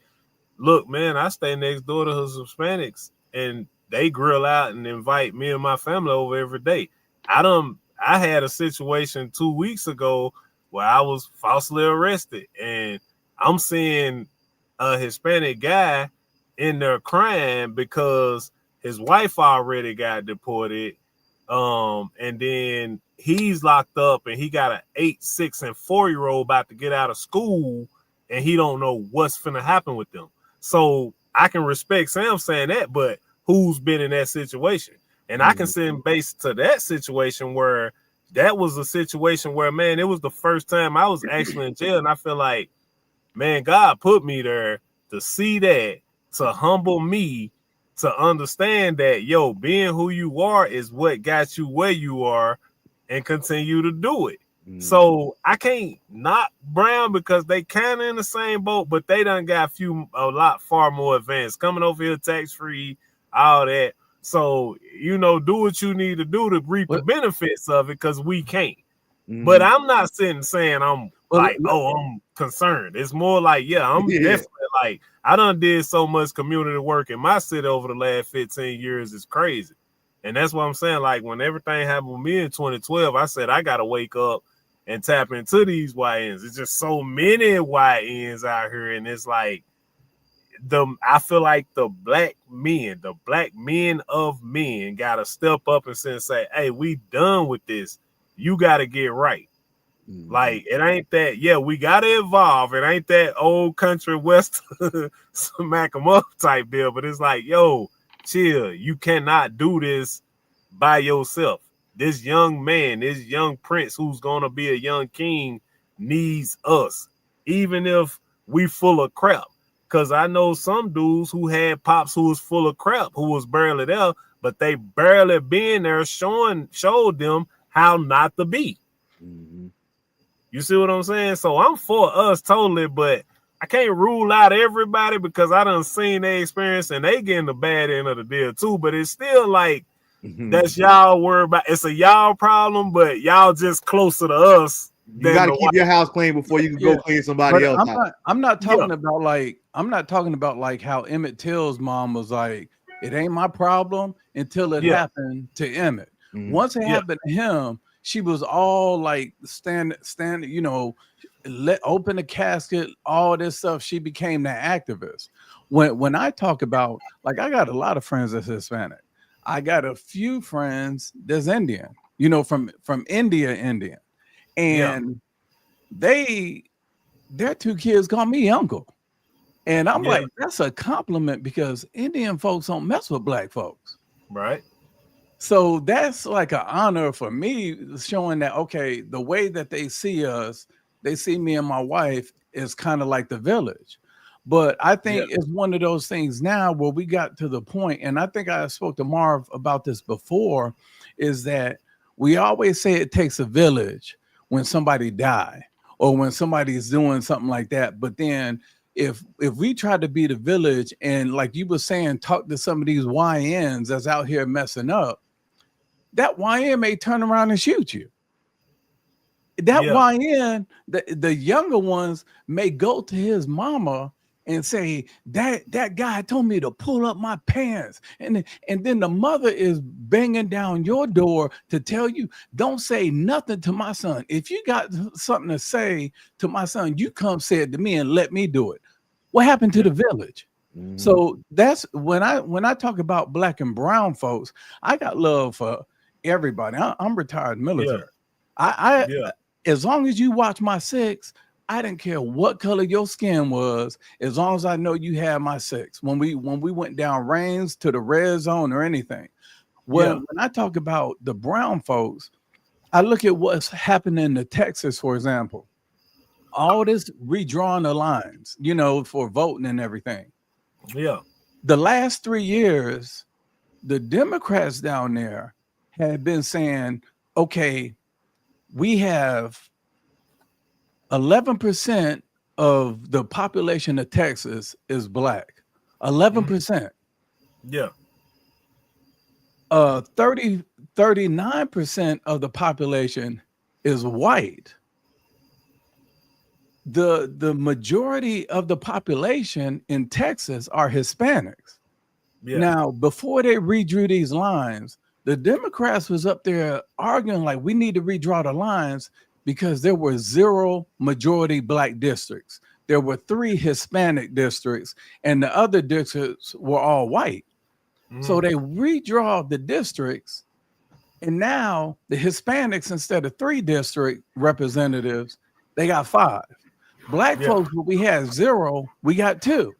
look, man, I stay next door to Hispanics, and they grill out and invite me and my family over every day. I had a situation 2 weeks ago where I was falsely arrested, and I'm seeing a Hispanic guy in there crying because his wife already got deported. And then he's locked up, and he got an 8, 6, and 4-year-old about to get out of school, and he don't know what's finna happen with them. So I can respect Sam saying that, but who's been in that situation? And I can send base to that situation where that was a situation where, man, it was the first time I was actually in jail, and I feel like, man, God put me there to see that, to humble me, to understand that, being who you are is what got you where you are, and continue to do it. So I can't knock brown because they kind of in the same boat, but they done got a lot far more advanced, coming over here tax-free, all that. So, do what you need to do to reap the benefits of it, because we can't. But I'm not sitting saying I'm I'm concerned. It's more like, I'm definitely like, I done did so much community work in my city over the last 15 years. It's crazy. And that's what I'm saying. Like, when everything happened with me in 2012, I said, I got to wake up and tap into these YNs. It's just so many YNs out here. And it's like, I feel like the black men of men got to step up and say, hey, we done with this. You got to get right. Like, it ain't that, yeah, we gotta evolve. It ain't that old country west smack 'em up type deal, but it's like, yo, chill. You cannot do this by yourself. This young man, this young prince who's gonna be a young king needs us, even if we full of crap. Cause I know some dudes who had pops who was full of crap, who was barely there, but they barely being there showed them how not to be. You see what I'm saying? So I'm for us totally, but I can't rule out everybody because I done seen their experience and they getting the bad end of the deal too. But it's still like, that's y'all worry about. It's a y'all problem, but y'all just closer to us. You got to keep your house clean before you can go clean somebody else. I'm not talking about like how Emmett Till's mom was like, it ain't my problem until it happened to Emmett. Once it happened to him, she was all like stand, you know, open the casket, all this stuff. She became the activist. When I talk about, like, I got a lot of friends that's Hispanic. I got a few friends that's Indian, you know, from India. And their two kids call me uncle. And I'm like, that's a compliment because Indian folks don't mess with black folks. Right. So that's like an honor for me, showing that, okay, the way that they see us, they see me and my wife is kind of like the village. But I think it's one of those things now where we got to the point, and I think I spoke to Marv about this before, is that we always say it takes a village when somebody die or when somebody's doing something like that. But then if we try to be the village and, like you were saying, talk to some of these YNs that's out here messing up, that YN may turn around and shoot you. That YN, the younger ones may go to his mama and say, that guy told me to pull up my pants. And then the mother is banging down your door to tell you, don't say nothing to my son. If you got something to say to my son, you come say it to me and let me do it. What happened to the village? So that's when I talk about black and brown folks, I got love for everybody. I'm retired military. I as long as you watch my 6, I didn't care what color your skin was, as long as I know you had my 6. When we went down range to the red zone or anything. When I talk about the brown folks, I look at what's happening to Texas, for example. All this redrawing the lines, you know, for voting and everything. Yeah. The last 3 years, the Democrats down there had been saying, okay, we have 11% of the population of Texas is black. 11%. Yeah. 39% of the population is white. The majority of the population in Texas are Hispanics. Yeah. Now, before they redrew these lines, the Democrats was up there arguing like we need to redraw the lines because there were 0 majority black districts. There were 3 Hispanic districts and the other districts were all white. So they redraw the districts, and now the Hispanics, instead of 3 district representatives, they got 5. Black folks, we had 0, we got 2.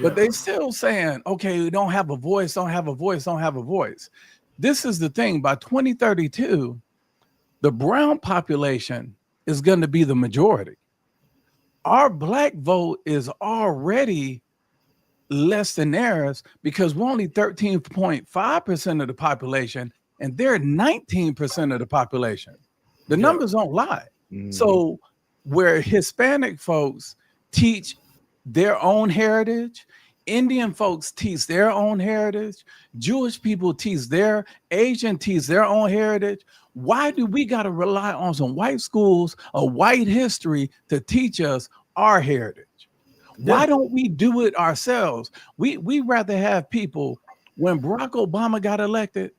But they still saying, okay, we don't have a voice, don't have a voice, don't have a voice. This is the thing. By 2032, the brown population is going to be the majority. Our black vote is already less than theirs because we're only 13.5% of the population and they're 19% of the population. The numbers don't lie. So where Hispanic folks teach their own heritage, Indian folks teach their own heritage, Jewish people teach their, Asian teach their own heritage. Why do we got to rely on some white schools, a white history to teach us our heritage? Why don't we do it ourselves? We rather have people. When Barack Obama got elected,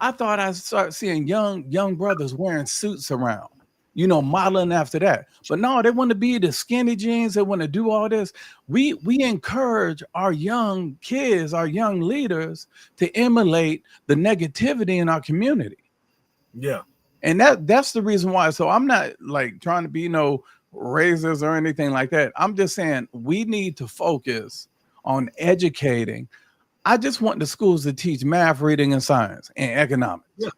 I thought I'd start seeing young brothers wearing suits around, you know, modeling after that. But no, they want to be the skinny jeans. They want to do all this. We encourage our young kids, our young leaders to emulate the negativity in our community. Yeah. And that's the reason why. So I'm not like trying to be no racist or anything like that. I'm just saying we need to focus on educating. I just want the schools to teach math, reading, and science and economics. Yeah.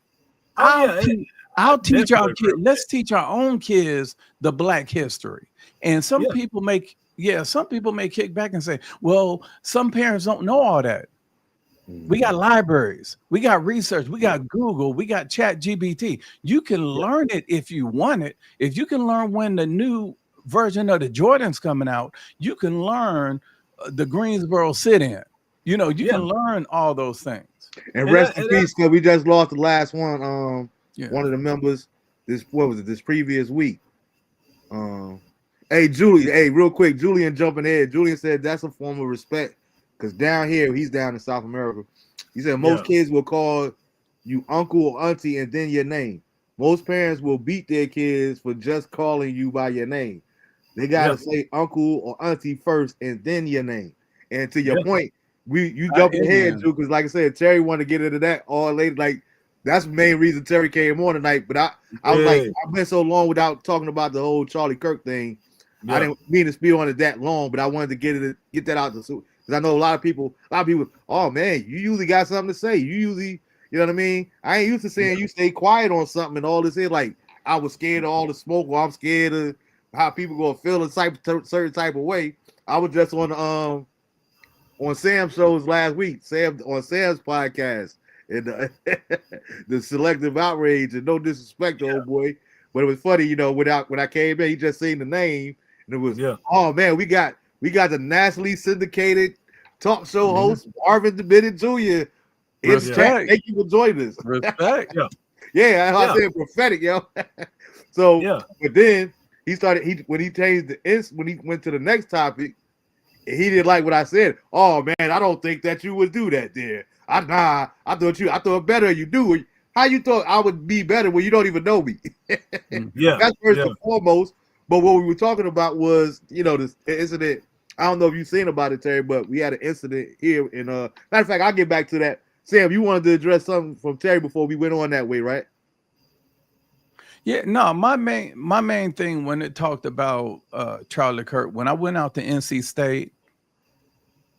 I'll teach our kids. Let's teach our own kids the Black history. And some people may kick back and say, well, some parents don't know all that. We got libraries, we got research, we got Google, we got Chat GBT. You can learn it if you want it. If you can learn when the new version of the Jordan's coming out, you can learn the Greensboro sit-in. You know, you can learn all those things. And rest in peace, because we just lost the last one. One of the members this previous week. Hey, Julie. Hey, real quick, Julian jumping ahead. Julian said that's a form of respect. Because down here, he's down in South America. He said most kids will call you uncle or auntie and then your name. Most parents will beat their kids for just calling you by your name. They gotta say uncle or auntie first and then your name. And to your point, you jumping ahead, Drew, because like I said, Terry wanted to get into that all later. Like that's the main reason Terry came on tonight. But I was like, I've been so long without talking about the whole Charlie Kirk thing. I didn't mean to speak on it that long, but I wanted to get that out the suit. Because I know a lot of people, oh man, you usually got something to say. You usually, you know what I mean? I ain't used to saying you stay quiet on something and all this here. Like I was scared of all the smoke, or I'm scared of how people gonna feel a certain type of way. I was just on Sam's shows last week, on Sam's podcast, and the selective outrage, and no disrespect to old boy, but it was funny, you know, when I came in, he just seen the name, and it was, oh man, we got the nationally syndicated talk show host, Marvin Bennett Jr. It's chat. Thank you for joining us. Respect. I said prophetic, yo. So, but then he started. When he went to the next topic, he didn't like what I said. Oh man, I don't think that you would do that there. I thought better you do. How you thought I would be better when you don't even know me? That's first and foremost. But what we were talking about was, you know, this incident. I don't know if you've seen about it, Terry, but we had an incident here. In matter of fact, I'll get back to that. Sam, you wanted to address something from Terry before we went on that way, right? Yeah, no, my main thing when it talked about Charlie Kirk, when I went out to NC State,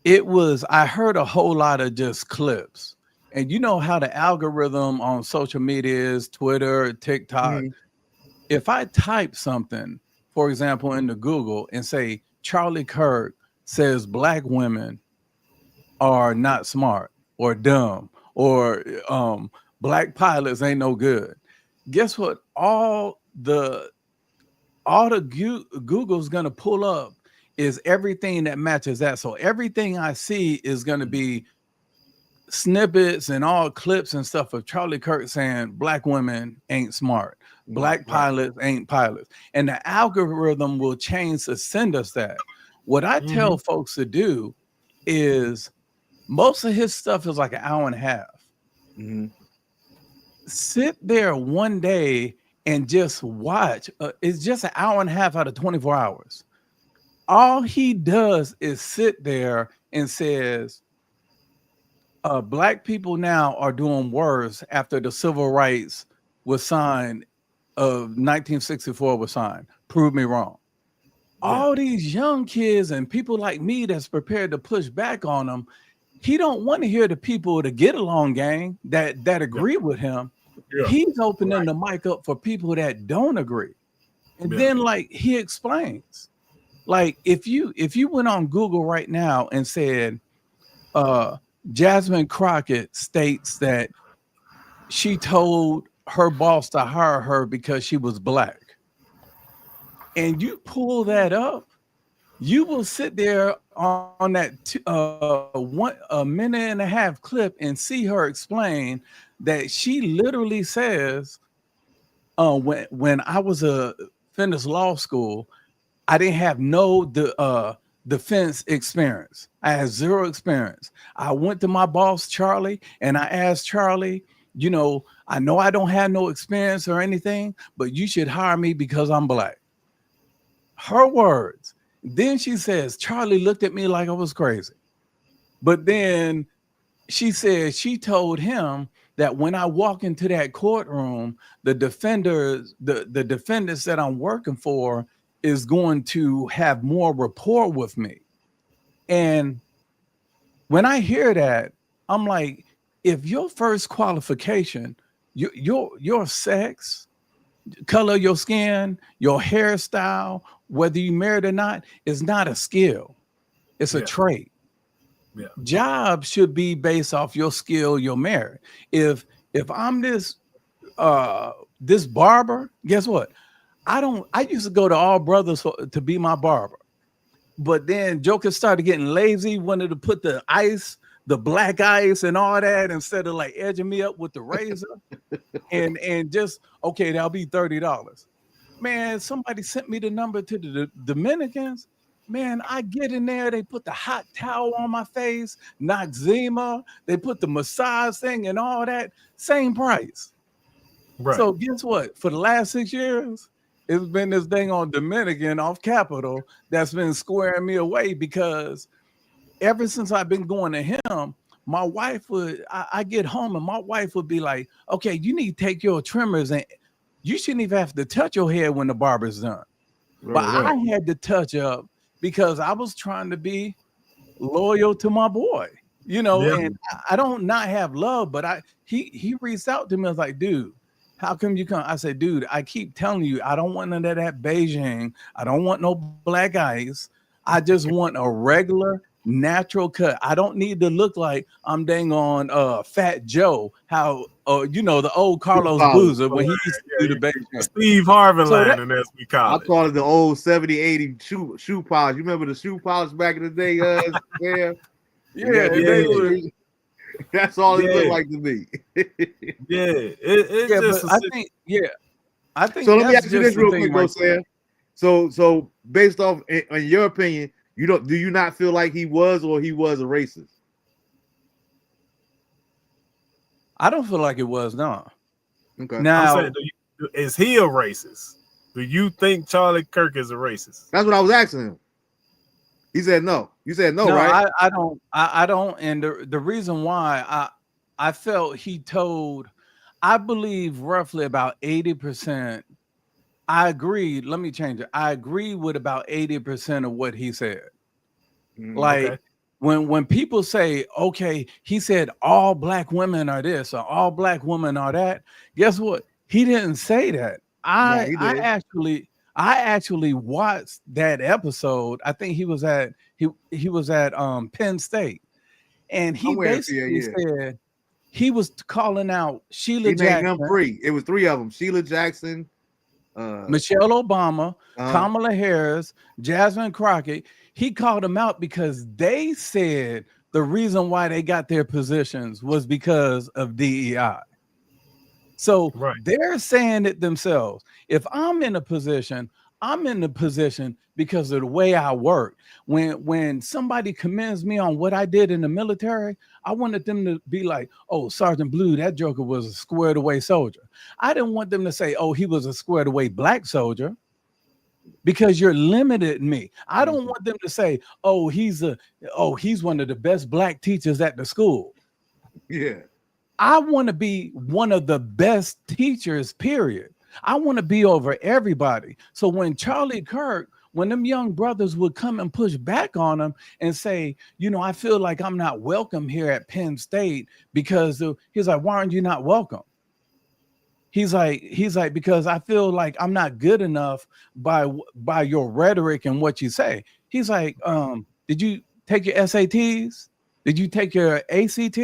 I heard a whole lot of just clips. And you know how the algorithm on social media is, Twitter, TikTok. If I type something, for example, into Google and say, Charlie Kirk says black women are not smart or dumb or black pilots ain't no good. Guess what? All the Google's gonna pull up is everything that matches that. So everything I see is gonna be snippets and all clips and stuff of Charlie Kirk saying black women ain't smart, black pilots ain't pilots, and the algorithm will change to send us that. What I tell folks to do is most of his stuff is like an hour and a half. Sit there one day and just watch. It's just an hour and a half out of 24 hours. All he does is sit there and says, black people now are doing worse after the civil rights was signed, of 1964 was signed. Prove me wrong. All these young kids and people like me that's prepared to push back on them, he don't want to hear the people to get along gang that agree with him. He's opening the mic up for people that don't agree. And then like he explains, like if you went on Google right now and said, Jasmine Crockett states that she told her boss to hire her because she was black. And you pull that up, you will sit there on that a minute and a half clip and see her explain that she literally says, when I was finished law school, I didn't have no defense experience. I had zero experience. I went to my boss, Charlie, and I asked Charlie, you know I don't have no experience or anything, but you should hire me because I'm black. Her words. Then she says, Charlie looked at me like I was crazy. But then she said she told him that when I walk into that courtroom, the defenders, the defendants that I'm working for is going to have more rapport with me. And when I hear that, I'm like, if your first qualification, your sex, color of your skin, your hairstyle, whether you married or not, is not a skill. It's a trait. Yeah. Jobs should be based off your skill, your merit. If I'm this barber, guess what? I used to go to All Brothers to be my barber. But then Joker started getting lazy, wanted to put the black ice and all that instead of like edging me up with the razor. and just, okay, that'll be $30. Man, somebody sent me the number to the Dominicans. Man, I get in there, they put the hot towel on my face, Noxzema, they put the massage thing and all that, same price. Right. So guess what? For the last 6 years, it's been this thing on Dominican off Capitol that's been squaring me away, because ever since I've been going to him, my wife I get home and my wife would be like, okay, you need to take your trimmers and you shouldn't even have to touch your hair when the barber's done. Right, but I had to touch up because I was trying to be loyal to my boy, and I don't not have love, but he reached out to me. I was like, dude, how come you come? I said, dude, I keep telling you, I don't want none of that Beijing. I don't want no black ice. I just want a regular natural cut. I don't need to look like I'm dang on Fat Joe. How the old Carlos Boozer when he used to do the Beijing. Steve Harvey line, and as we call it. I call it the old 70, 80 shoe polish. You remember the shoe polish back in the day? Yeah. That's all it looked like to me. I think. So let me ask you this real quick, though, Sam. So based off on your opinion, do you not feel like he was a racist? I don't feel like it was, no. Okay. Now, is he a racist? Do you think Charlie Kirk is a racist? That's what I was asking him. He said no. You said no, right? I don't. And the reason why I felt he told, I believe roughly about 80%. I agree. Let me change it. I agree with about 80% of what he said. Like when people say, okay, he said all black women are this or all black women are that. Guess what? He didn't say that. I actually watched that episode. I think he was at Penn State, and he basically said he was calling out Sheila Jackson. Named them three. It was three of them: Sheila Jackson, Michelle Obama, Kamala Harris, Jasmine Crockett. He called them out because they said the reason why they got their positions was because of DEI. So they're saying it themselves. If I'm in a position, I'm in the position because of the way I work. When somebody commends me on what I did in the military, I wanted them to be like, oh, Sergeant Blue, that joker was a squared away soldier. I didn't want them to say, oh, he was a squared away black soldier, because you're limiting me. I don't want them to say, oh, he's one of the best black teachers at the school. Yeah. I want to be one of the best teachers, period. I want to be over everybody. So when Charlie Kirk, when them young brothers would come and push back on him and say, I feel like I'm not welcome here at Penn State because he's like, why aren't you not welcome? He's like, because I feel like I'm not good enough by your rhetoric and what you say. He's like, did you take your SATs? Did you take your ACT?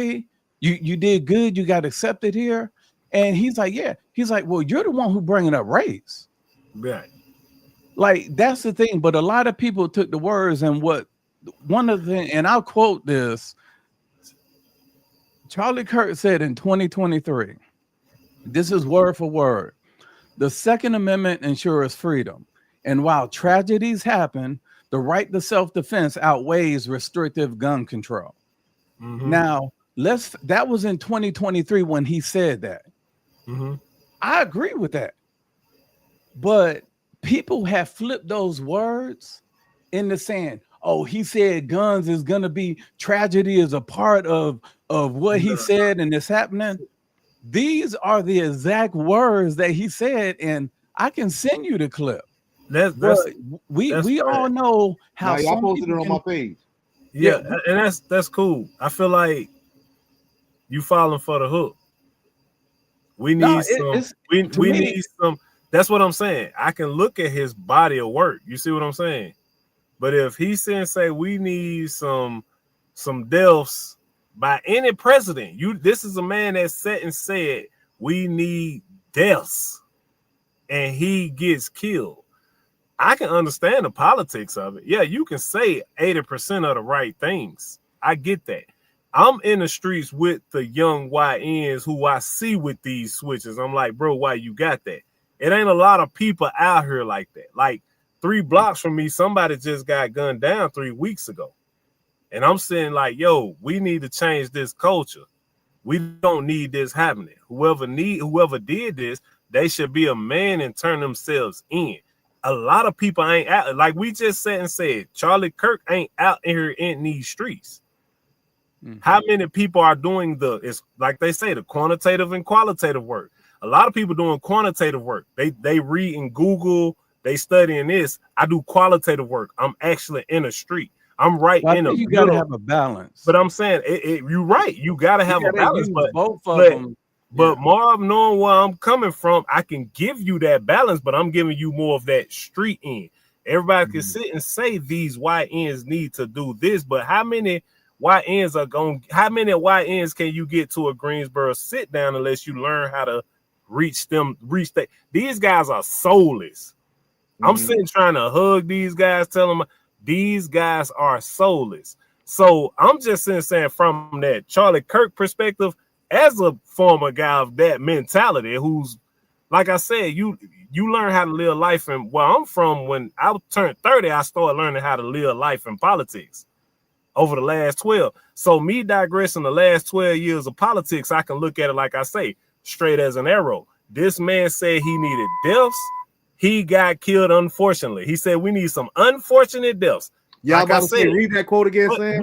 You did good. You got accepted here. And he's like, yeah. He's like, well, you're the one who bringing up race. Right. Like, that's the thing. But a lot of people took the words and one of the things, and I'll quote this. Charlie Kirk said in 2023, this is word for word: the Second Amendment ensures freedom. And while tragedies happen, the right to self-defense outweighs restrictive gun control. Mm-hmm. Now, that was in 2023 when he said that. Mm-hmm. I agree with that. But people have flipped those words into saying, oh, he said guns is going to be, tragedy is a part of what he said and it's happening. these are the exact words that he said, and I can send you the clip. We all know how y'all posted it on my page. Yeah, and that's cool. I feel like you falling for the hook. We need we need some. That's what I'm saying. I can look at his body of work. You see what I'm saying? But if he's saying, say we need some deaths by any president, this is a man that sat and said we need deaths, and he gets killed. I can understand the politics of it. Yeah, you can say 80% of the right things. I get that. I'm in the streets with the young YNs who I see with these switches. I'm like, bro, why you got that? It ain't a lot of people out here like that. Like 3 blocks from me, somebody just got gunned down 3 weeks ago. And I'm saying like, yo, we need to change this culture. We don't need this happening. Whoever did this, they should be a man and turn themselves in. A lot of people ain't out. Like we just said and said, Charlie Kirk ain't out here in these streets. Mm-hmm. How many people are doing it's like they say, the quantitative and qualitative work? A lot of people doing quantitative work. They read in Google, they studying this. I do qualitative work. I'm actually in a street. I'm right in a. You gotta have a balance. But I'm saying you're right. You gotta have a balance. But both of them. But Marv, knowing where I'm coming from, I can give you that balance, but I'm giving you more of that street end. Everybody can sit and say these YNs need to do this, but how many YNs can you get to a Greensboro sit down unless you learn how to reach that? These guys are soulless. I'm sitting trying to hug these guys, tell them these guys are soulless. So I'm just saying from that Charlie Kirk perspective, as a former guy of that mentality, who's, like I said, you learn how to live life. And where I'm from, when I turned 30, I started learning how to live life in politics over the last 12. So me digressing the last 12 years of politics, I can look at it, like I say, straight as an arrow. This man said he needed deaths. He got killed, unfortunately. He said we need some unfortunate deaths. Yeah, like I said, read that quote again, Sam.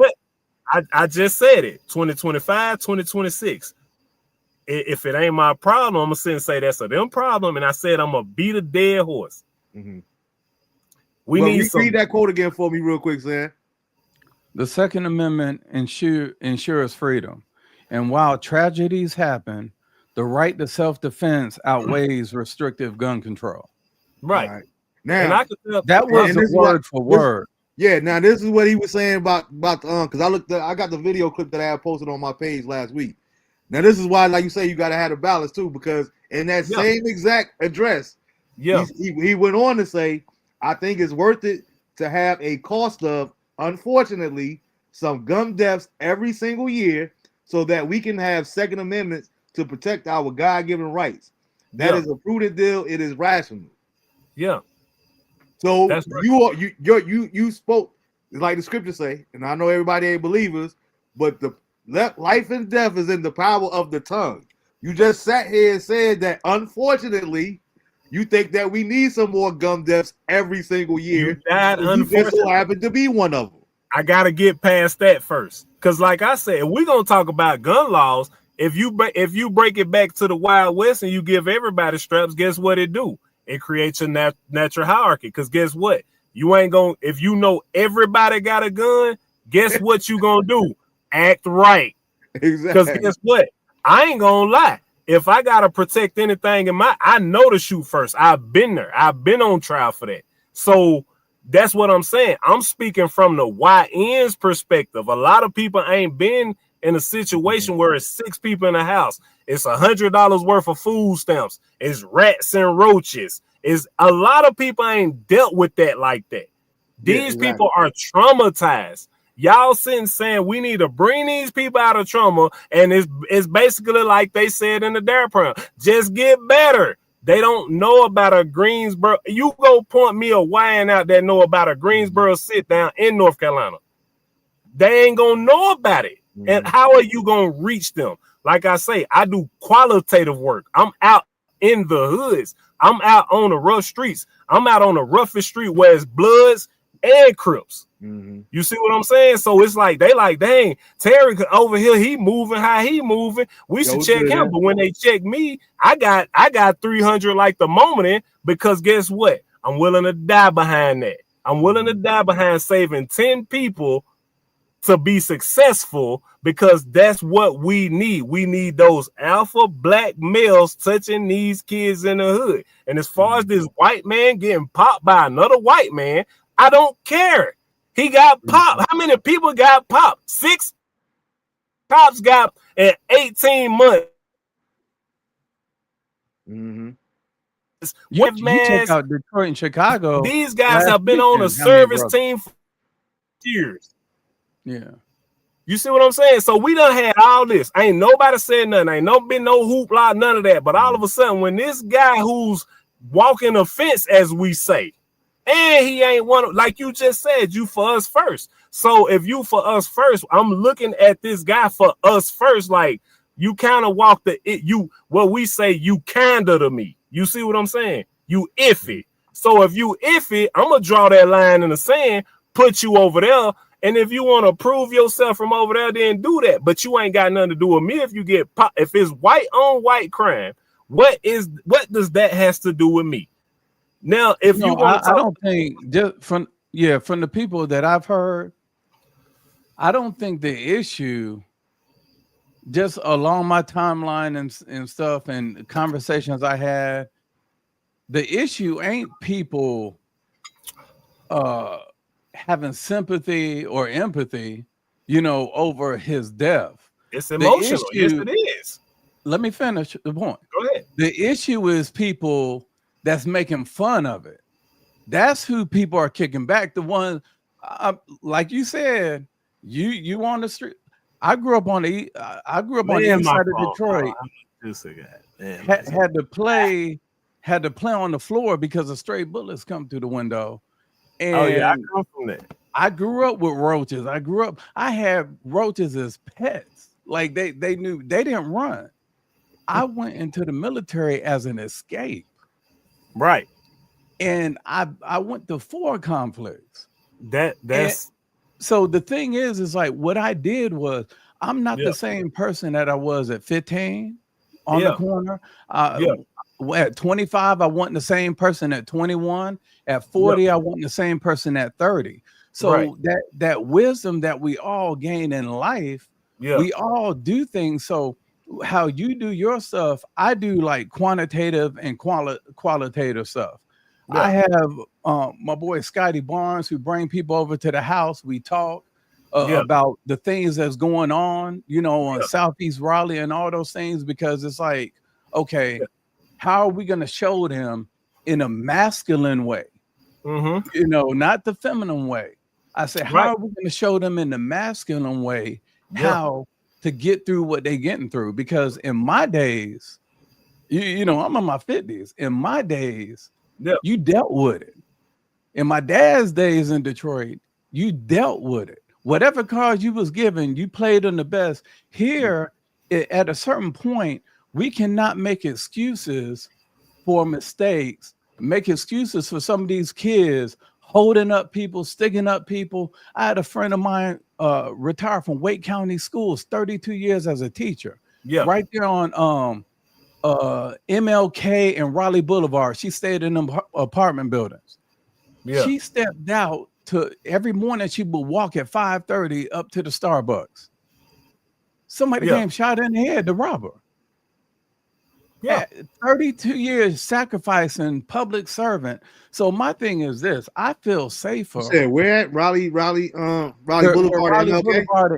I just said it, 2025, 2026. If it ain't my problem, I'm going to say that's a them problem. And I said I'm going to beat a dead horse. Mm-hmm. Read that quote again for me real quick, Sam. The Second Amendment ensures freedom. And while tragedies happen, the right to self-defense outweighs restrictive gun control. Right. Now, that was a word for word. Yeah, now this is what he was saying about because I got the video clip that I had posted on my page last week. Now this is why, like you say, you got to have a balance too, because in that same exact address, he went on to say, I think it's worth it to have a cost of, unfortunately, some gun deaths every single year so that we can have Second Amendments to protect our God-given rights. That is a prudent deal. It is rational. Yeah. So right. you spoke like the scriptures say, and I know everybody ain't believers, but the life and death is in the power of the tongue. You just sat here and said that, unfortunately, you think that we need some more gun deaths every single year. You just so happen to be one of them. I gotta get past that first, because like I said, we're gonna talk about gun laws. If you break it back to the Wild West and you give everybody straps, guess what it do? It creates a natural hierarchy. Because guess what? You ain't gonna, if you know everybody got a gun, guess what you gonna do? Act right. Exactly. Because guess what? I ain't gonna lie. If I gotta protect anything I know to shoot first. I've been there. I've been on trial for that. So that's what I'm saying. I'm speaking from the YN's perspective. A lot of people ain't been in a situation where it's 6 people in a house. It's $100 worth of food stamps. It's rats and roaches. It's a lot of people ain't dealt with that like that. These people are traumatized. Y'all sitting saying we need to bring these people out of trauma, and it's basically like they said in the Dare program, just get better. They don't know about a Greensboro. You go point me a YN out that know about a Greensboro sit down in North Carolina. They ain't gonna know about it. And how are you gonna reach them? Like I say, I do qualitative work. I'm out in the hoods. I'm out on the rough streets. I'm out on the roughest street where it's bloods, and Crips. You see what I'm saying? So it's like they like, dang, Terry over here, he moving how he moving. We should check him. But when they check me, I got 300 like the moment because guess what? I'm willing to die behind that. I'm willing to die behind saving 10 people to be successful because that's what we need. We need those alpha black males touching these kids in the hood. And as far as this white man getting popped by another white man, I don't care. He got popped. How many people got popped? 6 cops got in 18 months. You check out Detroit and Chicago. These guys have been on a service team for years. Yeah. You see what I'm saying? So we done had all this. Ain't nobody said nothing. Ain't been no hoopla, none of that. But all of a sudden, when this guy who's walking the fence, as we say, and he ain't one, like you just said, you for us first. So if you for us first, I'm looking at this guy for us first. Like you kind of walk what we say, you kinda to me. You see what I'm saying? You iffy. So if you iffy, I'm gonna draw that line in the sand, put you over there. And if you want to prove yourself from over there, then do that. But you ain't got nothing to do with me if you get popped. If it's white on white crime, what does that has to do with me? Now, if you want to I don't think just from the people that I've heard, I don't think the issue just along my timeline and stuff and conversations I had, the issue ain't people having sympathy or empathy, over his death. It's emotional. Yes, it is. Let me finish the point. Go ahead. The issue is people that's making fun of it. That's who people are kicking back. The one, like you said, you on the street. I grew up on the inside of Detroit. Had to play on the floor because the stray bullets come through the window. And I come from that. I grew up with roaches. I had roaches as pets. Like they knew they didn't run. I went into the military as an escape. Right. And I went to 4 conflicts. So the thing is like what I did was I'm not the same person that I was at 15 on the corner. At 25, I wasn't the same person at 21. At 40, I wasn't the same person at 30. So that wisdom that we all gain in life, we all do things. So how you do your stuff, I do like quantitative and qualitative stuff. Yeah. I have my boy Scotty Barnes who bring people over to the house. We talk about the things that's going on, on Southeast Raleigh and all those things, because it's like, okay, how are we going to show them in a masculine way? Not the feminine way. I said, how are we going to show them in the masculine way how to get through what they're getting through? Because in my days, I'm in my 50s. In my days, you dealt with it. In my dad's days in Detroit, you dealt with it. Whatever cards you was given, you played on the best. Here, at a certain point, we cannot make excuses for mistakes, make excuses for some of these kids holding up people, sticking up people. I had a friend of mine retired from Wake County Schools, 32 years as a teacher. Yeah, right there on MLK and Raleigh Boulevard. She stayed in them apartment buildings. Yeah. She stepped out to every morning. She would walk at 5:30 up to the Starbucks. Somebody came, shot in the head, the robber. Yeah, 32 years sacrificing, public servant. So my thing is this: I feel safer. You said where at Raleigh Boulevard, Boulevard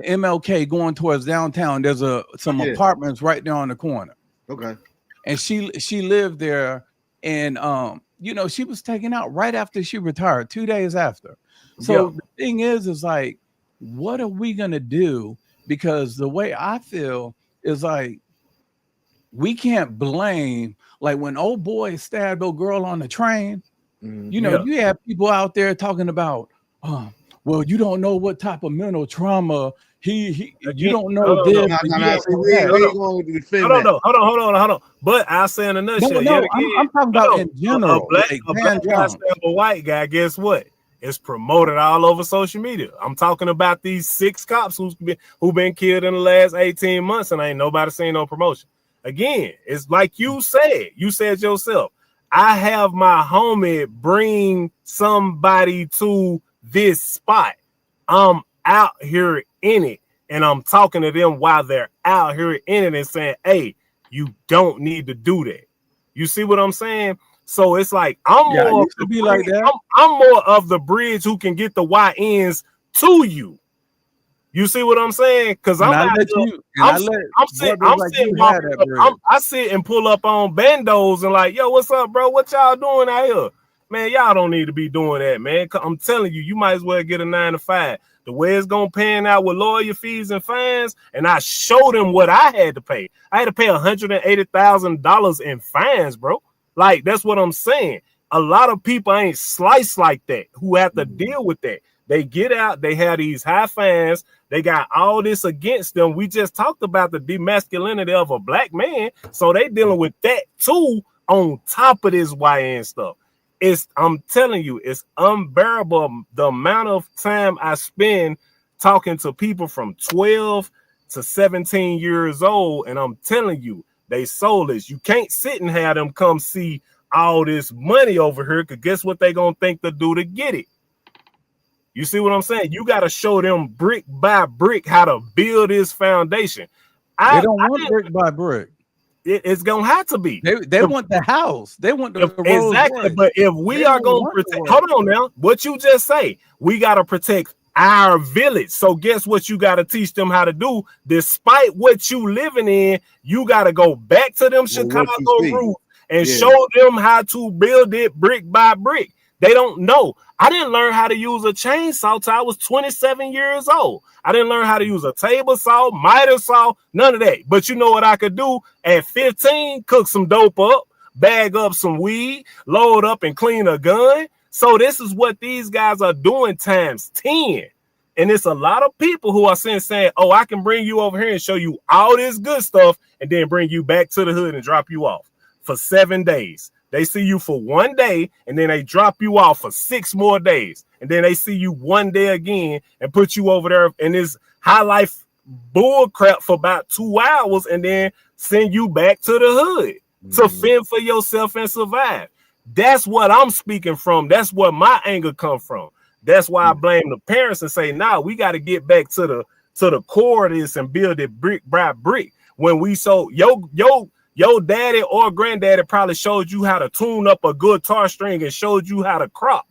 and MLK, going towards downtown. There's some apartments right there on the corner. Okay. And she lived there, and she was taken out right after she retired, 2 days after. So the thing is like, what are we gonna do? Because the way I feel is like, we can't blame, like when old boy stabbed old girl on the train. You have people out there talking about, well, you don't know what type of mental trauma you don't know this. Hold on. But I'll say in a nutshell. I'm talking about in general. A black guy stab a white guy. Guess what? It's promoted all over social media. I'm talking about these 6 cops who've been killed in the last 18 months, and ain't nobody seen no promotion. Again, it's like you said yourself. I have my homie bring somebody to this spot. I'm out here in it, and I'm talking to them while they're out here in it and saying, hey, you don't need to do that. You see what I'm saying? So it's like I'm more of the bridge who can get the YNs to you. You see what I'm saying? Because I sit and pull up on bandos and like, yo, what's up, bro? What y'all doing out here? Man, y'all don't need to be doing that, man. I'm telling you, you might as well get a 9 to 5. The way it's gonna pan out with lawyer fees and fines, and I showed them what I had to pay. I had to pay $180,000 in fines, bro. Like, that's what I'm saying. A lot of people ain't sliced like that who have to deal with that. They get out, they have these high fines, they got all this against them. We just talked about the demasculinity of a black man, so they dealing with that too on top of this YN stuff. I'm telling you, it's unbearable the amount of time I spend talking to people from 12 to 17 years old, and I'm telling you, they soulless. You can't sit and have them come see all this money over here, because guess what they gonna think to do to get it? You see what I'm saying? You got to show them brick by brick how to build this foundation. They don't want brick by brick. It's gonna have to be. They want the house. They want the exactly. But if we are gonna protect, hold on now. What you just say? We gotta protect our village. So guess what? You gotta teach them how to do. Despite what you living in, you gotta go back to them Chicago roots and show them how to build it brick by brick. They don't know. I didn't learn how to use a chainsaw till I was 27 years old. I didn't learn how to use a table saw, miter saw, none of that. But you know what I could do at 15? Cook some dope up, bag up some weed, load up and clean a gun. So this is what these guys are doing times 10. And it's a lot of people who are saying, oh, I can bring you over here and show you all this good stuff and then bring you back to the hood and drop you off for 7 days. They see you for 1 day, and then they drop you off for 6 more days. And then they see you 1 day again and put you over there in this high life bull crap for about 2 hours and then send you back to the hood to fend for yourself and survive. That's what I'm speaking from. That's where my anger comes from. That's why I blame the parents and say, nah, we got to get back to the core of this and build it brick by brick. When we your daddy or granddaddy probably showed you how to tune up a good guitar string and showed you how to crop.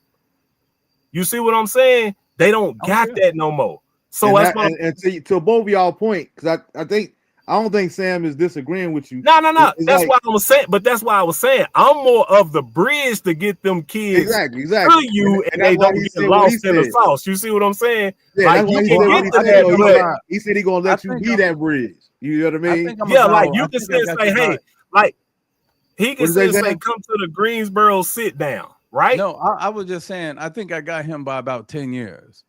You see what I'm saying? They don't got that no more. So and to both of y'all point, because I don't think Sam is disagreeing with you. No. That's why I was saying. But that's why I was saying I'm more of the bridge to get them kids exactly to you, and they don't get lost in the sauce. You see what I'm saying? Yeah, like you can get to that. He said he gonna let you be that bridge. You know what I mean? Yeah, like you can say, hey, like he can say, come to the Greensboro sit down, right? No, I was just saying, I think I got him by about 10 years.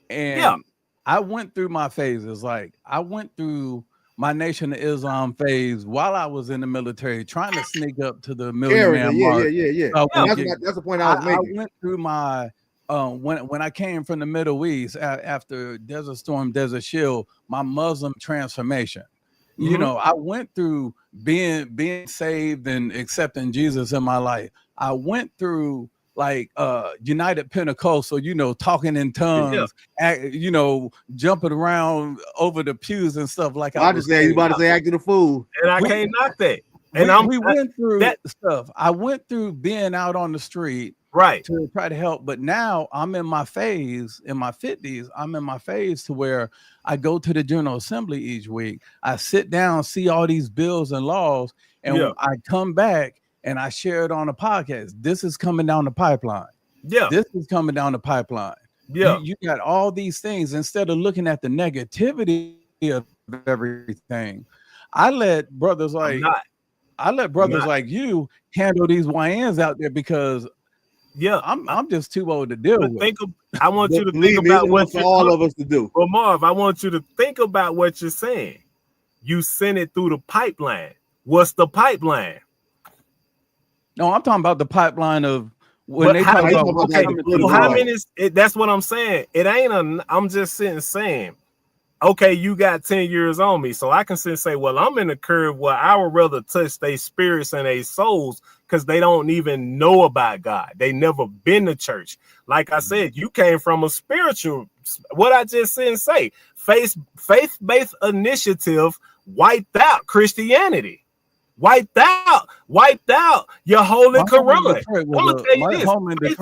And I went through my phases. Like I went through my Nation of Islam phase while I was in the military, trying to sneak up to the million-man mark. That's the point I was making. I went through my when I came from the Middle East after Desert Storm, Desert Shield, my Muslim transformation. You know, I went through being saved and accepting Jesus in my life. I went through like United Pentecostal, talking in tongues, jumping around over the pews and stuff like I just say you about to say acting a fool. And I can't knock that. And we went through that stuff. I went through being out on the street to try to help. But now I'm in my phase, in my 50s, I'm in my phase to where I go to the General Assembly each week. I sit down, see all these bills and laws, and I come back and I share it on a podcast. This is coming down the pipeline. Yeah. This is coming down the pipeline. Yeah. You got all these things. Instead of looking at the negativity of everything, I let brothers like you handle these YNs out there because I'm just too old to deal with. I want you to think about what all of us to do. Well, Marv, I want you to think about what you're saying. You send it through the pipeline. What's the pipeline? No, I'm talking about the pipeline of when they talk about okay, so how many? That's what I'm saying. It ain't I'm just sitting saying, okay, you got 10 years on me, so I can sit and say, well, I'm in the curve where I would rather touch their spirits and their souls because they don't even know about God. They never been to church. Like I said, you came from a spiritual. What I just said and say, faith-based initiative wiped out Christianity. Wiped out your holy Quran. I'm gonna tell you this: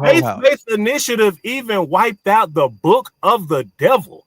faith-based initiative even wiped out the book of the devil.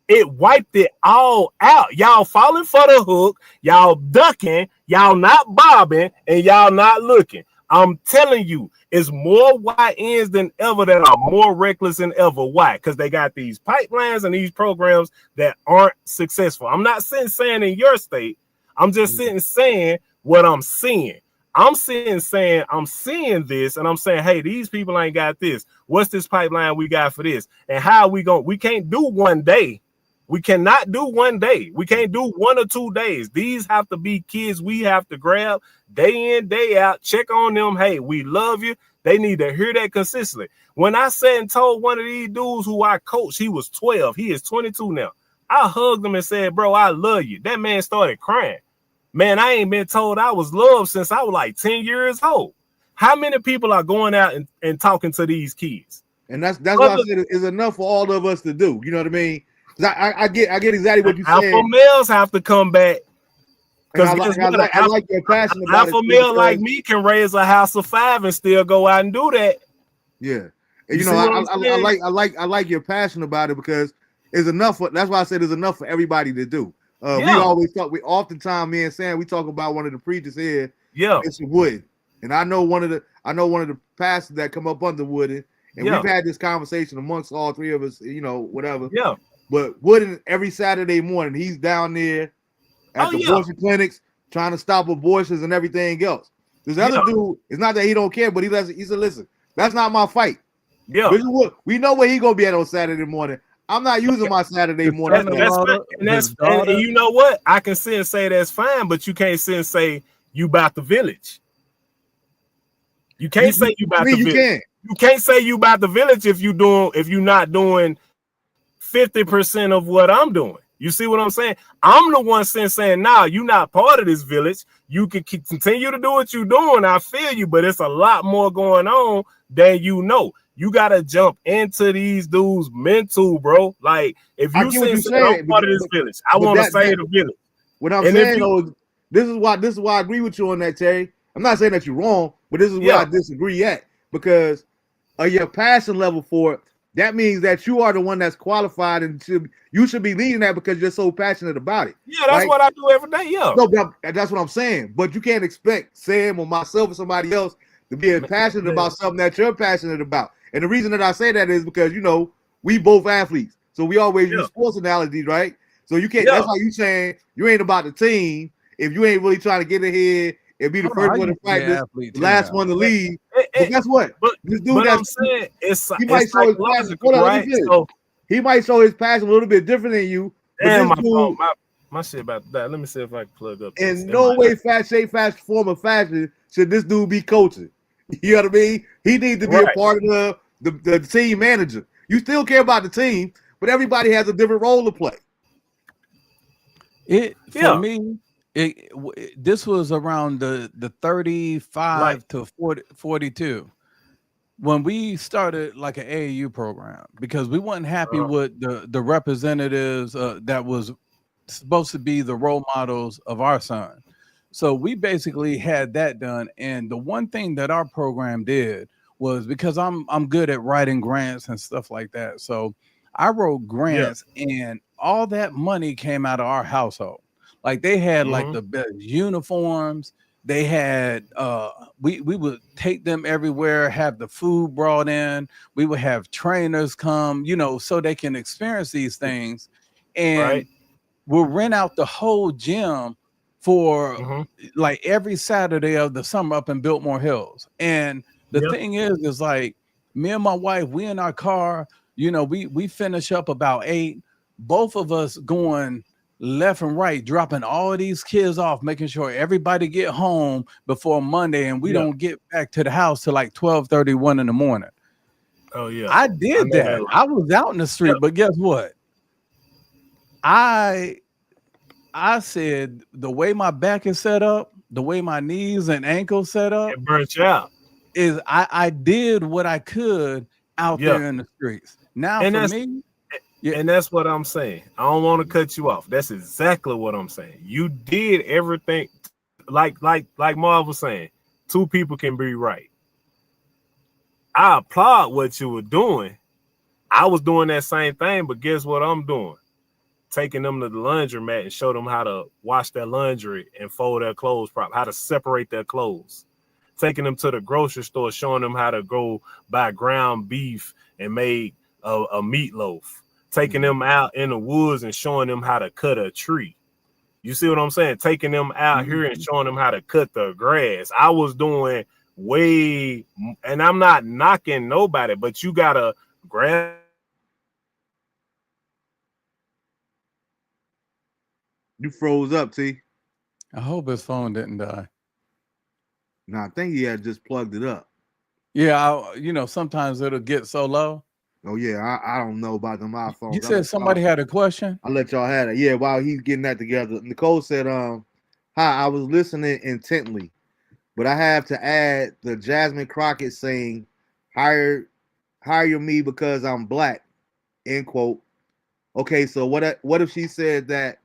It wiped it all out. Y'all falling for the hook, y'all ducking, y'all not bobbing, and y'all not looking. I'm telling you, it's more YNs than ever that are more reckless than ever. Why? Because they got these pipelines and these programs that aren't successful. I'm not saying in your state. I'm just sitting saying what I'm seeing. I'm seeing this, and I'm saying, hey, these people ain't got this. What's this pipeline we got for this? And how are we going? We can't do one day. We cannot do one day. We can't do 1 or 2 days. These have to be kids we have to grab day in, day out, check on them. Hey, we love you. They need to hear that consistently. When I sat and told one of these dudes who I coached, he was 12. He is 22 now. I hugged him and said, bro, I love you. That man started crying. Man, I ain't been told I was loved since I was like 10 years old. How many people are going out and talking to these kids? And that's what I said is enough for all of us to do. You know what I mean? I get exactly what you said. Alpha males have to come back. Because I like your passion about alpha male like me can raise a house of 5 and still go out and do that. Yeah. And I like your passion about it because it's enough that's why I said it's enough for everybody to do. We always talk. Oftentimes, me and Sam, we talk about one of the preachers here. Yeah, it's Wood, and I know one of the pastors that come up under Wood, and we've had this conversation amongst all three of us. You know, whatever. Yeah. But Wood, every Saturday morning, he's down there at the abortion clinics trying to stop abortions and everything else. This other dude, it's not that he don't care, but he said, listen, that's not my fight. Yeah, we know where he gonna be at on Saturday morning. I'm not using my Saturday morning. And you know what? I can sit and say that's fine, but you can't sit and say you about the village. You can't say you about the village. You can't say you about the village if you're not doing 50% of what I'm doing. You see what I'm saying? I'm the one saying, nah, you're not part of this village. You can continue to do what you're doing. I feel you, but it's a lot more going on than you know. You gotta jump into these dudes' mental, bro. Like if you say I'm part of this village, I want to save the village. What I'm saying though, this is why I agree with you on that, Terry. I'm not saying that you're wrong, but this is where I disagree at because of your passion level for it. That means that you are the one that's qualified and you should be leading that because you're so passionate about it. Yeah, that's what I do every day. Yeah, no, that's what I'm saying. But you can't expect Sam or myself or somebody else to be passionate about something that you're passionate about. And the reason that I say that is because, you know, we both athletes. So we always use sports analogies, right? So you can't, that's why you saying you ain't about the team if you ain't really trying to get ahead and be the first one to practice, the last one to leave. But guess what? This dude I'm saying he might show his passion. Right? He might show his passion a little bit different than you. Damn, my shit about that. Let me see if I can plug up. In no way, shape, form, or fashion should this dude be coaching. You know what I mean? He needs to be a part of the team manager. You still care about the team, but everybody has a different role to play. For me, this was around the 35 to 42 when we started like an AAU program because we weren't happy with the representatives that was supposed to be the role models of our son. So we basically had that done. And the one thing that our program did was because I'm good at writing grants and stuff like that. So I wrote grants and all that money came out of our household. Like they had like the best uniforms. They had we would take them everywhere, have the food brought in. We would have trainers come, you know, so they can experience these things. And we'll rent out the whole gym for like every Saturday of the summer up in Biltmore Hills. And the thing is like me and my wife, we in our car, you know, we finish up about 8, both of us going left and right, dropping all these kids off, making sure everybody get home before Monday, and we don't get back to the house till like 12:31 in the morning. Oh yeah, I did that. I was out in the street, but guess what? I said the way my back is set up, the way my knees and ankles set up, it burnt you out. Is I did what I could out there in the streets. Now and for me, and that's what I'm saying. I don't want to cut you off. That's exactly what I'm saying. You did everything like Marv was saying. Two people can be right. I applaud what you were doing. I was doing that same thing, but guess what I'm doing? Taking them to the laundromat and show them how to wash their laundry and fold their clothes properly, how to separate their clothes. Taking them to the grocery store, showing them how to go buy ground beef and make a meatloaf. Taking them out in the woods and showing them how to cut a tree. You see what I'm saying? Taking them out here and showing them how to cut the grass. I was doing way, and I'm not knocking nobody, but you gotta grab. You froze up, T. I hope his phone didn't die. No, I think he had just plugged it up. Yeah, sometimes it'll get so low. Oh yeah, I don't know about them iPhones. You said somebody had a question. I'll let y'all have it. Yeah, while he's getting that together, Nicole said, "Hi, I was listening intently, but I have to add the Jasmine Crockett saying, hire me because I'm black." End quote. Okay, so what if she said that?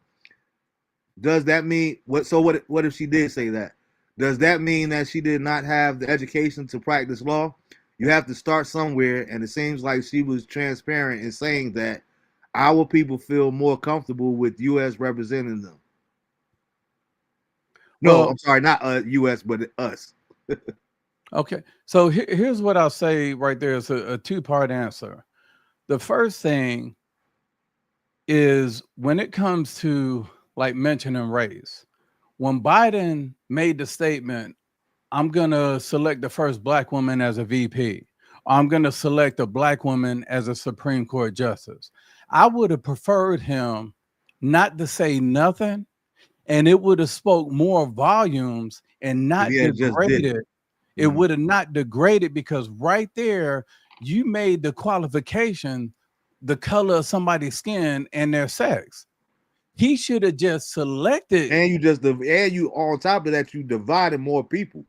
Does that mean what? So what if she did say that? Does that mean that she did not have the education to practice law? You have to start somewhere, and it seems like she was transparent in saying that our people feel more comfortable with U.S. representing them. No, I'm sorry, not U.S., but us. Okay, so here's what I'll say right there. It's a two-part answer. The first thing is when it comes to like mentioning race, when Biden made the statement, I'm going to select the first black woman as a VP. I'm going to select a black woman as a Supreme Court justice. I would have preferred him not to say nothing, and it would have spoke more volumes and not degraded. It would have not degraded, because right there, you made the qualification the color of somebody's skin and their sex. He should have just selected. And you on top of that, you divided more people.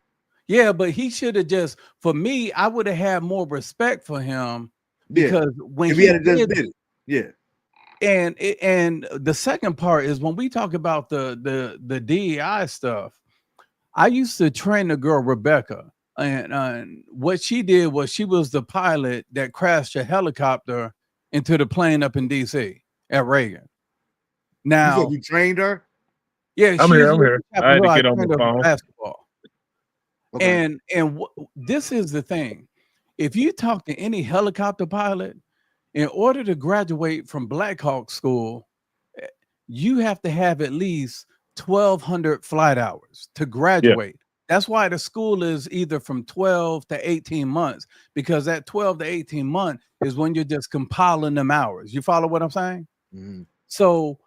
Yeah, but he should have just, for me, I would have had more respect for him, because when he had just did it. Yeah. And the second part is when we talk about the DEI stuff. I used to train the girl Rebecca, and what she did was she was the pilot that crashed a helicopter into the plane up in DC at Reagan. Now you trained her? Yeah, I'm here. I had to get on the phone. Basketball. Okay. And this is the thing. If you talk to any helicopter pilot, in order to graduate from Black Hawk School, you have to have at least 1,200 flight hours to graduate. Yeah. That's why the school is either from 12 to 18 months, because that 12 to 18 months is when you're just compiling them hours. You follow what I'm saying? Mm-hmm. So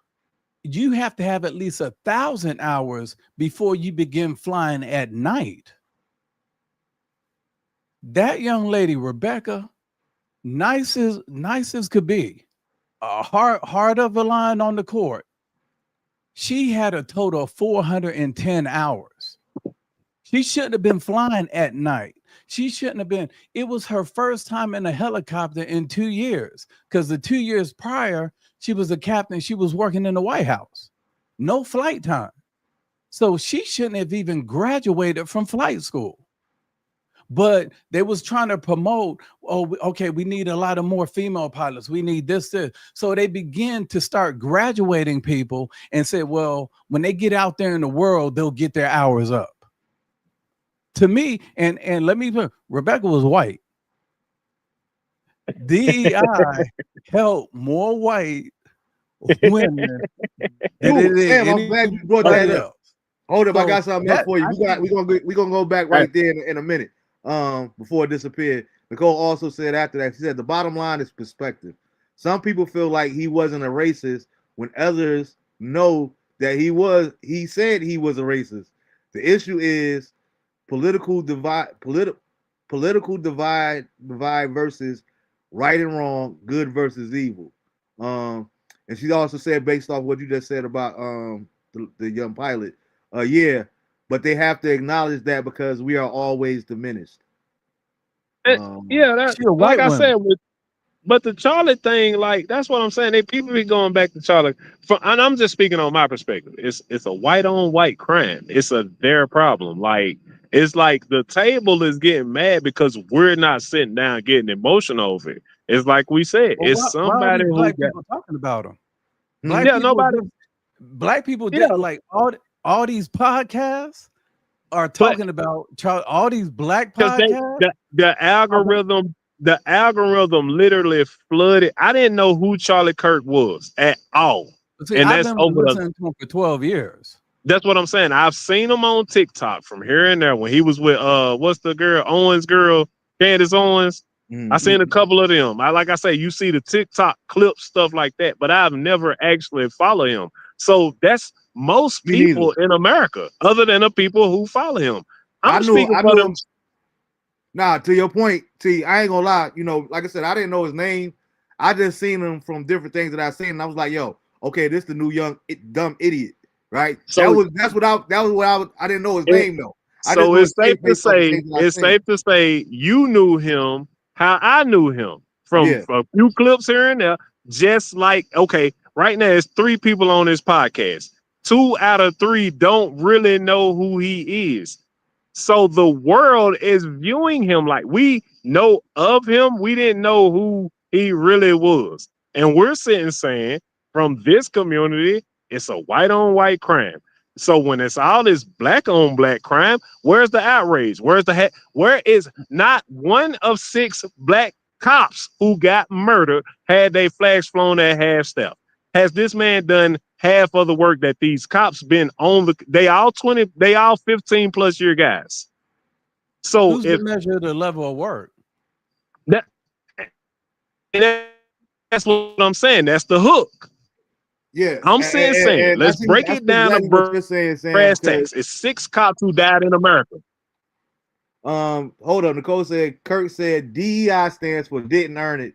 you have to have at least 1,000 hours before you begin flying at night. That young lady, Rebecca, nice as could be, a heart of a lion on the court. She had a total of 410 hours. She shouldn't have been flying at night. She shouldn't have been. It was her first time in a helicopter in 2 years, because the 2 years prior, she was a captain. She was working in the White House. No flight time. So she shouldn't have even graduated from flight school. But they was trying to promote, okay, we need a lot of more female pilots. We need this. So they begin to start graduating people and say, well, when they get out there in the world, they'll get their hours up. To me, and let me put, Rebecca was white. DEI helped more white women. I'm glad you brought that up. Hold up, I got something else for you. We're gonna go back right there in a minute. Before it disappeared. Nicole also said after that, she said the bottom line is perspective. Some people feel like he wasn't a racist when others know that he said he was a racist. The issue is political divide versus right and wrong, good versus evil. And she also said, based off what you just said about the young pilot, yeah, but they have to acknowledge that because we are always diminished. Yeah, that like I said, but the Charlotte thing, like that's what I'm saying. They people be going back to Charlotte, and I'm just speaking on my perspective. It's a white on white crime. It's their problem. Like it's like the table is getting mad because we're not sitting down getting emotional over it. It's like we said, well, it's somebody who black people talking about them. Black yeah, people nobody. Black people Yeah. did like all these podcasts are talking about all these black podcasts. The algorithm literally flooded. I didn't know who Charlie Kirk was at all. See, and I've that's been over listening to him for 12 years. That's what I'm saying. I've seen him on TikTok from here and there when he was with what's the girl, Owens girl, Candace Owens. I seen a couple of them. Like I say, you see the TikTok clips, stuff like that, but I've never actually followed him. So that's most people in America, other than the people who follow him. I know him. Nah, to your point, T, I ain't gonna lie. You know, like I said, I didn't know his name. I just seen him from different things that I seen, and I was like, "Yo, okay, this the new young dumb idiot, right?" So I didn't know his name though. So it's safe to say you knew him how I knew him from a few clips here and there. Just like right now it's 3 people on this podcast. 2 out of 3 don't really know who he is. So the world is viewing him like we know of him. We didn't know who he really was. And we're sitting saying from this community, it's a white on white crime. So when it's all this black on black crime, where's the outrage? Where is not one of 6 black cops who got murdered had their flags flown at half staff? Has this man done half of the work that these cops been on? They all 15 plus year guys. So who's to measure the level of work? That's what I'm saying. That's the hook. Yeah, I'm saying let's break it down to brass tacks. It's 6 cops who died in America. Hold up. Nicole said Kirk said DEI stands for didn't earn it.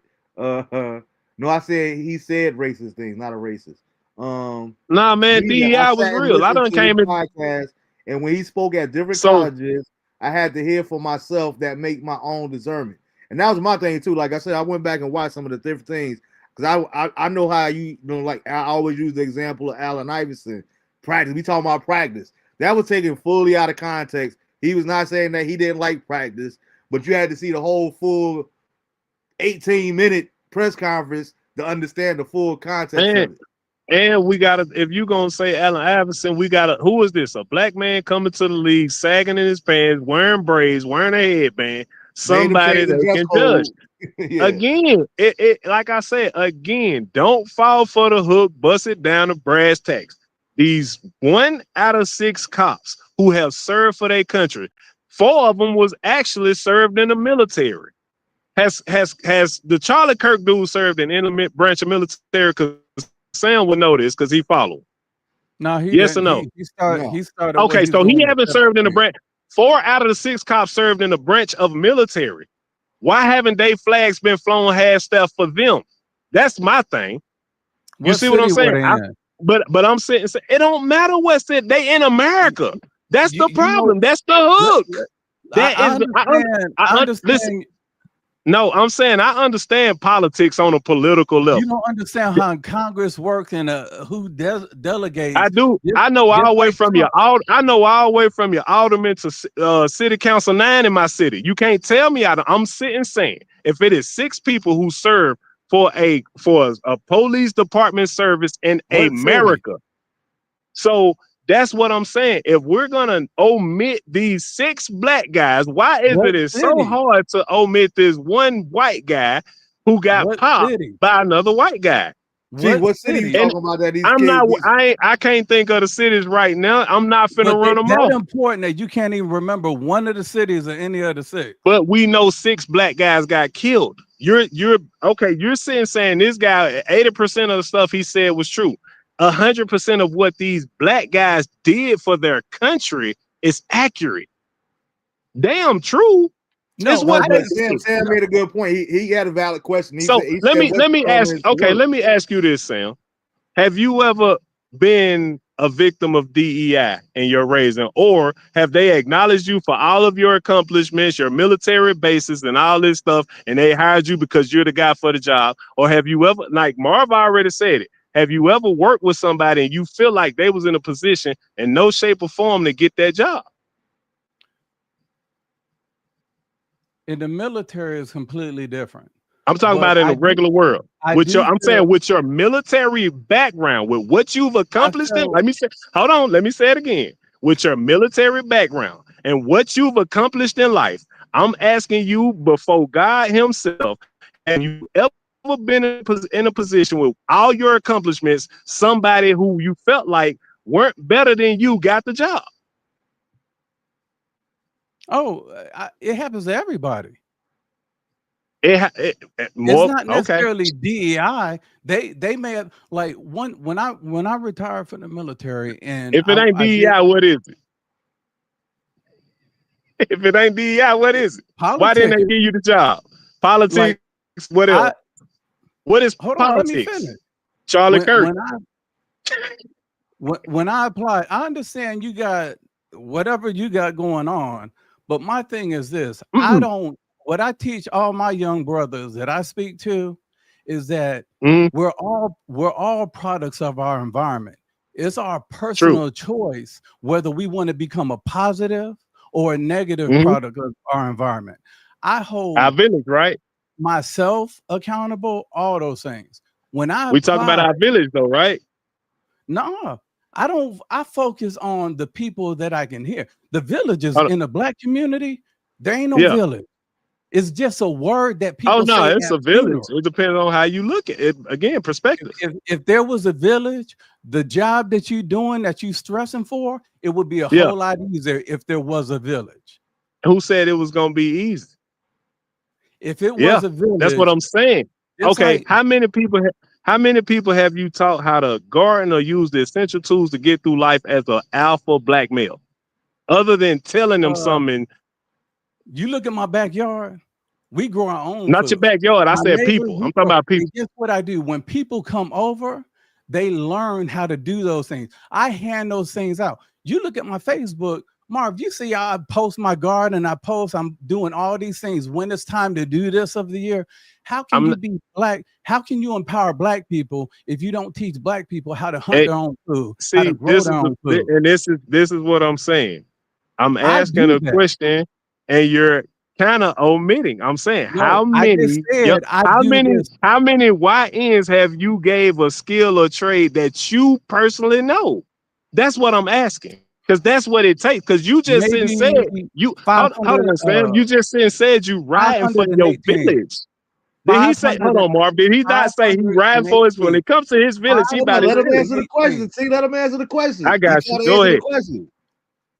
No, I said he said racist things, not a racist. Nah, man, DEI was real. I done came in podcast, and when he spoke at different colleges, I had to hear for myself that make my own discernment. And that was my thing too. Like I said, I went back and watched some of the different things because I know how you know. Like I always use the example of Allen Iverson practice. We talking about practice. That was taken fully out of context. He was not saying that he didn't like practice, but you had to see the whole full 18-minute press conference to understand the full context of it. And we gotta, if you gonna say Allen Iverson, we gotta, who is this? A black man coming to the league, sagging in his pants, wearing braids, wearing a headband, somebody that can judge. Yeah. Again, it like I said, again, don't fall for the hook, bust it down to brass tacks. These 1 out of 6 cops who have served for their country, 4 of them was actually served in the military. Has the Charlie Kirk dude served in any branch of military? Because Sam would know this because he followed. No, he yes didn't. or no? He started. Okay, so he haven't served in the branch. 4 out of the 6 cops served in the branch of military. Why haven't they flags been flown half staff for them? That's my thing. You see what I'm saying? But I'm saying it don't matter what city. They in America. That's the problem. That's the hook. I understand. Listen. No, I'm saying I understand politics on a political level. You don't understand how Congress works and who delegates. I do. I know all the way from your alderman to city council 9 in my city. You can't tell me I'm sitting saying if it is 6 people who serve for a police department service in America. So that's what I'm saying. If we're gonna omit these 6 black guys, why is it so hard to omit this one white guy who got popped by another white guy? What city you talking about that I can't think of the cities right now. I'm not finna run them off. It's important that you can't even remember one of the cities or any of the 6. But we know 6 black guys got killed. You're okay. You're saying this guy 80% of the stuff he said was true. 100% of what these black guys did for their country is accurate. Damn true. No, it's what but Sam made a good point. He had a valid question. Let me ask. Okay, let me ask you this, Sam. Have you ever been a victim of DEI in your raising, or have they acknowledged you for all of your accomplishments, your military bases, and all this stuff, and they hired you because you're the guy for the job? Or have you ever, like Marv already said it, have you ever worked with somebody and you feel like they was in a position in no shape or form to get that job? In the military is completely different. I'm talking about in the regular world. I'm saying with your military background, with what you've accomplished. Let me say it again. With your military background and what you've accomplished in life, I'm asking you before God himself, have you ever been in a position with all your accomplishments, somebody who you felt like weren't better than you got the job? Oh, it happens to everybody. It's not necessarily DEI. They may have, like, when I retired from the military, and if it ain't DEI, what is it? If it ain't DEI, what is it? Politics. Why didn't they give you the job? Politics. Like, what else? What is politics? On, let me finish. Charlie Kirk. When I applied, I understand you got whatever you got going on, but my thing is this: what I teach all my young brothers that I speak to is that we're all products of our environment. It's our personal choice whether we want to become a positive or a negative product of our environment. I hold our village, right? Myself accountable, all those things. When we talk about our village though, right? No, I don't. I focus on the people that I can hear. The villages in the black community, there ain't no village. It's just a word that people say. Oh, no, it's a village. It depends on how you look at it. Again, perspective. If there was a village, the job that you're doing, that you stressing for, it would be a whole lot easier if there was a village. Who said it was going to be easy? If it was a village. That's what I'm saying. Okay, like, how many people have you taught how to garden or use the essential tools to get through life as an alpha black male? Other than telling them something. You look at my backyard, we grow our own. Not food. Your backyard. I said people. I'm talking about people. Guess what I do? When people come over, they learn how to do those things. I hand those things out. You look at my Facebook, Marv, you see I post my garden, I'm doing all these things when it's time to do this of the year. How can you be black? How can you empower black people if you don't teach black people how to hunt their own food, how to grow their own food? And this is what I'm saying. I'm asking a question and you're kind of omitting. I'm saying how many YNs have you gave a skill or trade that you personally know? That's what I'm asking. Because that's what it takes. Because you just said you hold on, Sam. You just said you riding for your village. Did he say, hold on, Marv? Did he not say he riding for his when it comes to his village? He about let him answer the question. See, let him answer the question. I got you. Go ahead.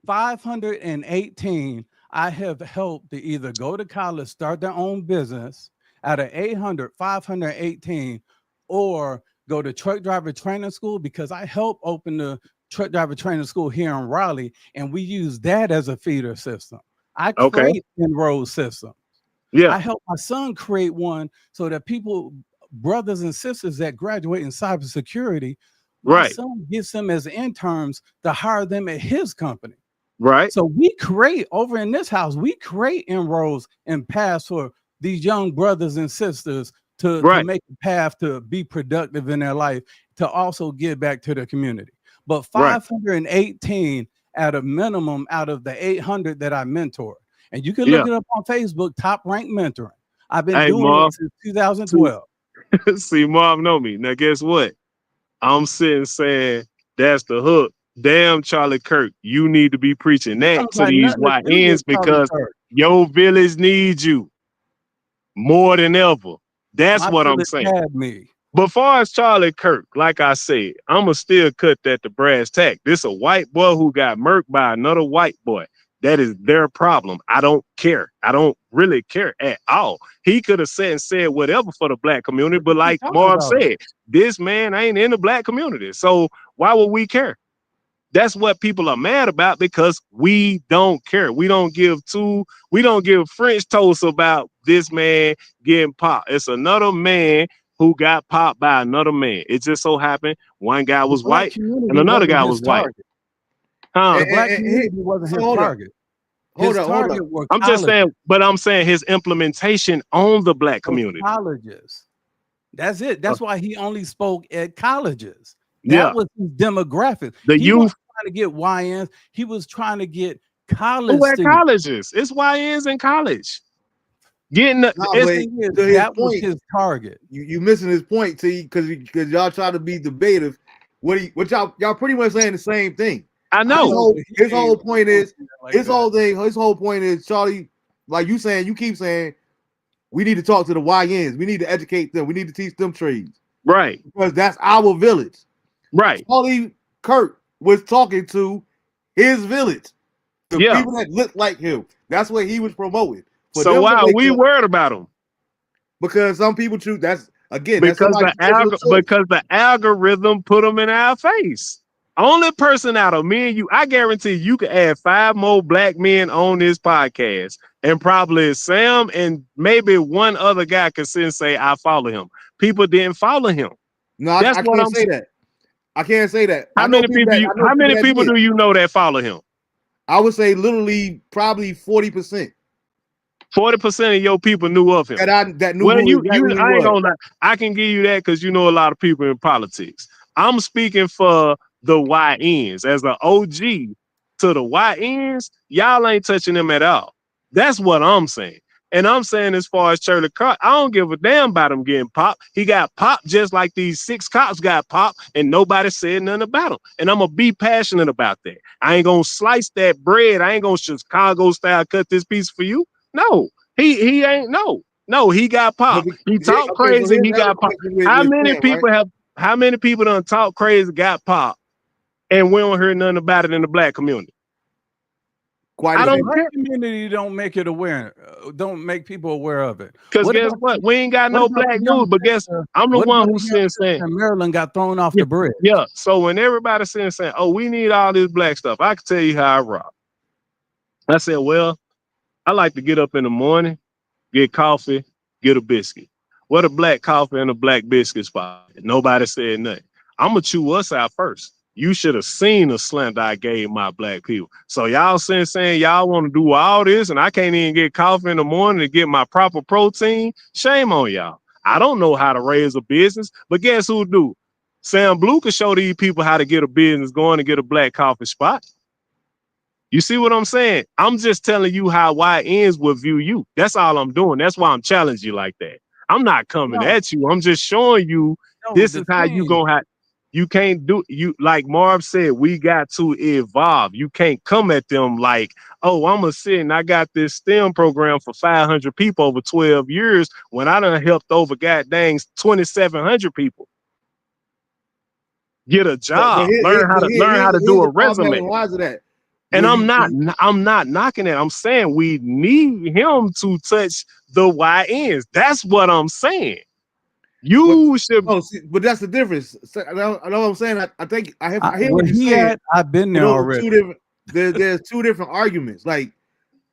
518. I have helped to either go to college, start their own business out of 518, or go to truck driver training school, because I helped open the truck driver training school here in Raleigh, and we use that as a feeder system. I create enrolled systems. I helped my son create one so that brothers and sisters that graduate in cybersecurity, my son gets them as interns to hire them at his company. Right. So we create over in this house, we create enrolls and paths for these young brothers and sisters to make a path to be productive in their life, to also give back to the community. But 518 at a minimum out of the 800 that I mentored. And you can look it up on Facebook, Top Rank Mentoring. I've been doing it since 2012. See, Marv know me. Now, guess what? I'm sitting saying that's the hook. Damn, Charlie Kirk, you need to be preaching that to these YNs because your village needs you more than ever. That's what I'm saying. But far as Charlie Kirk, like I said, I'ma still cut that to brass tack. This a white boy who got murked by another white boy. That is their problem. I don't care. I don't really care at all. He could have said whatever for the black community, but like Marv said, this man ain't in the black community. So why would we care? That's what people are mad about, because we don't care. We don't give French toast about this man getting popped. It's another man who got popped by another man. It just so happened one guy was white and another guy was white. The black community wasn't his target. Hold on. I'm just saying, but I'm saying his implementation on the black community. Colleges. That's it. That's why he only spoke at colleges. That was his demographic. The youth trying to get YNs. He was trying to get college. Colleges. It's YNs in college. Getting that was his target. You missing his point, T, because y'all try to be debative. What y'all pretty much saying the same thing. I know. His whole point is Charlie, like you keep saying, we need to talk to the YNs. We need to educate them. We need to teach them trades. Right. Because that's our village. Right. Charlie Kirk was talking to his village. The people that look like him. That's what he was promoting. So why are we worried about him? Because some people choose. That's again because the algorithm put them in our face. Only person out of me and you, I guarantee you could add 5 more black men on this podcast, and probably Sam and maybe one other guy could sit and say, I follow him. People didn't follow him. No, I can't say that. I can't say that. How many people do you know that follow him? I would say literally probably 40%. 40% of your people knew of him. That knew. Well, I ain't gonna lie. I can give you that because you know a lot of people in politics. I'm speaking for the YNs as an OG to the YNs. Y'all ain't touching them at all. That's what I'm saying. And I'm saying, as far as Charlie Kirk, I don't give a damn about him getting popped. He got popped just like these 6 cops got popped, and nobody said nothing about him. And I'm gonna be passionate about that. I ain't gonna slice that bread. I ain't gonna Chicago style cut this piece for you. No, he ain't. No, he got popped. He talked crazy. He got popped. How many people done talk crazy, got popped, and we don't hear nothing about it in the black community? I don't care. Community don't make it aware. Don't make people aware of it. Because guess what? We ain't got no black news. But guess I'm the one who's saying Maryland got thrown off the bridge. Yeah. So when everybody's saying, "Oh, we need all this black stuff," I can tell you how I rock. I said, "Well, I like to get up in the morning, get coffee, get a biscuit. What a black coffee and a black biscuit spot." Nobody said nothing. I'm gonna chew us out first. You should have seen the slant I gave my black people. So y'all saying y'all want to do all this, and I can't even get coffee in the morning to get my proper protein. Shame on y'all. I don't know how to raise a business, but guess who do? Sam Blue can show these people how to get a business going and get a black coffee spot. You see what I'm saying? I'm just telling you how YNs will view you. That's all I'm doing. That's why I'm challenging you like that. I'm not coming at you. I'm just showing you this is how you gonna have. You can't do you like Marv said. We got to evolve. You can't come at them like, oh, I'm gonna sit and I got this STEM program for 500 people over 12 years when I done helped over god dang 2,700 people get a job, learn how to do a resume. Why is that? And I'm not knocking it. I'm saying we need him to touch the YNs. That's what I'm saying. But that's the difference. I know what I'm saying. I think I hear what you're saying. I've been there already. There's 2 different arguments. Like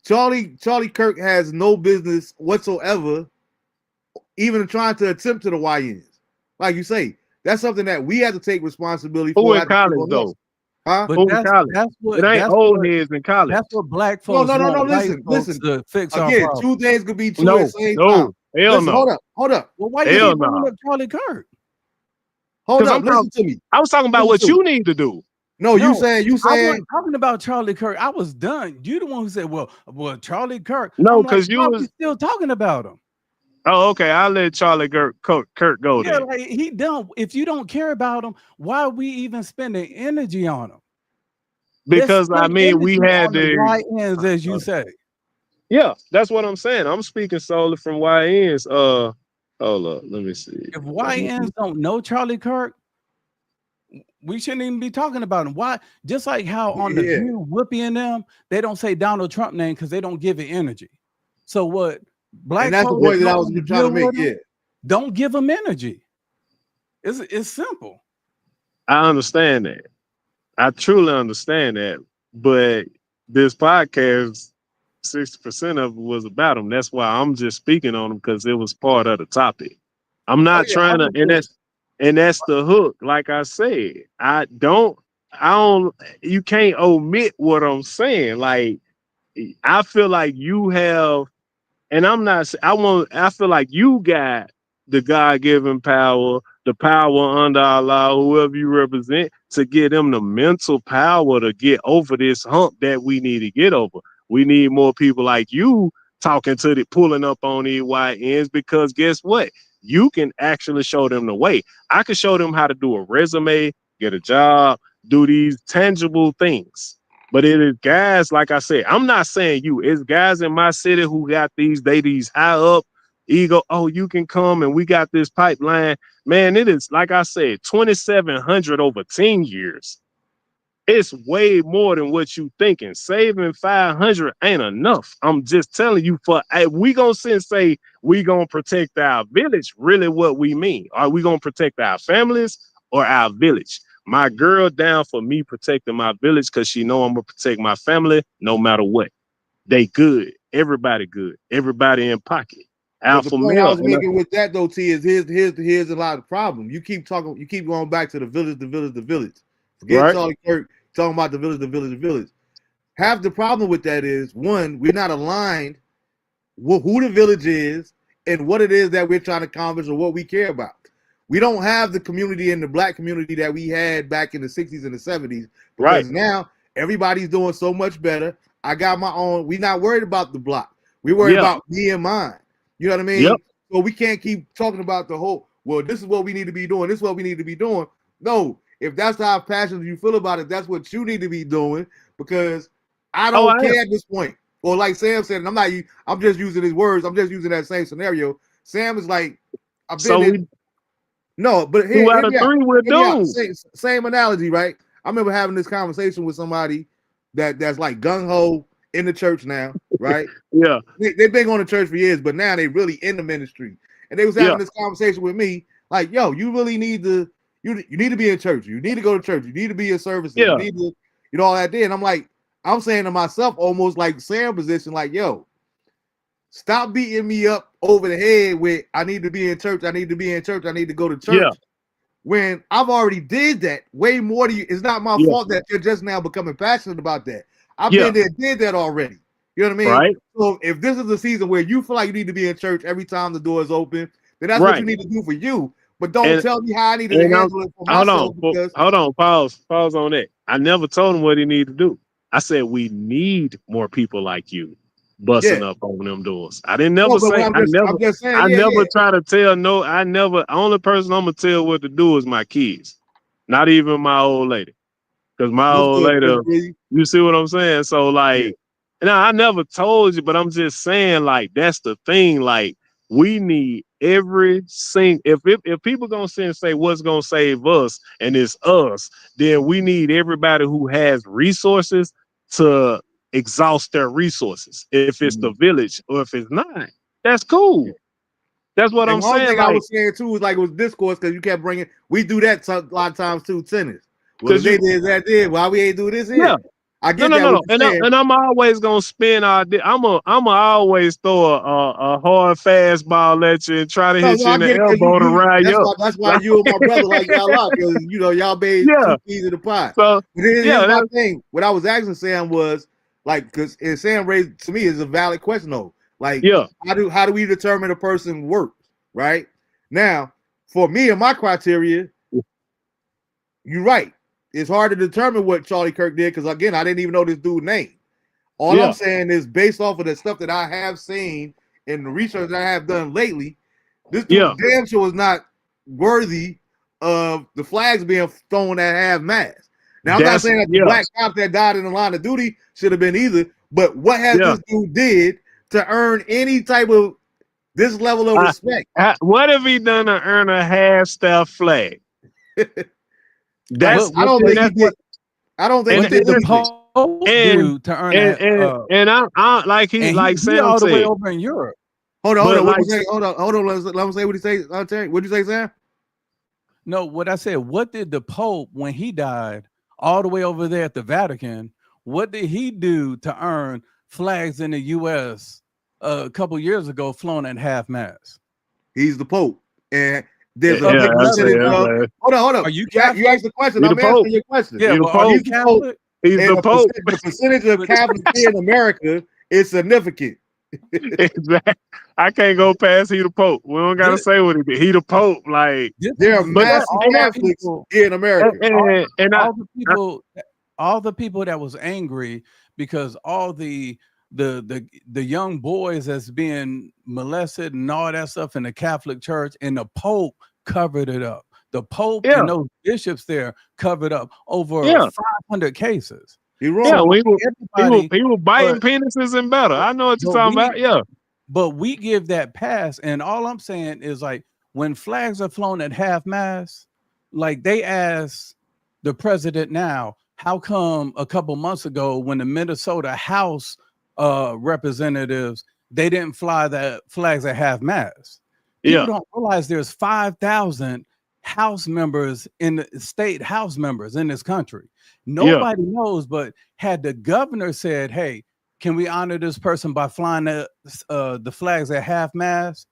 Charlie Kirk has no business whatsoever even trying to attempt to the YNs. Like you say, that's something that we have to take responsibility for. Who in college though? Huh? But that's what, it ain't old heads in college. That's what black folks No. Listen. To fix again, our 2 things could be true at the same time. Hell no. Hold up. Well, why you bringing up Charlie Kirk? Hold up. Listen to me. I was talking about what you need to do. No, you saying. I wasn't talking about Charlie Kirk. I was done. You the one who said, "Well, Charlie Kirk." No, because you was still talking about him. Oh, okay. I'll let Charlie Kirk go. Yeah, like he done. If you don't care about him, why are we even spending energy on him? Because I mean, we had the YNs, as you say. Yeah, that's what I'm saying. I'm speaking solely from YNs. Hold up, let me see. If YNs don't know Charlie Kirk, we shouldn't even be talking about him. Why? Just like how on the View, Whoopi and them, they don't say Donald Trump name because they don't give it energy. So what? Black and that's the point that I was trying to make. Yeah, don't give them energy. It's simple. I understand that. I truly understand that. But this podcast, 60% of it was about him. That's why I'm just speaking on him because it was part of the topic. I'm not trying to, and that's the hook. Like I said, I don't, you can't omit what I'm saying. Like, I feel like you have, and I feel like you got the God-given power, the power under Allah, whoever you represent, to get them the mental power to get over this hump that we need to get over. We need more people like you pulling up on these YNs, because guess what? You can actually show them the way. I can show them how to do a resume, get a job, do these tangible things. But it is guys, like I said, I'm not saying you, it's guys in my city who got these high up ego. Oh, you can come and we got this pipeline. Man, it is, like I said, 2,700 over 10 years. It's way more than what you thinking. Saving 500 ain't enough. I'm just telling you, we gonna say we gonna protect our village. Really, what we mean? Are we gonna protect our families or our village? My girl down for me protecting my village because she know I'm gonna protect my family no matter what. They good. Everybody good. Everybody in pocket. Alpha the point male. I was making with that though, T, is here's a lot of problem. You keep going back to the village. Forget Charlie Kirk talking about the village. Half the problem with that is, one, we're not aligned who the village is and what it is that we're trying to accomplish or what we care about. We don't have the community in the black community that we had back in the 60s and the 70s, because now everybody's doing so much better. I got my own. We're not worried about the block. We're worried about me and mine. You know what I mean? Yep. So we can't keep talking about the whole, well, this is what we need to be doing. This is what we need to be doing. No, if that's how passionate you feel about it, that's what you need to be doing, because I don't care at this point. Or like Sam said, and I'm just using his words. I'm just using that same scenario. Sam is like, I've been no, but here, 2 out of 3 we're doomed. Same analogy, right? I remember having this conversation with somebody that's like gung-ho in the church now, right? Yeah. They've been going to church for years, but now they really in the ministry. And they was having this conversation with me, like, yo, you really need to, you need to be in church. You need to go to church. You need to be in services. You need to, all that there. And I'm like, I'm saying to myself, almost like Sam position, like, yo, stop beating me up over the head with I need to be in church. I need to be in church. I need to go to church. Yeah. When I've already did that way more to you. It's not my fault that you're just now becoming passionate about that. I've been there, did that already. You know what I mean? Right. So if this is the season where you feel like you need to be in church every time the door is open, then that's what you need to do for you. But don't tell me how I need to handle it for myself. Hold on. Pause on that. I never told him what he needed to do. I said we need more people like you busting up on them doors. I didn't never say. I never try to tell. No, I never. Only person I'm gonna tell what to do is my kids, not even my old lady. Because my old lady, you see what I'm saying? So like, now I never told you, but I'm just saying, like, that's the thing. Like, we need every single, if people gonna sit and say what's gonna save us and it's us, then we need everybody who has resources to exhaust their resosources. If it's the village or if it's not, that's cool. That's what I'm saying. Thing I was saying too was like, it was discourse, because you kept bringing, we do that a lot of times too, tennis. Well, they did that. Why we ain't do this here? Yeah. I get no. And I'm always gonna spin our. I'm always throw a hard fastball at you and try to hit you in the elbow to ride you. That's why you and my brother like y'all lot, because y'all made 2 peas in the pot. So here's my thing. What I was asking Sam was like, because Sam raised to me is a valid question though. Like, how do we determine a person works? Right now, for me and my criteria, you're right. It's hard to determine what Charlie Kirk did, because again, I didn't even know this dude's name. All I'm saying is, based off of the stuff that I have seen and the research I have done lately, this dude damn sure is not worthy of the flags being thrown at half mast. Now, I'm not saying that the black cops that died in the line of duty should have been either, but what has this dude did to earn any type of this level of respect? What have he done to earn a half-staff flag? That's I don't think he did. I don't think what did the Pope do to earn that? And I like Sam all the said. way over in Europe. Hold on. What you say? Hold on. Let me say what he say. Terry, what'd you say, Sam? No, what I said. What did the Pope, when he died, all the way over there at the Vatican, what did he do to earn flags in the U.S. A couple years ago flown at half mast? He's the Pope, and there's a big percentage of. Hold on. Are you you asked the question. I'm answering your question. Yeah, well, are you Catholic? He's the Pope. The percentage of Catholics here in America is significant. Exactly. I can't go past he the Pope. We don't gotta say what he did. He the Pope. Like there are massive Catholics here in America. All the people that was angry because all the young boys that's being molested and all that stuff in the Catholic Church, and the Pope covered it up. The Pope and those bishops there covered up over 500 cases. He was biting penises and better. I know what you're talking about. Yeah. But we give that pass, and all I'm saying is, like, when flags are flown at half mast, like they ask the president now, how come a couple months ago when the Minnesota House representatives, they didn't fly the flags at half mast? People don't realize there's 5,000 House members in the state House members in this country. Nobody knows, but had the governor said, hey, can we honor this person by flying the flags at half mast?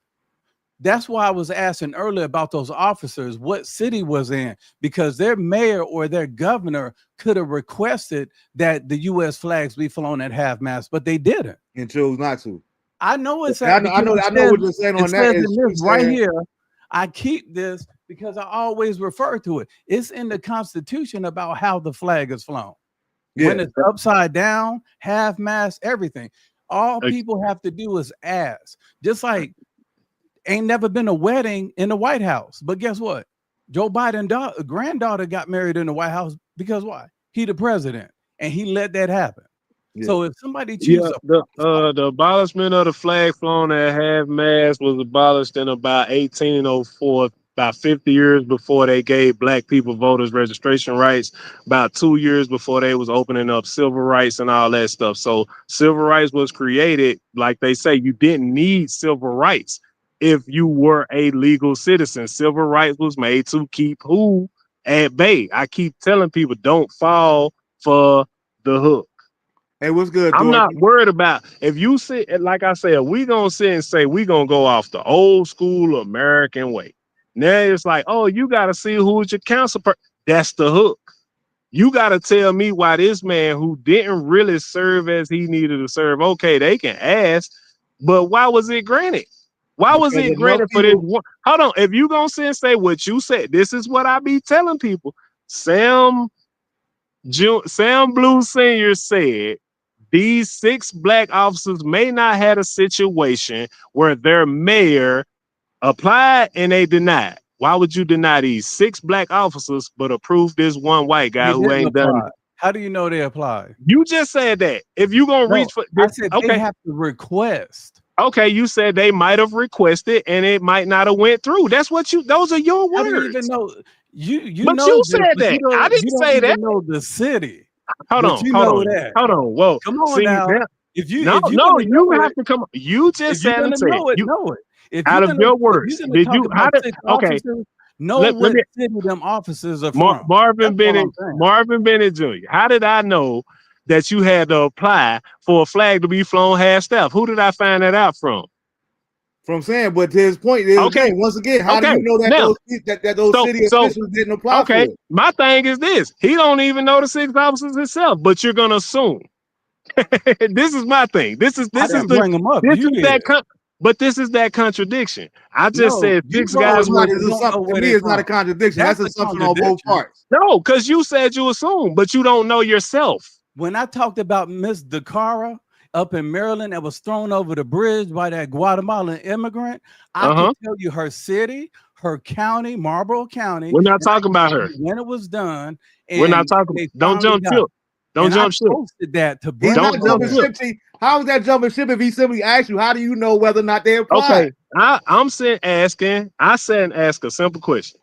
That's why I was asking earlier about those officers, what city was in, because their mayor or their governor could have requested that the U.S. flags be flown at half mast, but they didn't. And chose not to. I know it's I know what you're saying on that. Is right here. I keep this because I always refer to it. It's in the Constitution about how the flag is flown. When it's upside down, half mast, everything. All people have to do is ask. Just like ain't never been a wedding in the White House. But guess what? Joe Biden's granddaughter got married in the White House because why? He the president, and he let that happen. Yeah. So if somebody chooses the abolishment of the flag flown at half mast was abolished in about 1804, about 50 years before they gave black people voters registration rights, about 2 years before they was opening up civil rights and all that stuff. So civil rights was created, like they say, you didn't need civil rights if you were a legal citizen. Civil rights was made to keep who at bay. I keep telling people, don't fall for the hook. Hey, what's good? I'm not worried about if you sit, like I said, we gonna sit and say we gonna go off the old school American way. Now it's like, oh, you gotta see who's your counterpart. That's the hook. You gotta tell me why this man who didn't really serve as he needed to serve. Okay, they can ask, but why was it granted? Why was it granted for this one? Hold on. If you gonna sit and say what you said, this is what I be telling people. Sam Blue Sr. said these 6 black officers may not have a situation where their mayor applied and they denied. Why would you deny these 6 black officers but approve this one white guy who ain't done it? How do you know they apply? You just said that. If you gonna reach for I said they have to request. Okay, you said they might have requested and it might not have went through. That's what those are your words. I didn't even know but know you this, said that. I didn't say that. Know the city. Hold on. Whoa. Come on now. If you have to come. You just said it. Know it. If out of your words, did you? Okay. Know what city them officers are from. Marvin Bennett Jr. How did I know that you had to apply for a flag to be flown half staff? Who did I find that out from? From Sam, but to his point, once again, how do you know that those city officials didn't apply for it? My thing is this: he don't even know the 6 officers himself, but you're gonna assume. This is my thing. This is bring them up. But this is that contradiction. I just said 6 guys. To me, it's not a contradiction. That's an assumption on both parts. No, because you said you assume, but you don't know yourself. When I talked about Miss DeCara up in Maryland that was thrown over the bridge by that Guatemalan immigrant, I can tell you her city, her county, Marlboro County. We're not talking about her. When it was done. We're not talking. Don't jump ship. Don't jump ship. That to how is that jumping ship if he simply asked you, how do you know whether or not they applied? Okay, I said ask a simple question.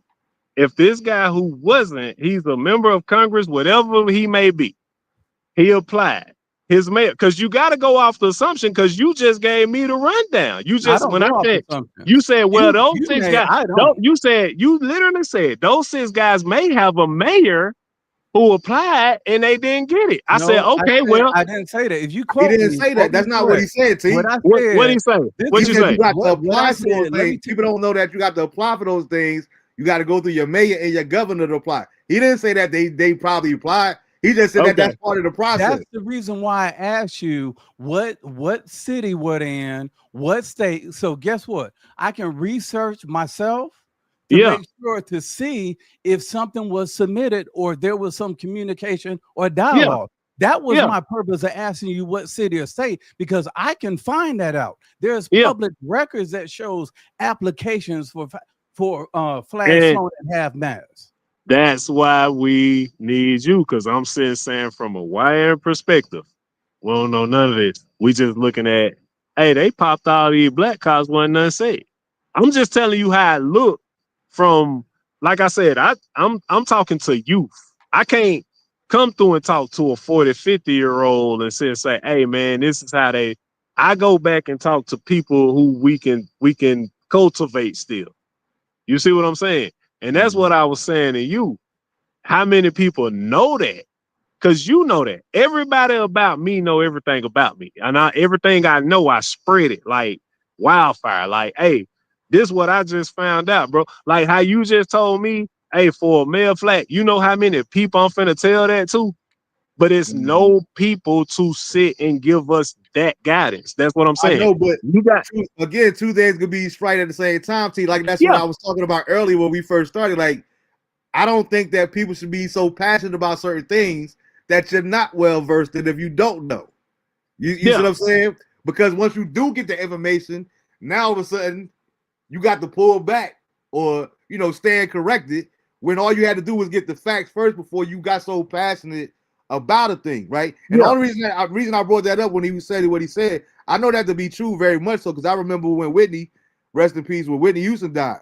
if this guy who wasn't, he's a member of Congress, whatever he may be, he applied his mayor, because you got to go off the assumption, because you just gave me the rundown. You just, when I said, you said, well, those six guys, you literally said those six guys may have a mayor who applied and they didn't get it. I said, okay, I didn't say that. If you he didn't say that. That's not what he said, T. What he say? What you say? You got to apply for those things. People don't know that you got to apply for those things. You got to go through your mayor and your governor to apply. He didn't say that they probably applied. He just said that that's part of the process. That's the reason why I asked you what city were they in, what state. So guess what? I can research myself to make sure to see if something was submitted or there was some communication or dialogue. That was my purpose of asking you what city or state, because I can find that out. There's public records that shows applications for flags flown at half mast. That's why we need you, because I'm saying from a YN perspective, we don't know none of this. We just looking at, hey, they popped all these black cops, wasn't nothing said. I'm just telling you how it looked from, like I said, I'm talking to youth. I can't come through and talk to a 40, 50-year-old and say, hey man, this is how they. I go back and talk to people who we can cultivate still. You see what I'm saying? And that's what I was saying to you. How many people know that? Because you know that. Everybody about me know everything about me. And everything I know, I spread it like wildfire. Like, hey, this is what I just found out, bro. Like how you just told me, hey, for a male flag, you know how many people I'm finna tell that to? But it's no people to sit and give us that guidance. That's what I'm saying. I know, but you got two things could be right at the same time, T. Like that's what I was talking about earlier when we first started. Like, I don't think that people should be so passionate about certain things that you're not well versed in if you don't know. You see what I'm saying? Because once you do get the information, now all of a sudden you got to pull back or stand corrected when all you had to do was get the facts first before you got so passionate about a thing, right? And the only reason I brought that up when he said what he said, I know that to be true very much so, because I remember when Whitney, rest in peace, when Whitney Houston died,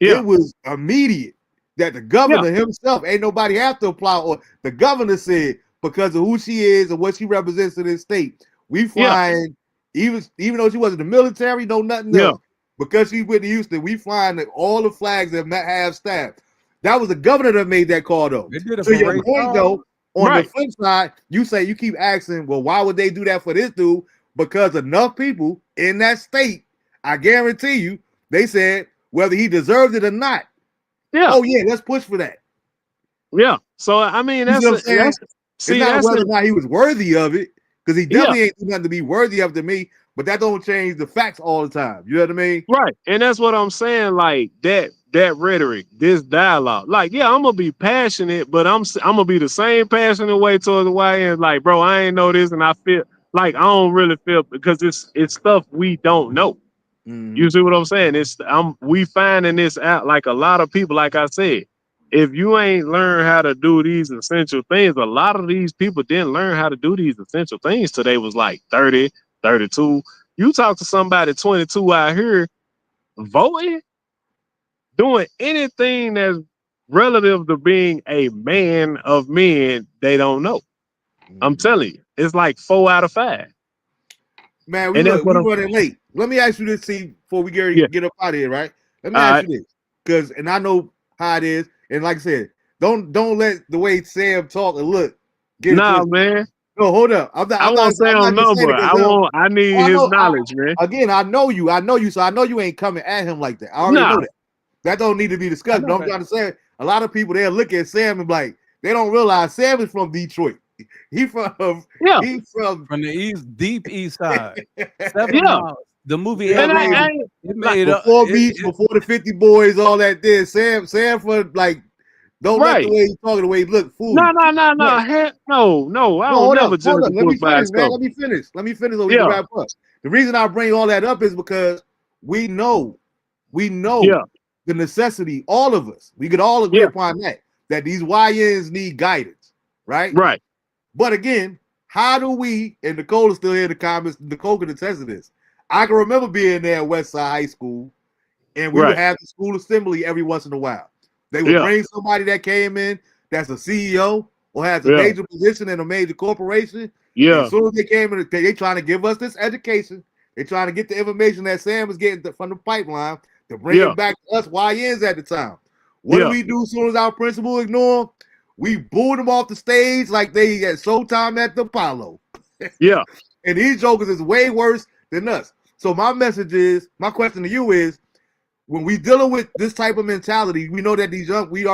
it was immediate that the governor himself, ain't nobody have to apply, or the governor said, because of who she is and what she represents in this state, we find, even though she wasn't in the military, no nothing else, because she's Whitney Houston, we find that all the flags that have staff. That was the governor that made that call, though. To your point, though, on the flip side, you keep asking, well, why would they do that for this dude? Because enough people in that state, I guarantee you, they said whether he deserved it or not. Oh yeah, let's push for that. Yeah. So I mean, that's what I'm saying. It's not whether or not he was worthy of it, because he definitely ain't do nothing to be worthy of to me. But that don't change the facts all the time. You know what I mean? Right. And that's what I'm saying. Like that rhetoric, this dialogue. Like, yeah, I'm gonna be passionate, but I'm gonna be the same passionate way towards the YN. Like, bro, I ain't know this, and I feel like I don't really feel, because it's stuff we don't know. You see what I'm saying? We finding this out, like a lot of people, like I said, if you ain't learned how to do these essential things, a lot of these people didn't learn how to do these essential things till they was like 30, 32. You talk to somebody 22 out here voting, doing anything that's relative to being a man of men, they don't know. I'm telling you, it's like 4 out of 5. Man, we're running late. Let me ask you this, before we get up out of here, right? Let me ask you this, and I know how it is, and like I said, don't let the way Sam talk and look. Man. No, hold up. I won't say on number. I need his knowledge, man. Again, I know you, so I know you ain't coming at him like that. I already know that. That don't need to be discussed. But I'm trying to say, a lot of people they'll look at Sam and be like, they don't realize Sam is from Detroit. He's from the east, deep east side. 7 miles. The movie before Beach, before the 50 Boys, all that there. Sam for like, don't let the way he's talking, the way he look, fool. No. I don't never judge a book by its cover. Let me finish so we can wrap up. The reason I bring all that up is because we know the necessity, all of us, we could all agree upon that these YNs need guidance, right? Right. But again, how do we, and Nicole is still here in the comments, Nicole can attest to this. I can remember being there at Westside High School, and we would have the school assembly every once in a while. They would bring somebody that came in that's a CEO or has a major position in a major corporation. Yeah. As soon as they came in, they trying to give us this education. They trying to get the information that Sam was getting from the pipeline to bring it back to us YNs at the time. What do we do as soon as our principal ignore them? We booed them off the stage like they had Showtime at the Apollo. Yeah. And these jokers is way worse than us. So my question to you is, when we dealing with this type of mentality, we know that we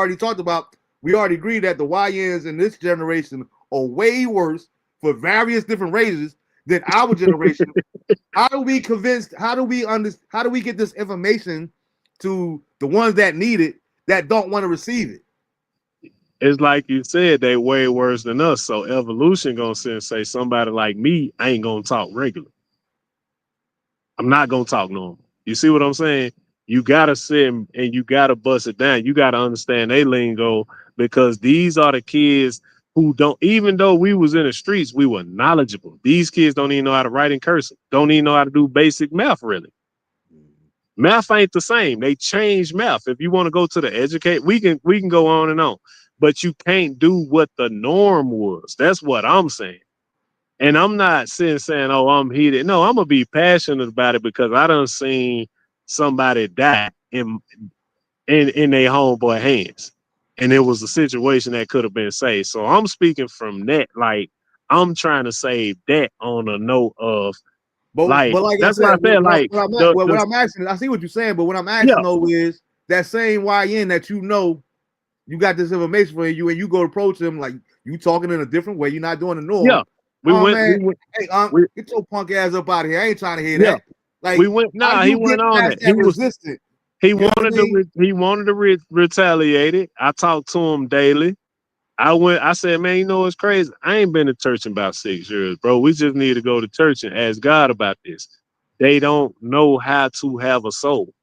already agreed that the YNs in this generation are way worse for various different races than our generation. How do we get this information to the ones that need it that don't want to receive it? It's like you said, they way worse than us. So evolution gonna sit and say somebody like me, I ain't gonna talk regular. I'm not gonna talk normal. You see what I'm saying? You gotta sit and you gotta bust it down. You gotta understand they lingo, because these are the kids who don't, even though we was in the streets, we were knowledgeable. These kids don't even know how to write in cursive, don't even know how to do basic math really. Math ain't the same. They changed math. If you want to go to the educate, we can go on and on. But you can't do what the norm was. That's what I'm saying. And I'm not saying, oh, I'm heated. No, I'm gonna be passionate about it because I done seen somebody die in their homeboy hands. And it was a situation that could have been saved. So I'm speaking from that, like I'm trying to save that on a note of but like that's what I said. What I'm asking, I see what you're saying, but what I'm asking though is that same YN that you got this information for you and you go approach him like you talking in a different way, you're not doing the norm. Yeah. We went, get your punk ass up out of here. I ain't trying to hear that. Like he went on it. He wanted to retaliate it. I talked to him daily. I said, man, you know what's crazy? I ain't been to church in about 6 years, bro. We just need to go to church and ask God about this. They don't know how to have a soul.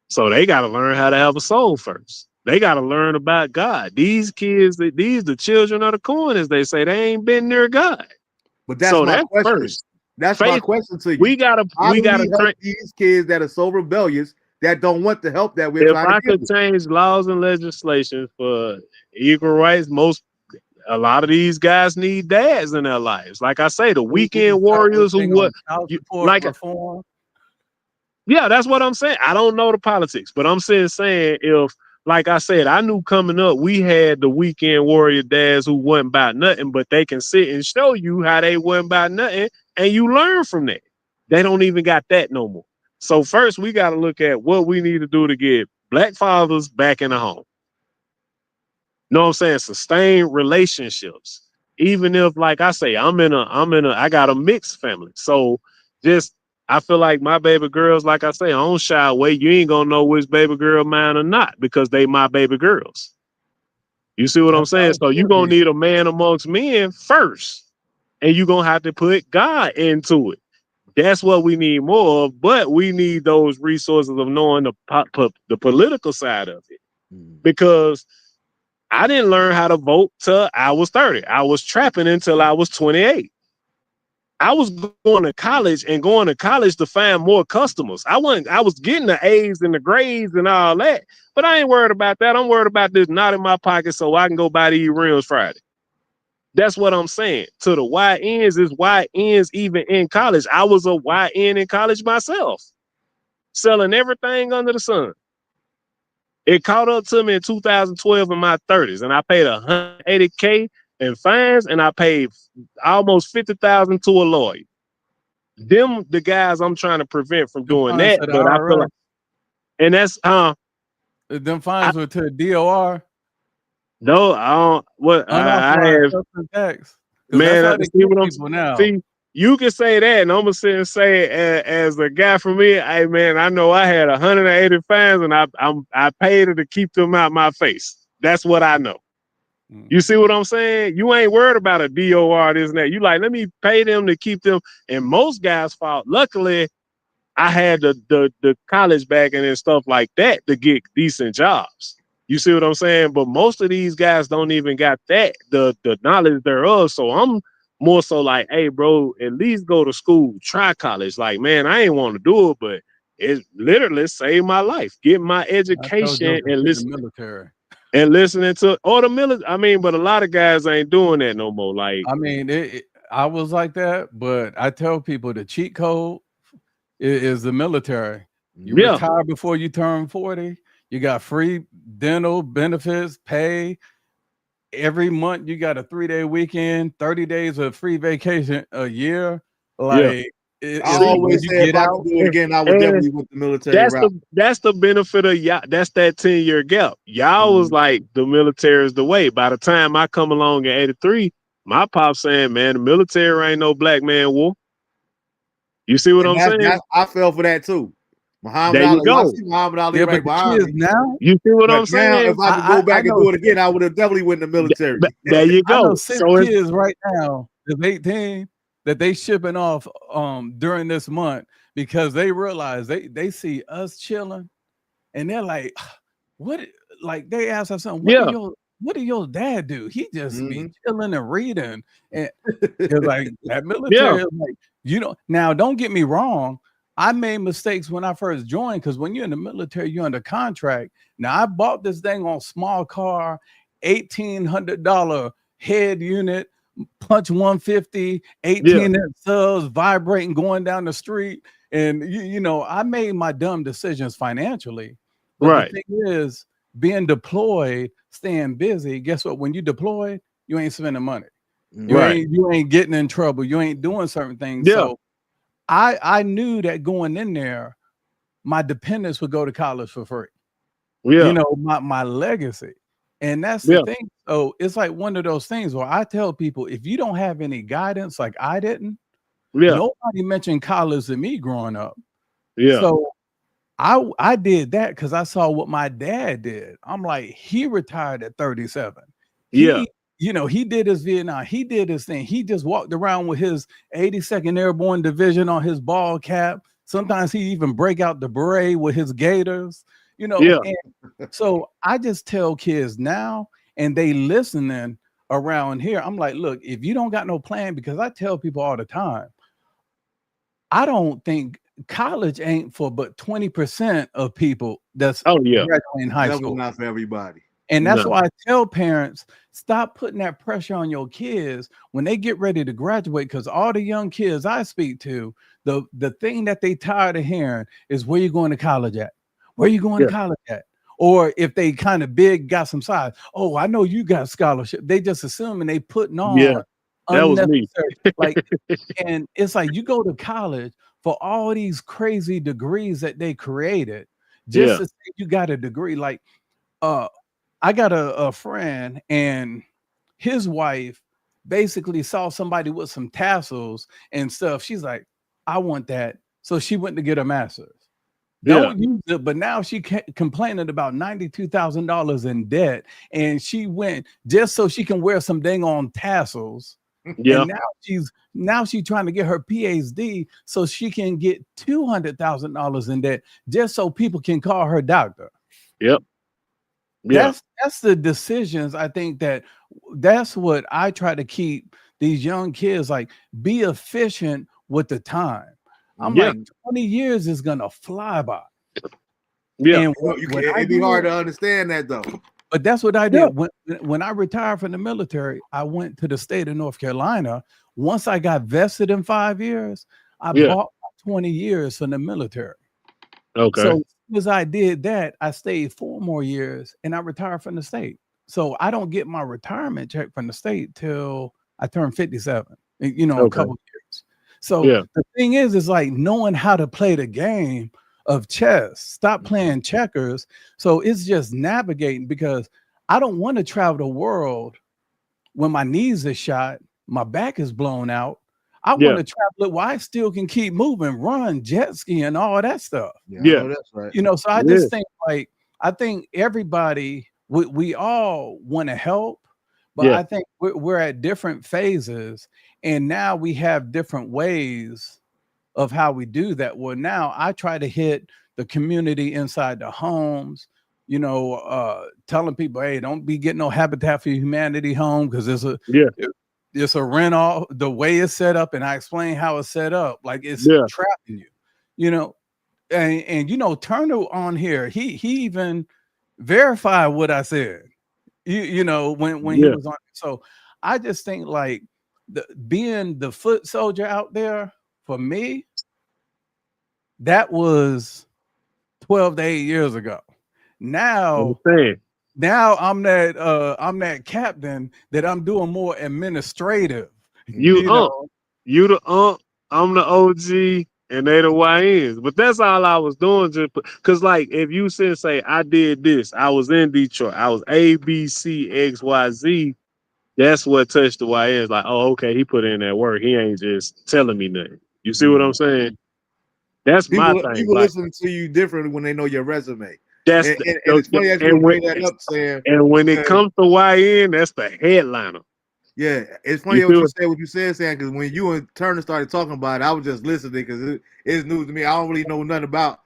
So they got to learn how to have a soul first. They got to learn about God. These kids, the children of the corn, as they say, they ain't been near God. But that's my question. First. That's my question to you. We gotta help these kids that are so rebellious that don't want the help that we're trying to give. If I could change laws and legislation for equal rights, a lot of these guys need dads in their lives. Like I say, the weekend warriors reform. Yeah, that's what I'm saying. I don't know the politics, but I'm saying if, like I said, I knew coming up, we had the weekend warrior dads who wasn't about nothing, but they can sit and show you how they wasn't about nothing, and you learn from that. They don't even got that no more. So first, we got to look at what we need to do to get black fathers back in the home. Know what I'm saying? Sustain relationships. Even if, like I say, I got a mixed family. So I feel like my baby girls, like I say, I don't shy away. You ain't gonna know which baby girl mine or not because they my baby girls. You see what I'm saying? So you gonna need a man amongst men first, and you gonna have to put God into it. That's what we need more of, but we need those resources of knowing the political side of it. Because I didn't learn how to vote till I was 30. I was trapping until I was 28. I was going to college to find more customers. I was getting the A's and the grades and all that, but I ain't worried about that. I'm worried about this knot in my pocket so I can go buy these rims Friday. That's what I'm saying. To the YNs is YNs even in college. I was a YN in college myself, selling everything under the sun. It caught up to me in 2012 in my 30s, and I paid $180K in fines, and I paid almost $50,000 to a lawyer. Them the guys I'm trying to prevent from doing that, but I feel like, and that's them fines were to the DOR. No, I don't. What I have, tax. Man, see what I'm now. See, you can say that, and I'm gonna sit and say, as a guy from me, hey man, I know I had 180 fines, and I paid her to keep them out my face. That's what I know. You see what I'm saying? You ain't worried about a DOR, this and that. You like, let me pay them to keep them. And most guys fault. Luckily, I had the college backing and stuff like that to get decent jobs. You see what I'm saying? But most of these guys don't even got that, the knowledge thereof. So I'm more so like, hey, bro, at least go to school, try college. Like, man, I ain't want to do it, but it literally saved my life. Get my education and listen. Military. And listening to the military. I mean, but a lot of guys ain't doing that no more. Like, I mean, I was like that, but I tell people the cheat code is the military. You retire before you turn 40. You got free dental benefits, pay. Every month you got a 3-day weekend, 30 days of free vacation a year. Like, I always say if I could do it again, I would definitely with the military route. That's the benefit of y'all. That's that 10-year gap. Y'all was like, the military is the way. By the time I come along in 83, my pop saying, man, the military ain't no black man war. You see what I'm saying? I fell for that too. Muhammad Ali, Muhammad Ali right behind me. Now, you see what I'm saying? Now, if I could go back and do it again, I would have definitely went in the military. There you go. I know 6 kids right now, that's 18, that they shipping off during this month because they realize they see us chilling, and they're like, "What?" Like they ask us something. What do your dad do? He just be chilling and reading, and they're like, "That military." Like, now don't get me wrong. I made mistakes when I first joined because when you're in the military, you're under contract. Now I bought this thing on small car, $1,800 head unit, punch 150, 18-inch subs, vibrating, going down the street. And, I made my dumb decisions financially. But the thing is, being deployed, staying busy, guess what? When you deploy, you ain't spending money. You ain't getting in trouble. You ain't doing certain things. So I knew that going in there, my dependents would go to college for free. My legacy. And that's the thing. So it's like one of those things where I tell people, if you don't have any guidance, like I didn't, nobody mentioned college to me growing up. So I did that because I saw what my dad did. I'm like, he retired at 37. He did his Vietnam. He did his thing. He just walked around with his 82nd Airborne Division on his ball cap. Sometimes he even break out the beret with his gaiters. And so I just tell kids now, and they listening around here. I'm like, look, if you don't got no plan, because I tell people all the time, I don't think college ain't for but 20% of people that's graduating high school. Not for everybody. And that's why I tell parents, stop putting that pressure on your kids when they get ready to graduate, because all the young kids I speak to, the thing that they tired of hearing is where you going to college at? Where you going to college at? Or if they kind of big, got some size. Oh, I know you got scholarship. They just assuming they putting on. That was me. And it's like you go to college for all these crazy degrees that they created just to say you got a degree. Like, I got a friend, and his wife basically saw somebody with some tassels and stuff. She's like, I want that. So she went to get a master's. Don't use it, but now she complaining about $92,000 in debt, and she went just so she can wear some dang on tassels. And now she's trying to get her PhD so she can get $200,000 in debt just so people can call her doctor. That's the decisions. I think that's what I try to keep these young kids, like, be efficient with the time. I'm like, 20 years is gonna fly by. And it'd be hard to understand that though. But that's what I did. When I retired from the military, I went to the state of North Carolina. Once I got vested in 5 years, I bought 20 years from the military. Okay. So as I did that, I stayed 4 more years and I retired from the state. So I don't get my retirement check from the state till I turn 57, a couple of years. So the thing is like knowing how to play the game of chess. Stop playing checkers. So it's just navigating, because I don't want to travel the world when my knees are shot, my back is blown out. I want to travel it while I still can keep moving, run, jet ski, and all that stuff. That's right. So I just think, like, I think everybody, we all want to help, but I think we're at different phases, and now we have different ways of how we do that. Well, now I try to hit the community inside the homes, telling people, hey, don't be getting no Habitat for Humanity home, because it's a rent off, the way it's set up, and I explain how it's set up, like it's trapping you. and you know, Turner on here, he even verified what I said. You know, when he was on. So I just think like being the foot soldier out there for me, that was 12 to 8 years ago. Now I'm that captain that I'm doing more administrative. You know, you the I'm the OG, and they the YNs. But that's all I was doing, just because, like, if you say I did this, I was in Detroit, I was ABCXYZ. That's what touched the YNs. Like, oh, okay, he put in that work. He ain't just telling me nothing. You see what I'm saying? That's my thing. People Like, listen to you different when they know your resume. that's And it's funny that you bring that up, saying. And when it comes to YN, that's the headliner. Yeah, it's funny what you said, Sam, because when you and Turner started talking about it, I was just listening because it's news to me. I don't really know nothing about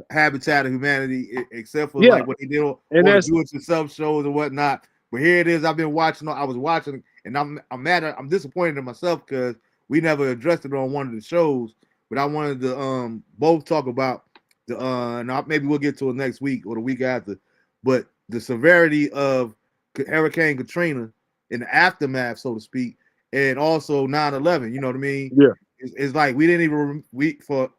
Habitat of Humanity except for like what they did on the Do It Yourself shows and whatnot. But here it is. I've been watching. I was watching, and I'm mad. I'm disappointed in myself because we never addressed it on one of the shows. But I wanted to both talk about the and maybe we'll get to it next week or the week after. But the severity of Hurricane Katrina in the aftermath, so to speak, and also 9/11. You know what I mean? Yeah. It's like we didn't even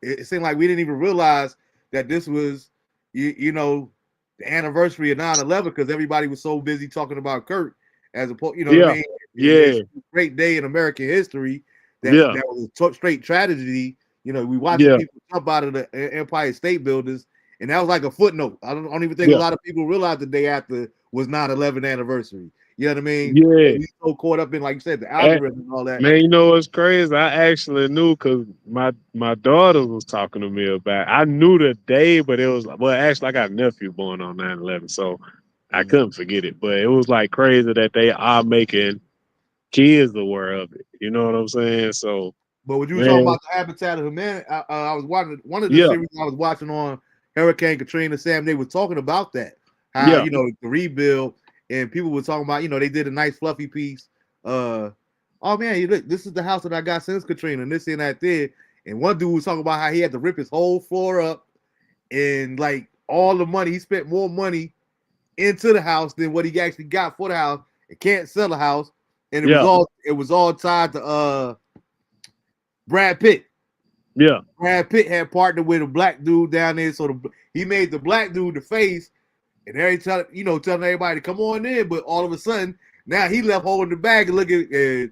it seemed like we didn't even realize that this was you know the anniversary of 9/11 because everybody was so busy talking about Kirk as opposed, you know what I mean? It's a great day in American history that was a straight tragedy. You know, we watching people jump out of the Empire State Buildings, and that was like a footnote. I don't even think a lot of people realized the day after was 9/11 anniversary. You know what I mean? Yeah. We so caught up in, like you said, the algorithm and all that. Man, you know what's crazy? I actually knew because my daughter was talking to me about it. I knew the day, but it was actually I got a nephew born on 9/11, so I couldn't forget it. But it was like crazy that they are making kids aware of it. You know what I'm saying? So, but when you were talking about the Habitat of Humanity, I was watching one of the series I was watching on Hurricane Katrina. Sam, they were talking about that. How you know the rebuild. And people were talking about, you know, they did a nice fluffy piece. Oh man, look, this is the house that I got since Katrina, and this and that there. And one dude was talking about how he had to rip his whole floor up, and like all the money, he spent more money into the house than what he actually got for the house. It can't sell the house, and it was all tied to Brad Pitt. Yeah, Brad Pitt had partnered with a black dude down there, so he made the black dude the face. And every time, you know, telling everybody to come on in, but all of a sudden, now he left holding the bag and looking at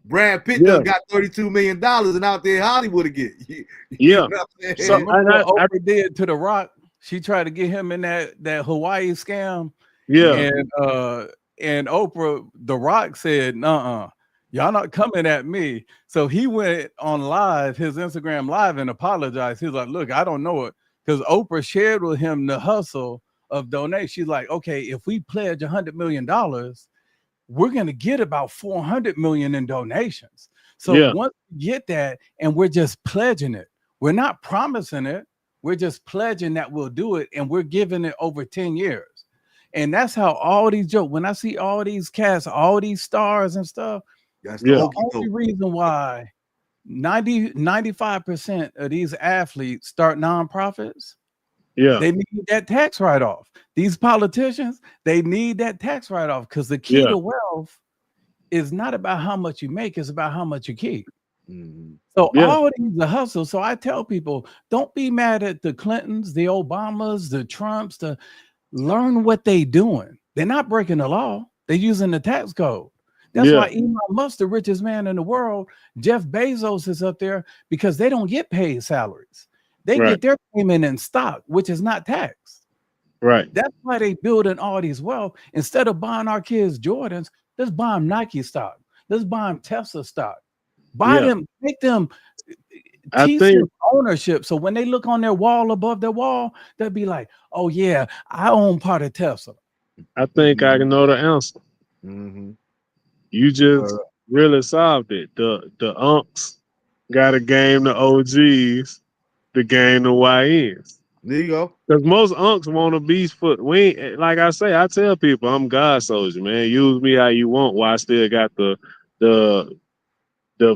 Brad Pitt done got $32 million and out there in Hollywood again. You know so what Oprah did to The Rock, she tried to get him in that Hawaii scam. Yeah. And Oprah, The Rock said, "Nuh-uh, y'all not coming at me." So he went on live, his Instagram live, and apologized. He was like, "Look, I don't know it." Because Oprah shared with him the hustle of donation. She's like, okay, if we pledge $100 million, we're going to get about 400 million in donations. So once we get that, and we're just pledging it, we're not promising it, we're just pledging that we'll do it, and we're giving it over 10 years. And that's how all these jokes, when I see all these casts, all these stars and stuff, that's the only reason why 95% of these athletes start nonprofits. They need that tax write-off. These politicians, they need that tax write-off because the key to wealth is not about how much you make, it's about how much you keep. So all of these are hustle. So I tell people, don't be mad at the Clintons, the Obamas, the Trumps, to learn what they're doing. They're not breaking the law. They're using the tax code. That's why Elon Musk, the richest man in the world, Jeff Bezos is up there because they don't get paid salaries. They get their payment in stock, which is not taxed. Right. That's why they building all these wealth. Instead of buying our kids Jordans, let's buy them Nike stock. Let's buy them Tesla stock. Buy them, make them teach them ownership. So when they look on their wall above their wall, they'll be like, oh yeah, I own part of Tesla. I think I know the answer. You just really solved it. The unks got to game the OGs to game the YNs. There you go. Because most unks want to be foot. We ain't, like I say, I tell people I'm God soldier, man. Use me how you want. While I still got the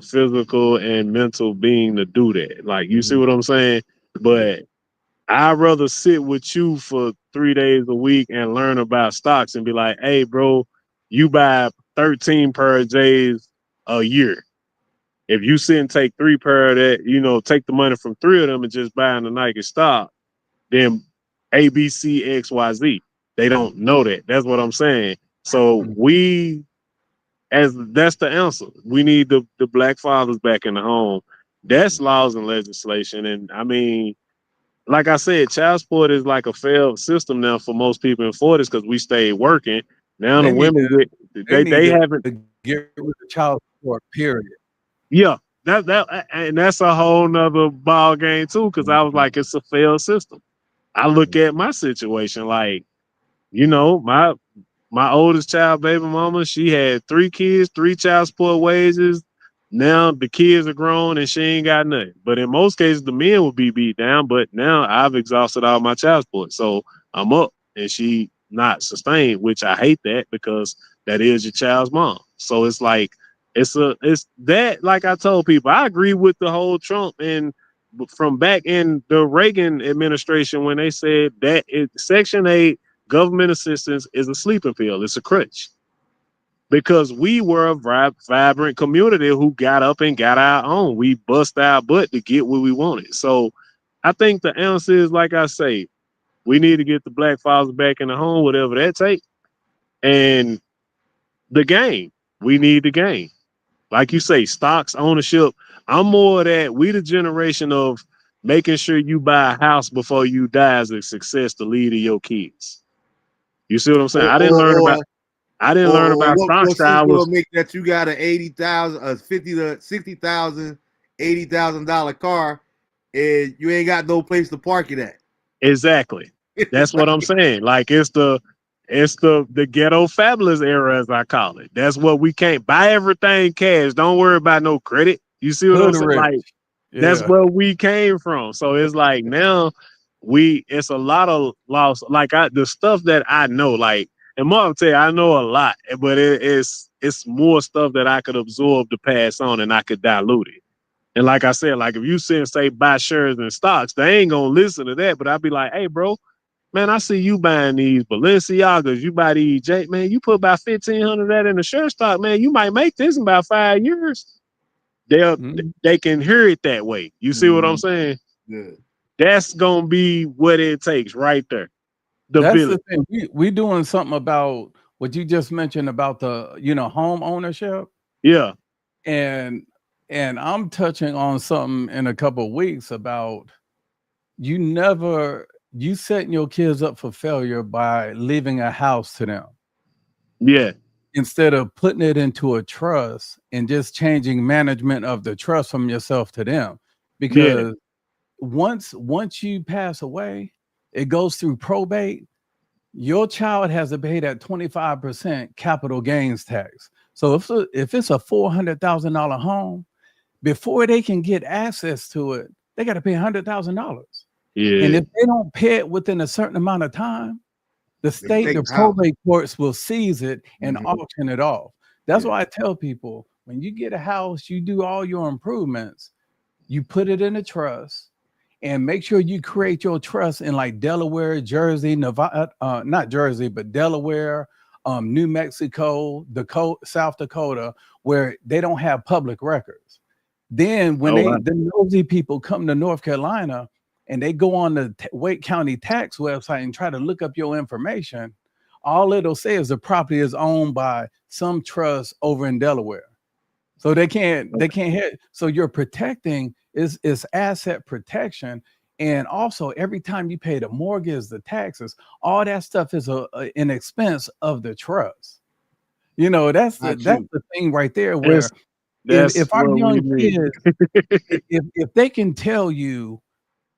physical and mental being to do that. Like you see what I'm saying? But I'd rather sit with you for 3 days a week and learn about stocks and be like, hey, bro, you buy 13 pair of J's a year. If you sit and take 3 pair of that, take the money from 3 of them and just buy in the Nike stock, then A, B, C, X, Y, Z. They don't know that. That's what I'm saying. So that's the answer. We need the black fathers back in the home. That's laws and legislation. And I mean, like I said, child support is like a failed system now for most people in 40s because we stayed working. Now the women they haven't get rid of child support, period. Yeah, that's a whole nother ball game too, because I was like, it's a failed system. I look at my situation like, my oldest child, baby mama, she had 3 kids, 3 child support wages. Now the kids are grown and she ain't got nothing. But in most cases, the men would be beat down. But now I've exhausted all my child support. So I'm up and she not sustained, which I hate that because that is your child's mom. So it's like, it's that, like I told people, I agree with the whole Trump and from back in the Reagan administration when they said that Section 8 government assistance is a sleeping pill. It's a crutch. Because we were a vibrant community who got up and got our own. We bust our butt to get what we wanted. So I think the answer is, like I say, we need to get the black fathers back in the home, whatever that takes. And the game. We need the game. Like you say, stocks, ownership. I'm more of that. We the generation of making sure you buy a house before you die is a success to lead to your kids. You see what I'm saying? I didn't learn about stocks. Will make that you got an $80,000, a $50,000 to $60,000, $80,000 car, and you ain't got no place to park it at. Exactly. That's what I'm saying. Like it's the ghetto fabulous era, as I call it. That's what we can't buy everything cash. Don't worry about no credit. You see what I'm saying? Like that's where we came from. So it's like now it's a lot of loss. Like the stuff that I know, like. And Marvin tell you, I know a lot, but it's more stuff that I could absorb to pass on and I could dilute it. And like I said, like if you sit and say buy shares and stocks, they ain't gonna listen to that. But I'd be like, hey, bro, man, I see you buying these Balenciagas, you buy these man, you put about 1,500 of that in the share stock, man, you might make this in about 5 years. They can hear it that way. You see what I'm saying? Yeah. That's gonna be what it takes right there. That's the thing. We doing something about what you just mentioned about the home ownership. Yeah. And I'm touching on something in a couple of weeks about you setting your kids up for failure by leaving a house to them. Yeah. Instead of putting it into a trust and just changing management of the trust from yourself to them. Because once you pass away, it goes through probate. Your child has to pay that 25% capital gains tax. So if it's a $400,000 home, before they can get access to it, they got to pay $100,000. Yeah. And if they don't pay it within a certain amount of time, the probate courts will seize it and auction it off. That's why I tell people, when you get a house, you do all your improvements, you put it in a trust. And make sure you create your trust in like Delaware, Jersey, Nevada, not Jersey, but Delaware, New Mexico, South Dakota, where they don't have public records. Then when the nosy people come to North Carolina and they go on the Wake County tax website and try to look up your information, all it'll say is the property is owned by some trust over in Delaware. So they can't hit. So you're protecting is asset protection. And also every time you pay the mortgage, the taxes, all that stuff is an expense of the trust. That's the thing right there where if our young kids, if they can tell you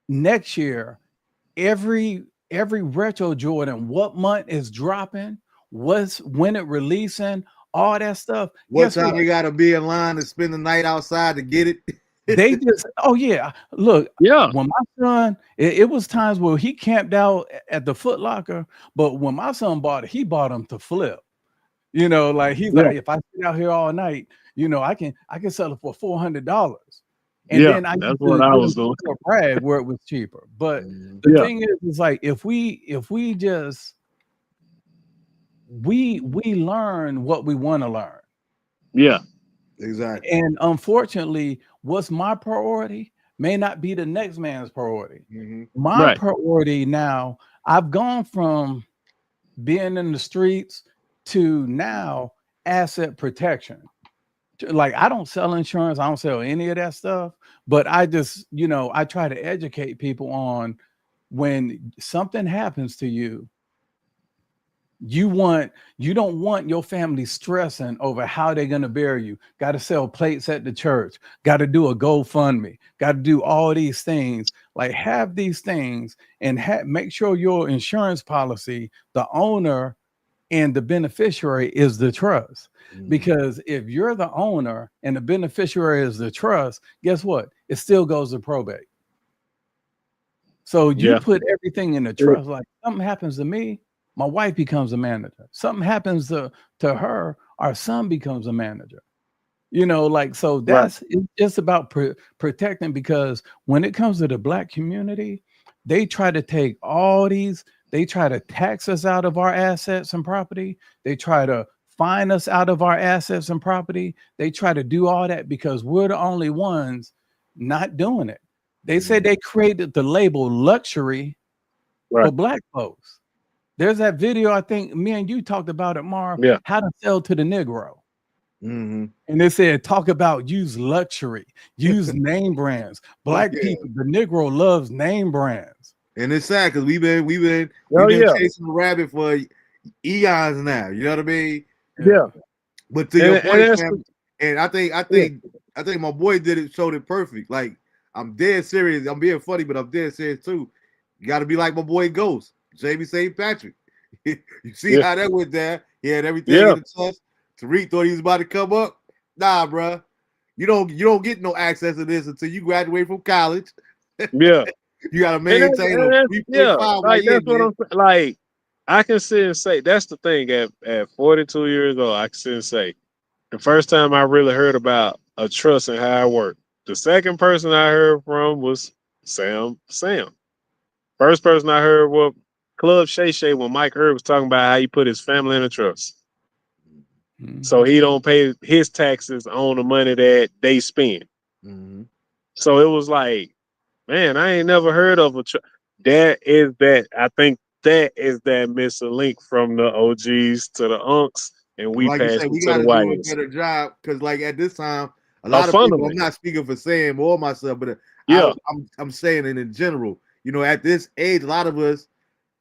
next year, every retro Jordan, what month is dropping, when it releasing, all that stuff. What time you got to be in line to spend the night outside to get it? They just, look, when my son, it was times where he camped out at the Foot Locker, but when my son bought it, he bought them to flip. Like he's like, if I sit out here all night, I can sell it for $400. And then I that's used what to I get was them doing. to brag where it was cheaper. But the thing is like if we just we learn what we want to learn. Yeah. Exactly. And unfortunately, what's my priority may not be the next man's priority. My priority now, I've gone from being in the streets to now asset protection. Like I don't sell insurance, I don't sell any of that stuff, but I just, I try to educate people on when something happens to you, you don't want your family stressing over how they're going to bury you. Got to sell plates at the church, got to do a GoFundMe, got to do all these things. Like have these things and make sure your insurance policy, the owner and the beneficiary is the trust. Because if you're the owner and the beneficiary is the trust, guess what? It still goes to probate. So you put everything in the trust. Like something happens to me, my wife becomes a manager. Something happens to her, our son becomes a manager. So that's it's just about protecting, because when it comes to the Black community, they try to take they try to tax us out of our assets and property. They try to fine us out of our assets and property. They try to do all that because we're the only ones not doing it. They said they created the label luxury for Black folks. There's that video, I think me and you talked about it, Marv, how to sell to the Negro. And they said, talk about use luxury, use name brands. Black people, the Negro loves name brands. And it's sad because we've been chasing the rabbit for eons now. You know what I mean? Yeah. But to your point, man, and I think my boy showed it perfect. Like I'm dead serious. I'm being funny, but I'm dead serious too. You got to be like my boy Ghost, Jamie St. Patrick. You see how that went down? He had everything in the trust. Tariq thought he was about to come up. Nah, bro. You don't get no access to this until you graduate from college. Yeah. You gotta maintain a 3.5. Like that's what I'm saying. Like I can sit and say that's the thing. At 42 years old, I can sit and say the first time I really heard about a trust and how it worked. The second person I heard from was Sam. First person I heard was Club Shay Shay when Mike Herb was talking about how he put his family in a trust. So he don't pay his taxes on the money that they spend. So it was like, man, I ain't never heard of a trust. I think that is that missing link from the OGs to the unks, and we like passed you said, we to gotta the do a whites. better job because, like at this time, a lot of people. I'm not speaking for Sam or myself, but I'm saying it in general. At this age, a lot of us,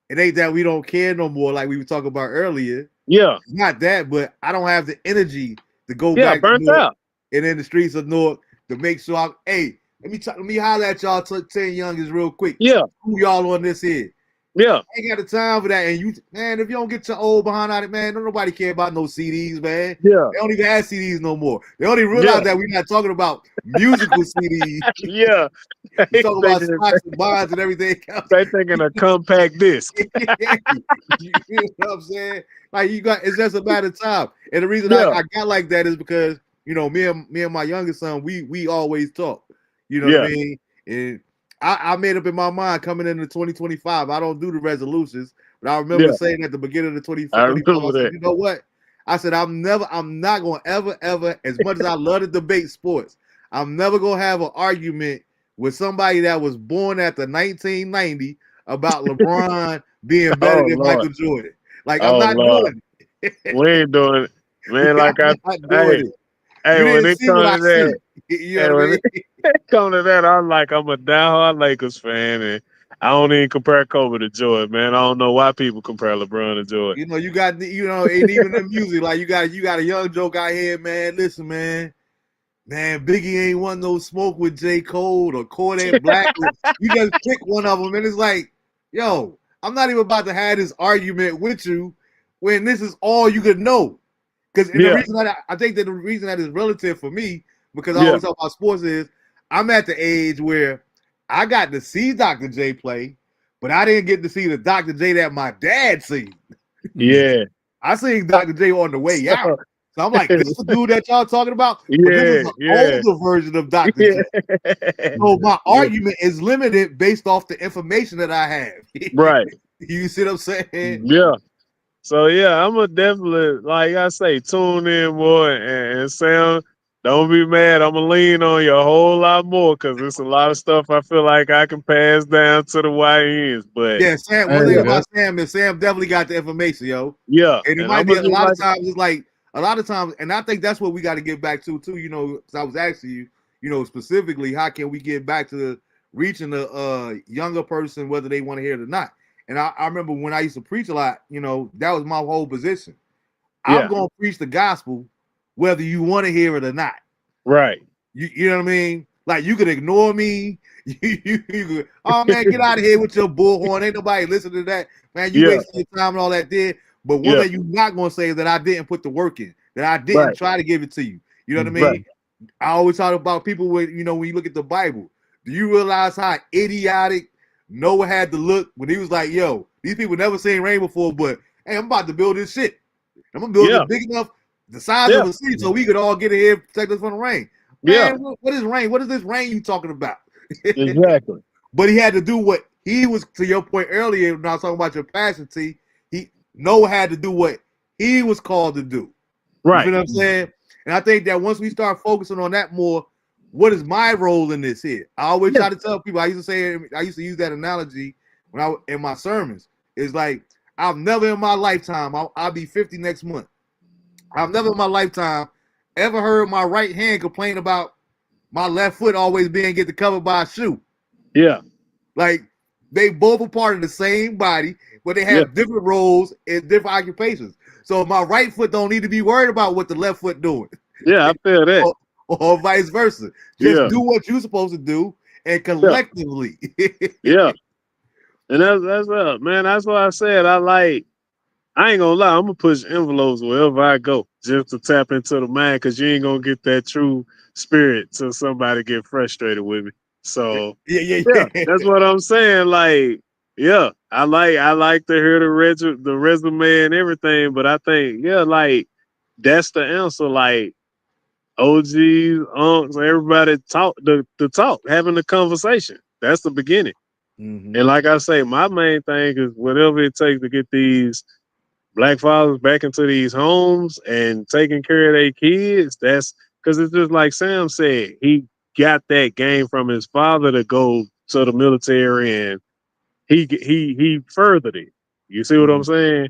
it ain't that we don't care no more, like we were talking about earlier. Yeah, it's not that, but I don't have the energy to go back burnt to North out and in the streets of North to make sure I'm. Hey, let me holler at y'all 10 youngins real quick. Yeah, who y'all on this here? Yeah, I ain't got the time for that. And you, man, if you don't get your old behind out of it, man, don't nobody care about no CDs, man. Yeah, they don't even have CDs no more. They only realize that we're not talking about musical CDs. Yeah, we're talking about stocks and bonds and everything else. They thinking a compact disc. You know what I'm saying? Like it's just a matter of time. And the reason I got like that is because me and my youngest son, we always talk. You know what I mean? And I made up in my mind coming into 2025. I don't do the resolutions, but I remember saying at the beginning of the 2025, I said, you know what? I said, I'm not going to ever, as much as I love to debate sports, I'm never going to have an argument with somebody that was born after 1990 about LeBron being better than Michael Jordan. Like, I'm not doing it. We ain't doing it. Man, like I'm not doing it. Hey, you when didn't it see what I see, you know what I mean? Come to that, I'm a diehard Lakers fan, and I don't even compare Kobe to Jordan, man. I don't know why people compare LeBron to Jordan. You got, and even the music, like you got a young joke out here, man. Listen, man, Biggie ain't want no smoke with J. Cole or Kodak Black. You just pick one of them, and it's like, yo, I'm not even about to have this argument with you when this is all you could know. Because the reason that I think that the reason that is relative for me, because I always talk about sports, is I'm at the age where I got to see Dr. J play, but I didn't get to see the Dr. J that my dad seen. Yeah. I seen Dr. J on the way out. So I'm like, this is the dude that y'all talking about? But this is an older version of Dr. J. So my argument is limited based off the information that I have. Right. You see what I'm saying? Yeah. So yeah, I'm gonna definitely, like I say, tune in more and Sam, don't be mad. I'm gonna lean on you a whole lot more because there's a lot of stuff I feel like I can pass down to the YNs. But yeah, Sam. One thing about Sam is Sam definitely got the information, yo. Yeah, and it might be a lot of times. It's like a lot of times, and I think that's what we got to get back to too. You know, because I was asking you, you know, specifically, how can we get back to reaching the younger person, whether they want to hear it or not? And I remember when I used to preach a lot, you know, that was my whole position. I'm going to preach the gospel, whether you want to hear it or not. Right. You know what I mean? Like, you could ignore me. You could, oh, man, get out of here with your bullhorn. Ain't nobody listening to that. Man, you wasting your time and all that there. But one thing you're not going to say is that I didn't put the work in, that I didn't try to give it to you. You know what I mean? Right. I always talk about people with, you know, when you look at the Bible, do you realize how idiotic Noah had to look when he was like, yo, these people never seen rain before, but hey, I'm about to build this shit. I'm gonna build it big enough, the size of a city, so we could all get in here and protect us from the rain. Man, what is rain? What is this rain you talking about? Exactly. But he had to do what he was, to your point earlier, when I was talking about your passion, Noah had to do what he was called to do. Right. You know what I'm saying? And I think that once we start focusing on that more, what is my role in this here? I always try to tell people, I used to use that analogy when I in my sermons. It's like, I've never in my lifetime, I'll be 50 next month. I've never in my lifetime ever heard my right hand complain about my left foot always being get covered by a shoe. Yeah. Like, they both are part of the same body, but they have different roles and different occupations. So my right foot don't need to be worried about what the left foot doing. Yeah, I feel that. or vice versa. Just do what you're supposed to do, and collectively. And that's man. That's why I said I ain't gonna lie. I'm gonna push envelopes wherever I go just to tap into the mind, because you ain't gonna get that true spirit till somebody get frustrated with me. So that's what I'm saying. Like, I like to hear the resume and everything, but I think like that's the answer. Like, OGs, unks, everybody talk the talk, having the conversation. That's the beginning. Mm-hmm. And like I say, my main thing is whatever it takes to get these Black fathers back into these homes and taking care of their kids. That's because it's just like Sam said, he got that game from his father to go to the military, and he furthered it. You see what I'm saying?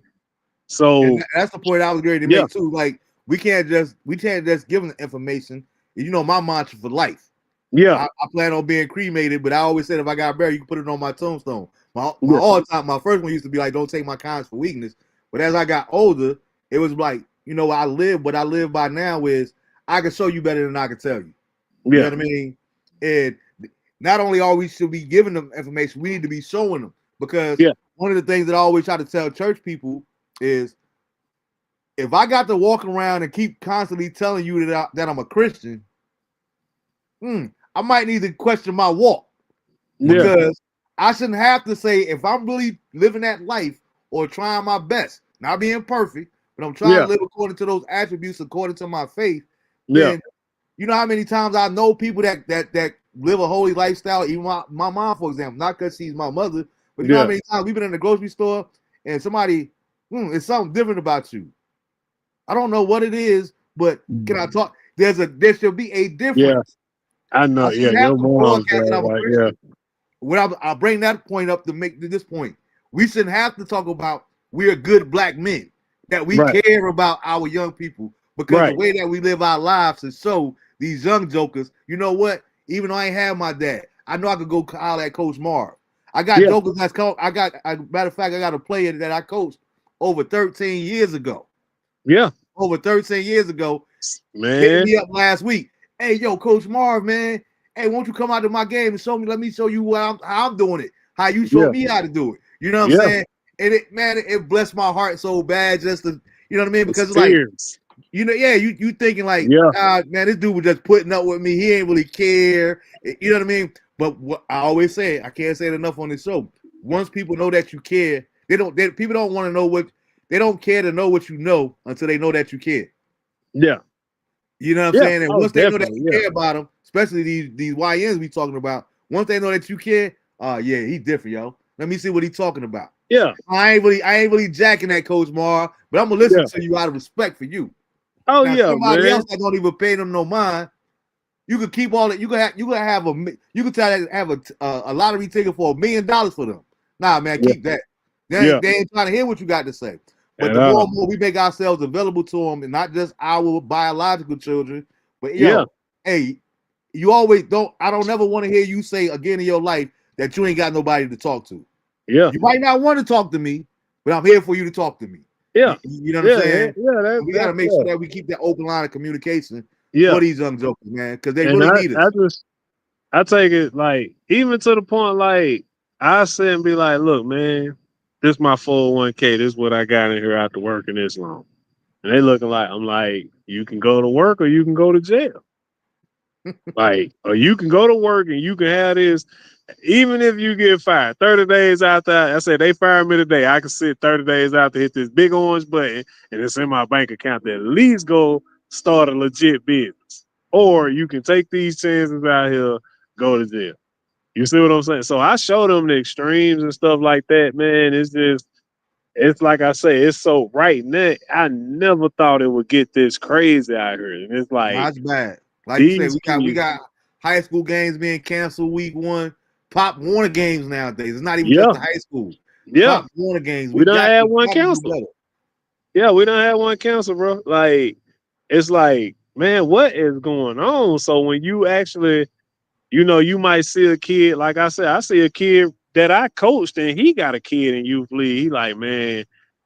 So and that's the point I was going to make too. Like, we can't just give them the information. You know, my mantra for life. I plan on being cremated, but I always said if I got buried, you can put it on my tombstone. My first one used to be like, don't take my kindness for weakness. But as I got older, it was like, you know, what I live by now is I can show you better than I can tell you. You know what I mean? And not only are we should be giving them information, we need to be showing them. Because one of the things that I always try to tell church people is, if I got to walk around and keep constantly telling you that I'm a Christian, I might need to question my walk. Because I shouldn't have to say, if I'm really living that life or trying my best, not being perfect, but I'm trying to live according to those attributes, according to my faith, then you know how many times I know people that live a holy lifestyle, even my mom, for example, not because she's my mother, but you know how many times we've been in the grocery store and somebody, it's something different about you. I don't know what it is, but can I talk? There should be a difference. Yeah, I know. Your mom's right. When I bring that point up to make this point, we shouldn't have to talk about we're good black men, that we care about our young people, because the way that we live our lives is so these young jokers. You know what? Even though I ain't have my dad, I know I could go holler at Coach Marv. I got jokers that's called. Matter of fact, I got a player that I coached over 13 years ago. Over 13 years ago, man, hit me up last week. Hey, yo, Coach Marv, man. Hey, won't you come out to my game and show me? Let me show you how I'm doing it. How you show me how to do it. You know what I'm saying? And it blessed my heart so bad just to, you know what I mean? Because it's like, you know, you thinking like, God, man, this dude was just putting up with me. He ain't really care. You know what I mean? But what I always say, I can't say it enough on this show. Once people know that you care, people don't want to know what. They don't care to know what you know until they know that you care. Yeah. You know what I'm saying? And once they know that you yeah. care about them, especially these YNs we talking about, once they know that you care, yeah, he different, yo. Let me see what he talking about. Yeah. I ain't really jacking that, Coach Mar, but I'm gonna listen to you out of respect for you. Oh now, yeah, somebody man. else that don't even pay them no mind. You could keep all that. You could have you could have a lottery ticket for $1 million for them. Nah, man, keep that. They ain't trying to hear what you got to say. But the more and more we make ourselves available to them, and not just our biological children, but hey, you always don't. I don't ever want to hear you say again in your life that you ain't got nobody to talk to. Yeah, you might not want to talk to me, but I'm here for you to talk to me. Yeah, you know what I'm saying? Yeah, we got to make sure that we keep that open line of communication Yeah. for these young jokers, man, because they And really need us. I take it like even to the point like I sit and be like, look, man, this is my 401k. This is what I got in here after working this long. And they looking like I'm like, you can go to work or you can go to jail. Like, or you can go to work and you can have this. Even if you get fired 30 days after, I said they fired me today, I can sit 30 days after, hit this big orange button, and it's in my bank account to at least go start a legit business. Or you can take these chances out here, go to jail. You see what I'm saying? So I show them the extremes and stuff like that, man. It's like I say, it's so right now. I never thought it would get this crazy out here. And it's like, that's bad. Like you these said, we got high school games being canceled week 1. Pop Warner games nowadays. It's not even just the high school. Yeah. Pop Warner games. We done had one cancel. Yeah, we done had one cancel, bro. Like, it's like, man, what is going on? So when you actually, you might see a kid, like I said, I see a kid that I coached and he got a kid in youth league. He like, man,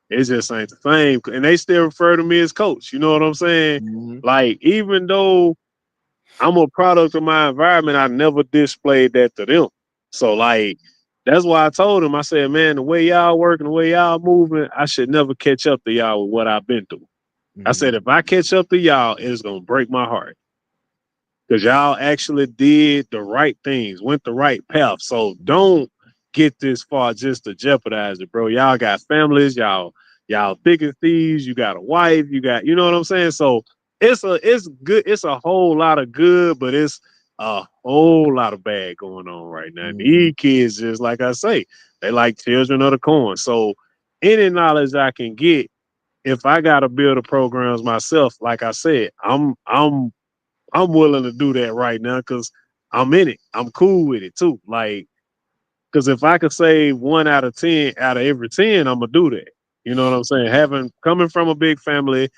it just ain't the same. And they still refer to me as coach. You know what I'm saying? Mm-hmm. Like, even though I'm a product of my environment, I never displayed that to them. So like, that's why I told him, I said, man, the way y'all working, the way y'all moving, I should never catch up to y'all with what I've been through. Mm-hmm. I said, if I catch up to y'all, it's going to break my heart. Because y'all actually did the right things, went the right path. So don't get this far just to jeopardize it, bro. Y'all got families, y'all thick as thieves, you got a wife, you know what I'm saying? So it's good, it's a whole lot of good, but it's a whole lot of bad going on right now. Mm-hmm. These kids, just like I say, they like children of the corn. So any knowledge I can get, if I gotta build the programs myself, like I said, I'm willing to do that right now because I'm in it. I'm cool with it too. Like, because if I could save 1 out of 10 out of every 10, I'm gonna do that. You know what I'm saying? Coming from a big family,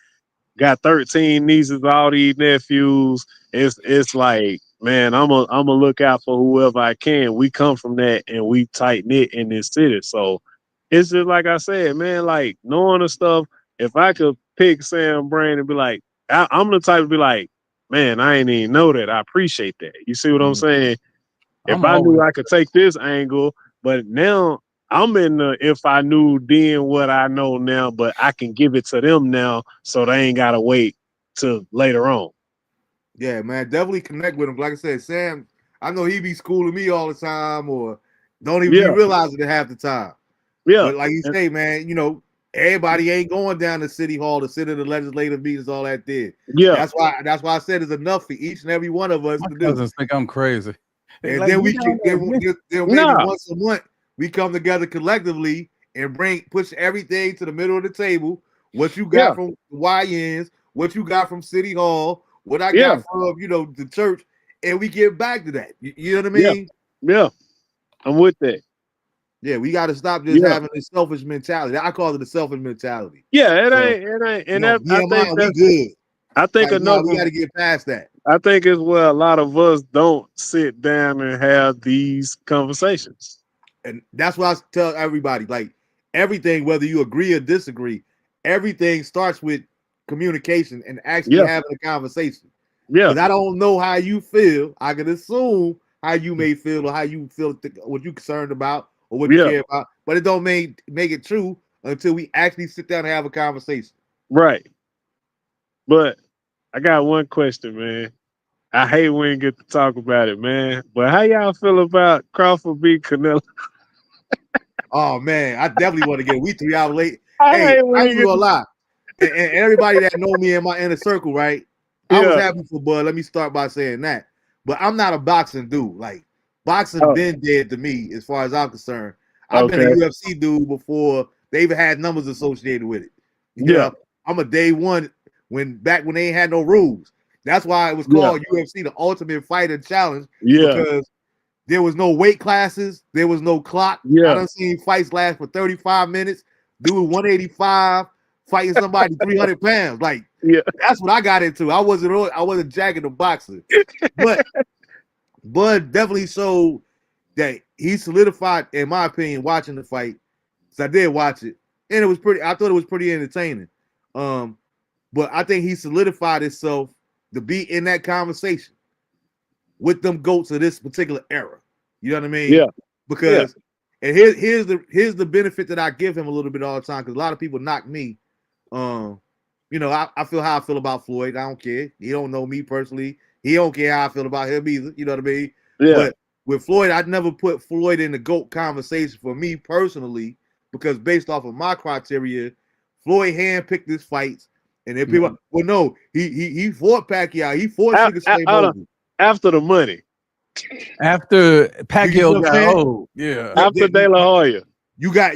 got 13 nieces, all these nephews. It's like, man, I'm a look out for whoever I can. We come from that and we tight knit in this city. So it's just like I said, man, like knowing the stuff, if I could pick Sam's brain and be like, I'm the type to be like, man, I ain't even know that. I appreciate that. You see what I'm saying? If I knew I could take this angle, but now I'm in the if I knew then what I know now, but I can give it to them now so they ain't gotta wait till later on. Yeah, man, definitely connect with him. Like I said, Sam, I know he be schooling me all the time or don't even be realizing it half the time. Yeah. But like you say, man, everybody ain't going down to City Hall to sit in the legislative meetings, all that did. Yeah. That's why I said it's enough for each and every one of us to do. Cousins think I'm crazy. And like, then maybe once a month we come together collectively and push everything to the middle of the table. What you got from YNs, what you got from City Hall, what I got from the church, and we get back to that. You know what I mean? Yeah. I'm with that. Yeah, we got to stop just having this selfish mentality. I call it the selfish mentality. Yeah, it ain't. And I think we good. I think we got to get past that. I think it's where a lot of us don't sit down and have these conversations. And that's why I tell everybody, like everything, whether you agree or disagree, everything starts with communication and actually having a conversation. Yeah. Because I don't know how you feel. I can assume how you may feel or how you feel, what you're concerned about or what you care about. But it don't make it true until we actually sit down and have a conversation. Right. But I got one question, man. I hate when we get to talk about it, man. But how y'all feel about Crawford beat Canelo? Oh man, I definitely want to get it. We 3 hours late. Hey, I ain't gonna lie. and everybody that know me in my inner circle, right? I was happy for Bud. Let me start by saying that. But I'm not a boxing dude. Like boxing been dead to me as far as I'm concerned. I've been a UFC dude before they even had numbers associated with it. You know, I'm a day one when they ain't had no rules. That's why it was called UFC, the Ultimate Fighter Challenge. Because there was no weight classes, there was no clock. I done seen fights last for 35 minutes. Dude 185 fighting somebody 300 pounds. Like that's what I got into. I wasn't jacking the boxer. But Bud definitely showed that he solidified, in my opinion, watching the fight. So I did watch it. And I thought it was pretty entertaining. But I think he solidified himself to be in that conversation with them GOATs of this particular era. You know what I mean? Yeah. Because and here's the benefit that I give him a little bit all the time, because a lot of people knock me. You know, I feel how I feel about Floyd. I don't care. He don't know me personally. He don't care how I feel about him either. You know what I mean? Yeah. But with Floyd, I'd never put Floyd in the GOAT conversation for me personally, because based off of my criteria, Floyd handpicked his fights. And then people, well, no, he fought Pacquiao. He fought Sugar Shane Mosley. After the money. After Pacquiao got old. Yeah. After De La Hoya. You got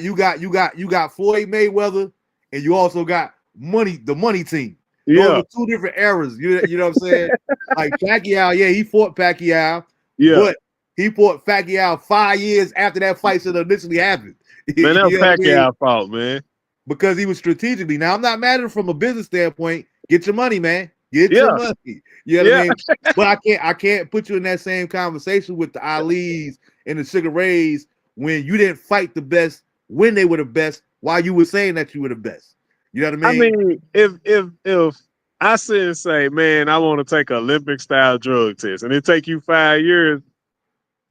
Floyd Mayweather, and you also got the money team. Those are two different eras. You know what I'm saying? Like Pacquiao, he fought Pacquiao. But he fought Pacquiao 5 years after that fight should have initially happened. Man, that was Pacquiao's fault, man. Because he was strategically. Now, I'm not mad at him from a business standpoint. Get your money, man. Get your money. You know what I mean? But I can't put you in that same conversation with the Alis and the Sugar Rays when you didn't fight the best when they were the best while you were saying that you were the best. You know what I mean? I mean, if I sit and say, man, I want to take an Olympic style drug test, and it take you 5 years,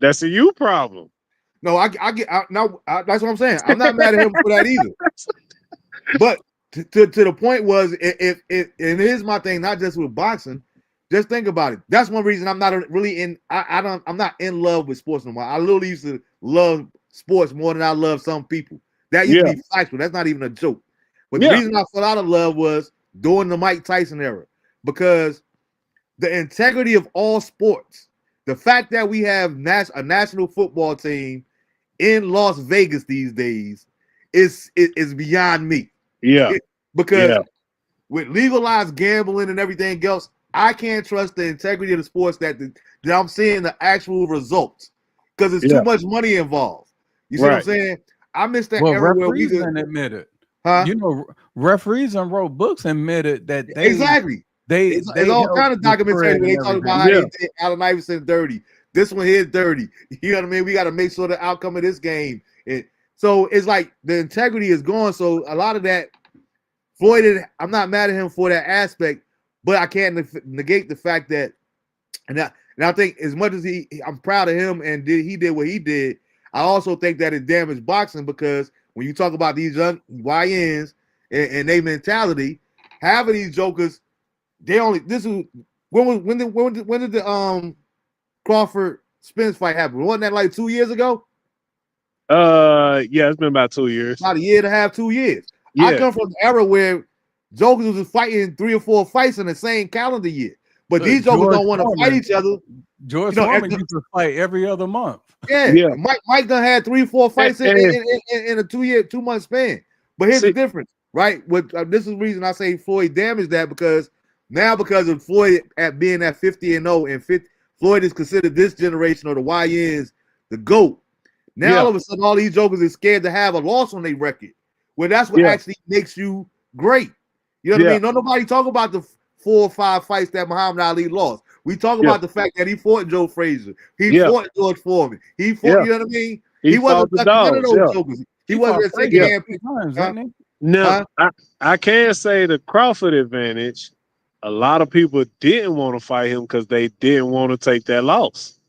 that's a you problem. No, that's what I'm saying. I'm not mad at him for that either. But to the point was, if and here's my thing, not just with boxing, just think about it. That's one reason I'm not really in. I'm not in love with sports no more. I literally used to love sports more than I love some people. That used to be factual. That's not even a joke. But the reason I fell out of love was during the Mike Tyson era, because the integrity of all sports, the fact that we have a national football team in Las Vegas these days is beyond me. Because with legalized gambling and everything else, I can't trust the integrity of the sports that I'm seeing the actual results, because it's too much money involved. You see what I'm saying? I missed that era where we could admit it. You know, referees and wrote books admitted that they There's all kind of documentation where they talk about how they did Allen Iverson dirty. This one here is dirty. You know what I mean? We got to make sure the outcome of this game. So it's like the integrity is gone. So a lot of that, Floyd, I'm not mad at him for that aspect, but I can't negate the fact that, and I think as much as I'm proud of him and he did what he did, I also think that it damaged boxing, because when you talk about these young YNs and their mentality, half of these jokers, when did the Crawford Spence fight happen? Wasn't that like 2 years ago? It's been about 2 years. About a year and a half, 2 years. Yeah. I come from the era where jokers was fighting 3 or 4 fights in the same calendar year. But these jokers don't want to fight each other. George Foreman used to fight every other month. Yeah. Mike done had 3 or 4 fights in a 2 month span. But here's the difference, right? This is the reason I say Floyd damaged that, because of Floyd being at 50-0 and Floyd is considered this generation, or the YNs, the GOAT. Now all of a sudden, all these jokers are scared to have a loss on their record. Well, that's what actually makes you great. You know what I mean? Nobody talk about the 4 or 5 fights that Muhammad Ali lost. We talk about the fact that he fought Joe Frazier. He fought George Foreman. He fought, you know what I mean? He wasn't none of those jokers. He wasn't a second hand. No, I can say the Crawford advantage, a lot of people didn't want to fight him because they didn't want to take that loss.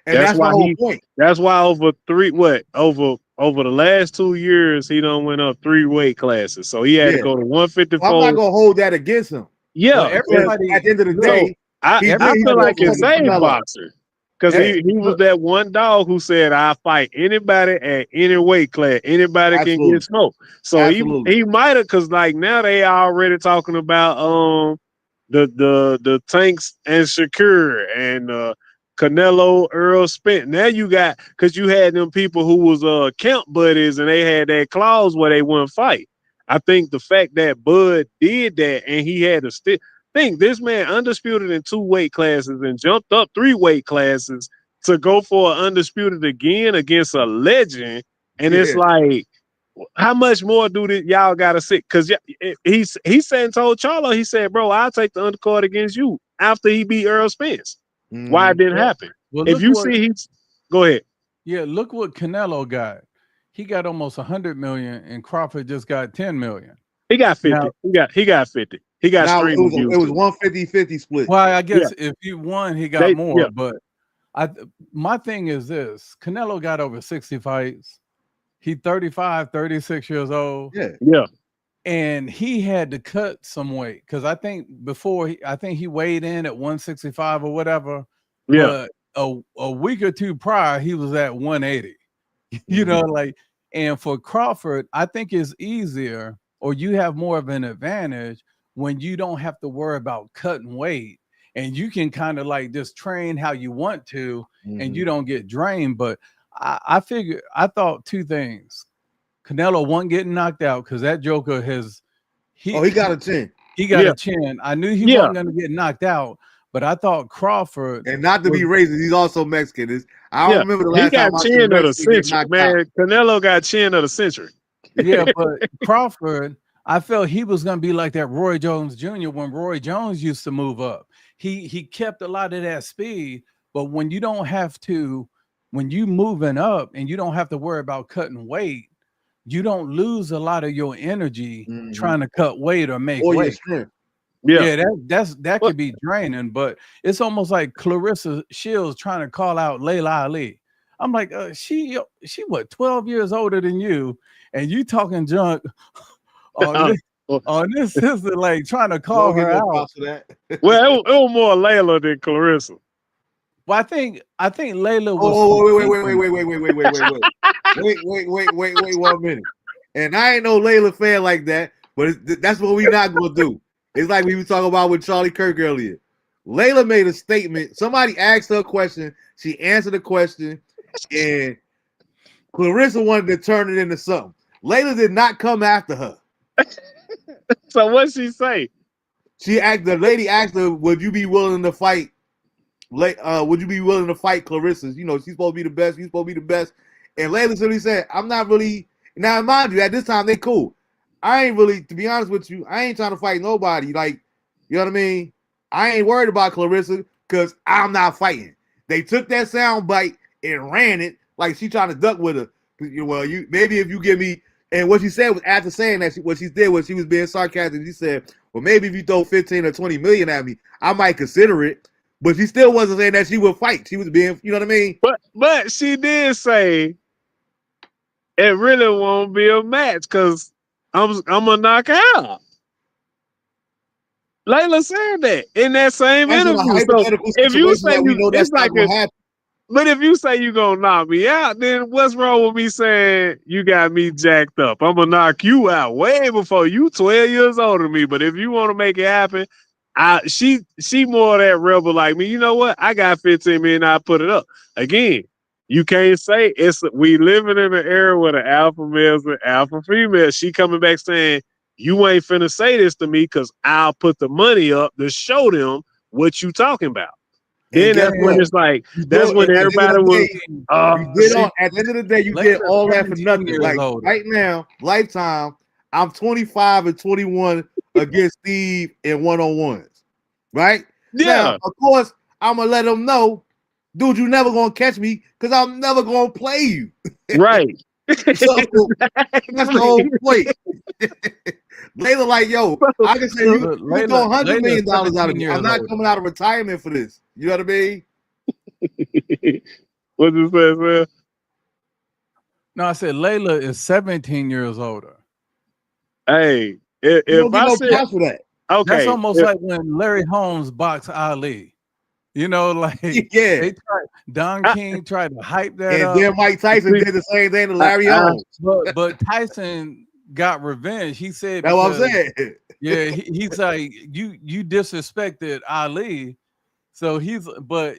And that's why my whole point. That's why over the last 2 years, he done went up 3 weight classes. So he had to go to 154. I'm not gonna hold that against him. Yeah, everybody at the end of the day, I feel like it's a boxer, Because he was that one dog who said, "I fight anybody at any weight class. Anybody can get smoked." So he might have, because like now they already talking about the Tanks and Shakur and Canelo, Earl Spence. Now you got, because you had them people who was camp buddies and they had that clause where they wouldn't fight. I think the fact that Bud did that and he had to stick. Think this man undisputed in 2 weight classes and jumped up 3 weight classes to go for an undisputed again against a legend. And it's like, how much more do y'all gotta sit? Because he said and told Charlo, he said, "Bro, I'll take the undercard against you after he beat Earl Spence." Why it didn't happen? Well, if you see, go ahead. Yeah, look what Canelo got. He got almost 100 million, and Crawford just got 10 million. He got 50. Now, he got 50. He got streaming views. It was 150-50 split. Well, I guess if you won, he got more. But my thing is this: Canelo got over 60 fights. He 35, 36 years old. Yeah. And he had to cut some weight because I think before he weighed in at 165 or whatever. Yeah. But a week or two prior, he was at 180. You know, like, and for Crawford, I think it's easier, or you have more of an advantage when you don't have to worry about cutting weight, and you can kind of like just train how you want to, and you don't get drained. But I thought 2 things. Canelo wasn't getting knocked out because that joker he got a chin. He got a chin. I knew he wasn't going to get knocked out, but I thought Crawford, and not to be racist, he's also Mexican. I don't remember the last time he got chin of the century, man. Canelo got chin of the century. Yeah, but Crawford, I felt he was going to be like that Roy Jones Jr. when Roy Jones used to move up. He kept a lot of that speed, but when you don't have to, when you moving up and you don't have to worry about cutting weight, you don't lose a lot of your energy trying to cut weight or make weight. Yeah, that could be draining, but it's almost like Clarissa Shields trying to call out Layla Ali. I'm like, she what, 12 years older than you, and you talking junk on this sister, like trying to call her out. Well, it was more Layla than Clarissa. Well, I think Layla was. Wait 1 minute. And I ain't no Layla fan like that, but that's what we not gonna do. It's like we were talking about with Charlie Kirk earlier. Layla made a statement. Somebody asked her a question. She answered the question, and Clarissa wanted to turn it into something. Layla did not come after her. So what'd she say? The lady asked her, "Would you be willing to fight? Would you be willing to fight Clarissa? You know, she's supposed to be the best. You're supposed to be the best." And Layla literally said, "I'm not really." Now, mind you, at this time they cool. I ain't really, to be honest with you, I ain't trying to fight nobody. Like, you know what I mean? I ain't worried about Clarissa because I'm not fighting. They took that sound bite and ran it like she trying to duck with her. Well, maybe if you give me, and what she said was after saying that, what she did was she was being sarcastic. She said, "Well, maybe if you throw 15 or 20 million at me, I might consider it." But she still wasn't saying that she would fight. She was being, you know what I mean? But she did say it really won't be a match because I'm gonna knock out. Layla said that in that same interview. So if you say it's like but if you say you gonna knock me out, then what's wrong with me saying you got me jacked up? I'm gonna knock you out way before you 12 years older than me. But if you want to make it happen, she more of that rebel like me. You know what? I got 15 million. I put it up again. You can't say we living in an era where the alpha males and alpha females. She coming back saying you ain't finna say this to me because I'll put the money up to show them what you talking about. Then that's when it's like when everybody was. At the end of the day, you get all that for nothing. Like right now, lifetime, I'm 25 and 21 against Steve in one-on-ones. Right? Yeah. Now, of course, I'm gonna let them know, dude, you never gonna catch me because I'm never gonna play you. Right. So that's the whole point. Layla like, yo, I can say you throw $100 million out of me. I'm not coming out of retirement for this. You know what I mean? What you say, man? No, I said Layla is 17 years older. Hey, if I said for that. Okay, that's almost like when Larry Holmes boxed Ali. You know, like Don King tried to hype that up. And then Mike Tyson did the same thing to Larry Holmes. But Tyson got revenge. He said, that's what I'm saying. Yeah, he's like, you disrespected Ali. So but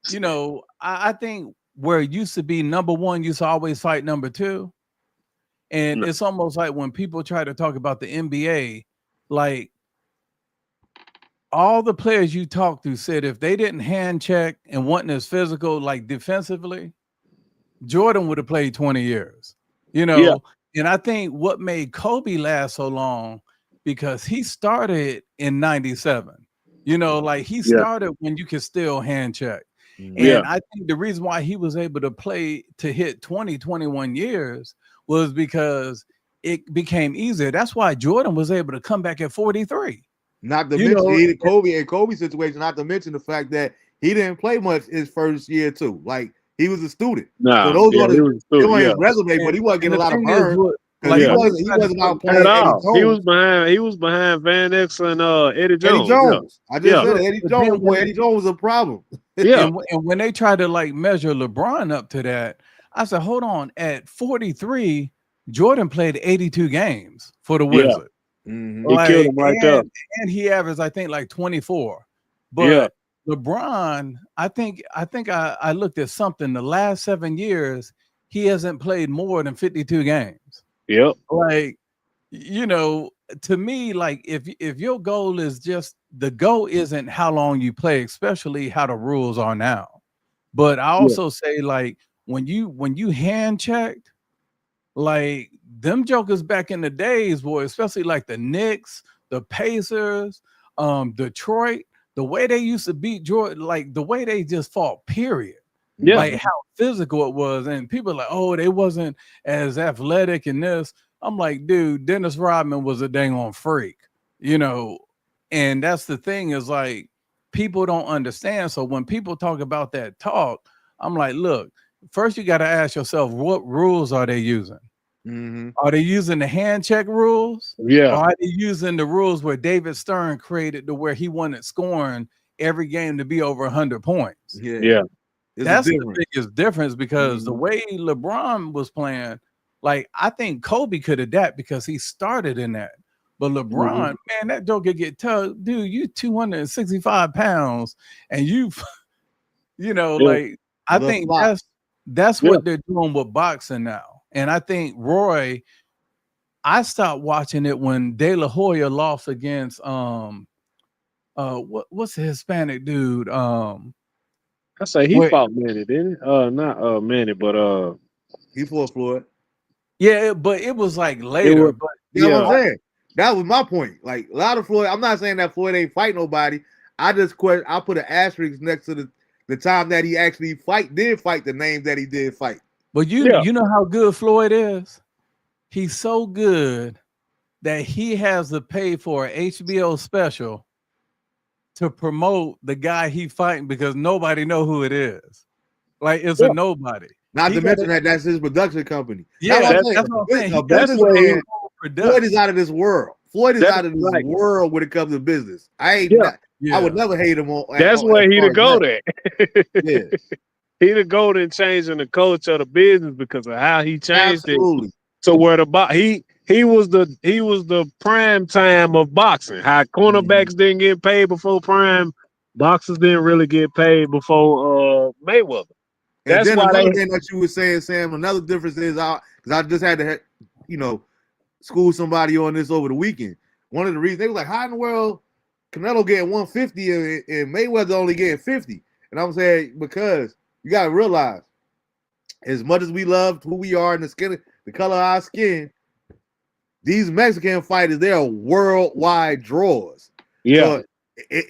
you know, I think where it used to be number one used to always fight number two. And it's almost like when people try to talk about the NBA, like all the players you talked to said if they didn't hand check and wasn't as physical, like defensively, Jordan would have played 20 years, you know. Yeah. And I think what made Kobe last so long, because he started in 97, you know, like he started when you could still hand check. And I think the reason why he was able to play to hit 21 years was because it became easier. That's why Jordan was able to come back at 43. Not to mention Kobe's situation, not to mention the fact that he didn't play much his first year too. Like he was a student. So those were his resume, but he wasn't getting a lot of burn. Like he wasn't out playing He was behind Van X and Eddie Jones. I just said Eddie Jones. Boy, Eddie Jones was a problem. And when they tried to like measure LeBron up to that, I said, hold on. At 43, Jordan played 82 games for the Wizards. Mm-hmm. He killed him right there. And he averaged, I think, like 24. But LeBron, I think I looked at something. The last 7 years, he hasn't played more than 52 games. Yep. Like, you know, to me, like if your goal is just the goal isn't how long you play, especially how the rules are now. But I also say, like, when you hand checked, like them jokers back in the days, boy, especially like the Knicks, the Pacers, Detroit, the way they used to beat Jordan, like the way they just fought, period. Yeah. Like how physical it was. And people are like, oh, they wasn't as athletic in this. I'm like, dude, Dennis Rodman was a dang on freak, you know. And that's the thing is like people don't understand. So when people talk about that talk, I'm like, look, first you got to ask yourself, what rules are they using? Mm-hmm. Are they using the hand check rules? Yeah. Or are they using the rules where David Stern created to where he wanted scoring every game to be over 100 points? Yeah. That's the biggest difference because the way LeBron was playing, like I think Kobe could adapt because he started in that. But LeBron, man, that joker get tough. Dude, you 265 pounds and you know, like I think that's what they're doing with boxing now. And I think I stopped watching it when De La Hoya lost against what's the Hispanic dude? I say he fought Manny, didn't he? Not Manny, but he fought Floyd. Yeah, but it was like later. What I'm saying. That was my point. Like a lot of Floyd, I'm not saying that Floyd ain't fight nobody. I put an asterisk next to the time that he actually did fight the names that he did fight. But you know how good Floyd is? He's so good that he has to pay for an HBO special to promote the guy he fighting because nobody know who it is. Like it's a nobody. Not to mention that's his production company. Yeah, that's what I'm saying. Floyd is out of this world. Floyd is out of this world when it comes to business. I would never hate him on. That's where he to go there. Yeah. He the go in changing the culture of the business because of how he changed it. So where he was the prime time of boxing. How cornerbacks didn't get paid before prime, boxers didn't really get paid before Mayweather. That's and then another thing that you were saying, Sam. Another difference is because I just had to, school somebody on this over the weekend. One of the reasons they were like, "How in the world Canelo getting 150 and Mayweather only getting 50?" And I'm saying because you got to realize, as much as we love who we are and the color of our skin, these Mexican fighters, they are worldwide draws. Yeah. So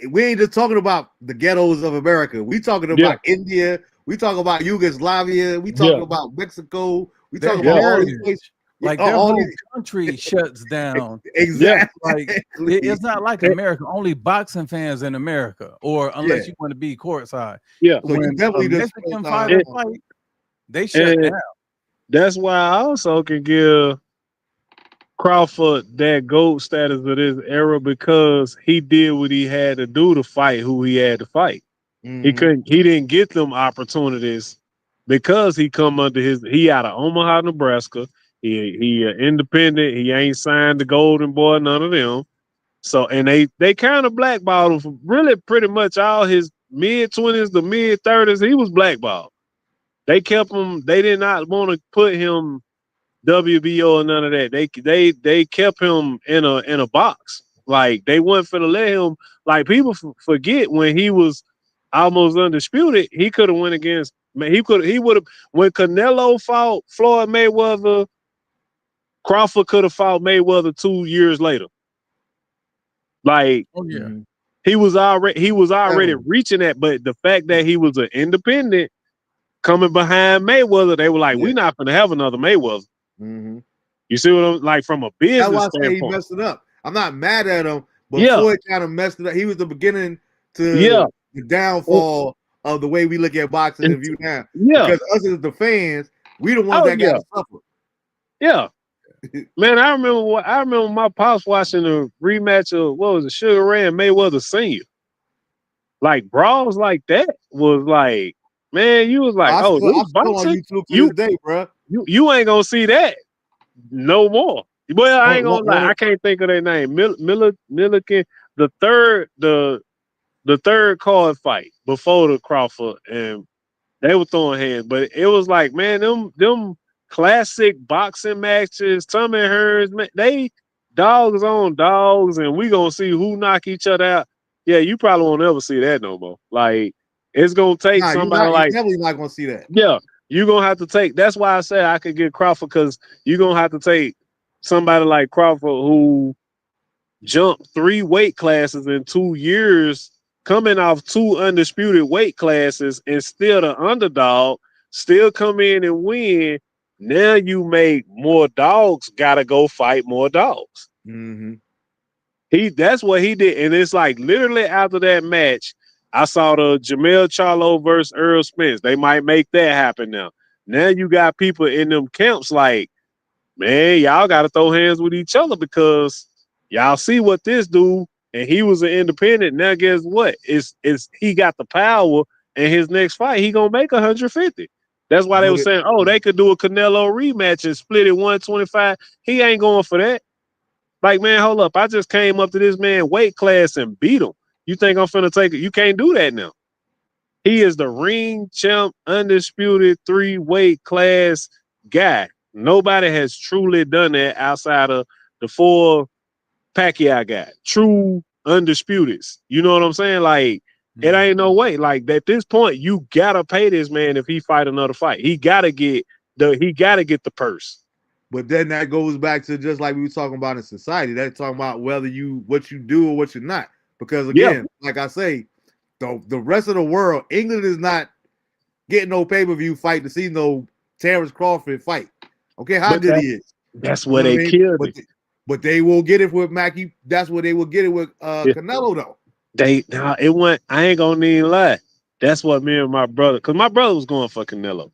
we ain't just talking about the ghettos of America. We talking about India. We talking about Yugoslavia. We talking about Mexico. We talking about all these places. Like their whole country shuts down. Exactly. Like it's not like America. Only boxing fans in America, or unless you want to be courtside. Yeah. So you definitely Mexican fighters fight, they shut down. That's why I also can give Crawford that GOAT status of this era because he did what he had to do to fight who he had to fight. He didn't get them opportunities because he come under he out of Omaha, Nebraska. He independent. He ain't signed the Golden Boy, none of them. So, and they kind of blackballed him for really pretty much all his mid-20s to mid-30s. He was blackballed. They kept him. They did not want to put him WBO or none of that. They kept him in a box. Like they wasn't finna let him. Like people forget when he was almost undisputed, he could have went against. He would have when Canelo fought Floyd Mayweather. Crawford could have fought Mayweather 2 years later. Like, he was already reaching that, but the fact that he was an independent coming behind Mayweather, they were like, we're not gonna have another Mayweather. You see what I'm like from a business That's why standpoint. I say he messed it up. I'm not mad at him, but Floyd kind of messed it up. He was the beginning to the downfall of the way we look at boxing and view now. Because us as the fans, we the ones that got to suffer. Yeah. Man, I remember my pops watching the rematch of what was it, Sugar Ray and Mayweather Sr. Like brawls like that was like, man, you was like, I'm still on boxing? YouTube to this day, bro. You ain't gonna see that no more. Well, I ain't gonna lie, I can't think of their name. Milliken, the third card fight before the Crawford, and they were throwing hands, but it was like, man, them classic boxing matches, Tommy Hearns, man, they dogs on dogs, and we gonna see who knock each other out. Yeah, you probably won't ever see that no more. Like it's gonna take somebody you're definitely not gonna see that. Yeah, you're gonna have to take. That's why I said I could get Crawford because you're gonna have to take somebody like Crawford who jumped 3 weight classes in 2 years, coming off 2 undisputed weight classes, and still the underdog, still come in and win. Now you make more dogs gotta go fight more dogs. That's what he did, and it's like literally after that match, I saw the Jamel Charlo versus Earl Spence. They might make that happen now. Now you got people in them camps like, man, y'all got to throw hands with each other because y'all see what this dude, and he was an independent. Now guess what? It's he got the power, and his next fight he gonna make 150. That's why they were saying, oh, they could do a Canelo rematch and split it 125. He ain't going for that. Like, man, hold up. I just came up to this man weight class and beat him. You think I'm finna take it? You can't do that now. He is the ring champ, undisputed 3 weight class guy. Nobody has truly done that outside of the 4 Pacquiao guy. True undisputeds. You know what I'm saying? Like, it ain't no way. Like at this point, you gotta pay this man if he fight another fight. He gotta get the purse. But then that goes back to just like we were talking about in society. That's talking about what you do or what you're not. Because again, like I say, the rest of the world, England is not getting no pay-per-view fight to see no Terrance Crawford fight. Okay, how good he is. That's where they killed it. But they will get it with Mackie. That's where they will get it with Canelo though. It went. I ain't gonna even lie. That's what me and my brother, because my brother was going for Canelo,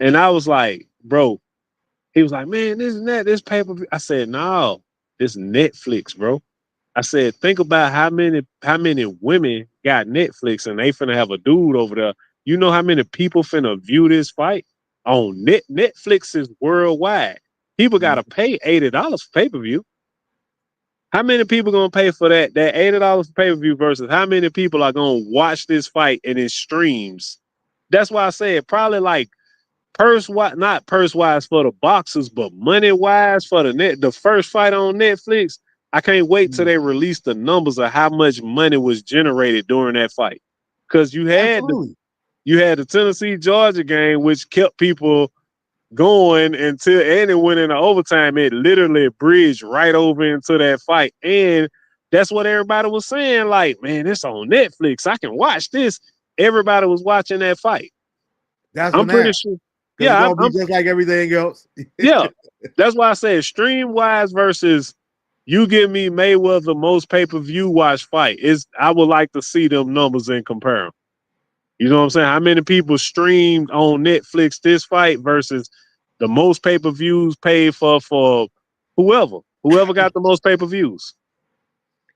and I was like, bro. He was like, man, this pay-per-view. I said, no, this Netflix, bro. I said, think about how many women got Netflix and they finna have a dude over there. You know how many people finna view this fight on Netflix is worldwide. People gotta pay $80 for pay-per-view. How many people gonna pay for that $80 for pay-per-view versus how many people are gonna watch this fight and it streams? That's why I said probably like not purse wise for the boxers, but money wise for the first fight on Netflix. I can't wait till they release the numbers of how much money was generated during that fight. Because you had the Tennessee Georgia game, which kept people going until and it went into overtime. It literally bridged right over into that fight. And that's what everybody was saying. Like, man, it's on Netflix. I can watch this. Everybody was watching that fight. I'm pretty sure. Yeah, I'm just like everything else. Yeah, that's why I said stream wise versus you give me Mayweather most pay-per-view watch fight. I would like to see them numbers and compare them. You know what I'm saying? How many people streamed on Netflix this fight versus the most pay-per-views paid for whoever got the most pay-per-views.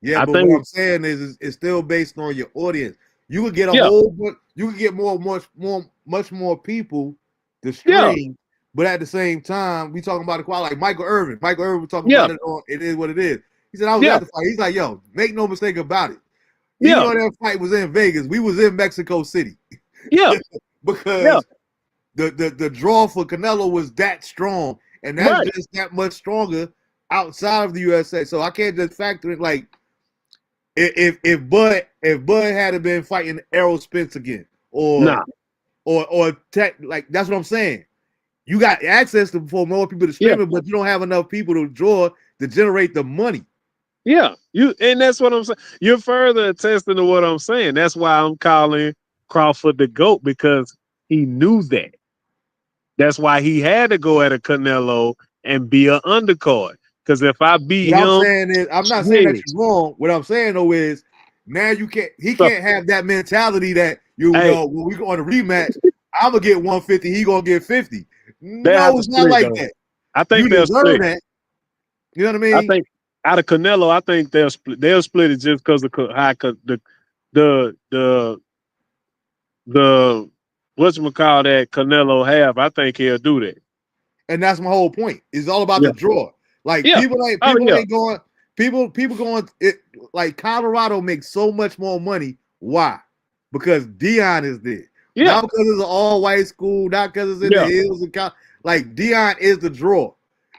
Yeah, but what I'm saying is it's still based on your audience. You could get a whole bunch. You could get much more people to stream. But at the same time, we talking about the quality. Like Michael Irvin. Michael Irvin was talking about it on It Is What It Is. He said, I was at the fight. He's like, yo, make no mistake about it. Even though that fight was in Vegas, we was in Mexico City. Yeah. Because the draw for Canelo was that strong. And that's just that much stronger outside of the USA. So I can't just factor it like if Bud had been fighting Errol Spence again or Tech, like that's what I'm saying. You got access to for more people to stream it, but you don't have enough people to draw to generate the money. Yeah, and that's what I'm saying. You're further attesting to what I'm saying. That's why I'm calling Crawford the GOAT, because he knew that. That's why he had to go at a Canelo and be an undercard. Because if I beat him, I'm not saying that you're wrong. What I'm saying though is now he can't have that mentality that know when we go on a rematch, I'm gonna get 150, he gonna get 50. No, it's not like that. I think they'll split. That. You know what I mean? I think out of Canelo, I think they'll split it just because of how the whatchamacallit Canelo have. I think he'll do that. And that's my whole point. It's all about the draw. Like people ain't going. People going. It like Colorado makes so much more money. Why? Because Dion is there. Yeah. Not because it's an all-white school. Not because it's in the hills. Like Dion is the draw.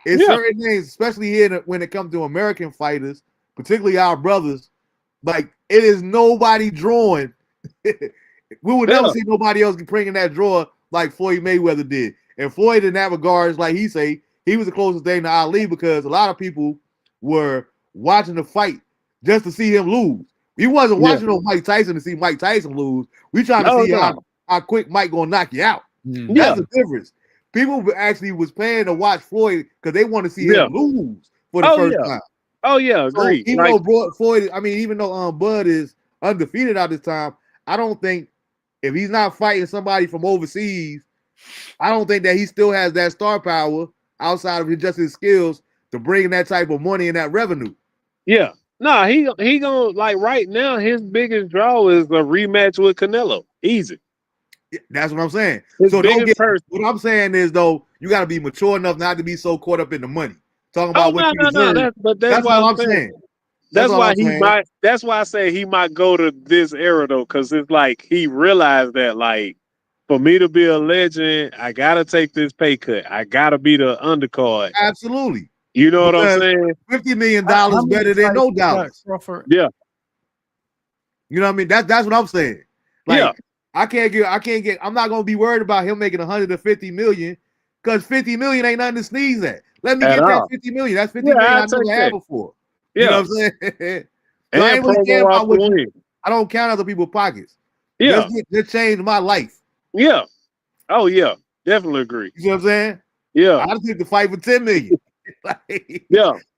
It's certain things, especially here when it comes to American fighters, particularly our brothers. Like it is nobody drawing. We would never see nobody else bringing that draw like Floyd Mayweather did. And Floyd, in that regard, like he say, he was the closest thing to Ali because a lot of people were watching the fight just to see him lose. He wasn't watching no Mike Tyson to see Mike Tyson lose. We trying to see how quick Mike gonna knock you out. That's the difference. People actually was paying to watch Floyd because they want to see him lose for the first time. Oh yeah, agree. So even though Floyd, even though Bud is undefeated at this time, I don't think if he's not fighting somebody from overseas, I don't think that he still has that star power outside of just his skills to bring in that type of money and that revenue. Yeah. Nah, he gonna like right now, his biggest draw is a rematch with Canelo. Easy. That's what I'm saying. So don't get what I'm saying is though, you gotta be mature enough not to be so caught up in the money. Talking about what you deserve. That's what I'm saying. That's why that's why I say he might go to this era though, because it's like he realized that like for me to be a legend, I gotta take this pay cut. I gotta be the undercard. Absolutely. You know what I'm saying? $50 million better than no dollars. Yeah. You know what I mean? That's what I'm saying. Like I can't get. I'm not gonna be worried about him making 150 million because 50 million ain't nothing to sneeze at. Let me get that 50 million. That's 50 million I never had before. You know what I'm saying? So I ain't really care about what I don't count other people's pockets. Yeah, just changed my life. Yeah. Oh yeah, definitely agree. You know what I'm saying? Yeah, I just need to fight for 10 million. Like,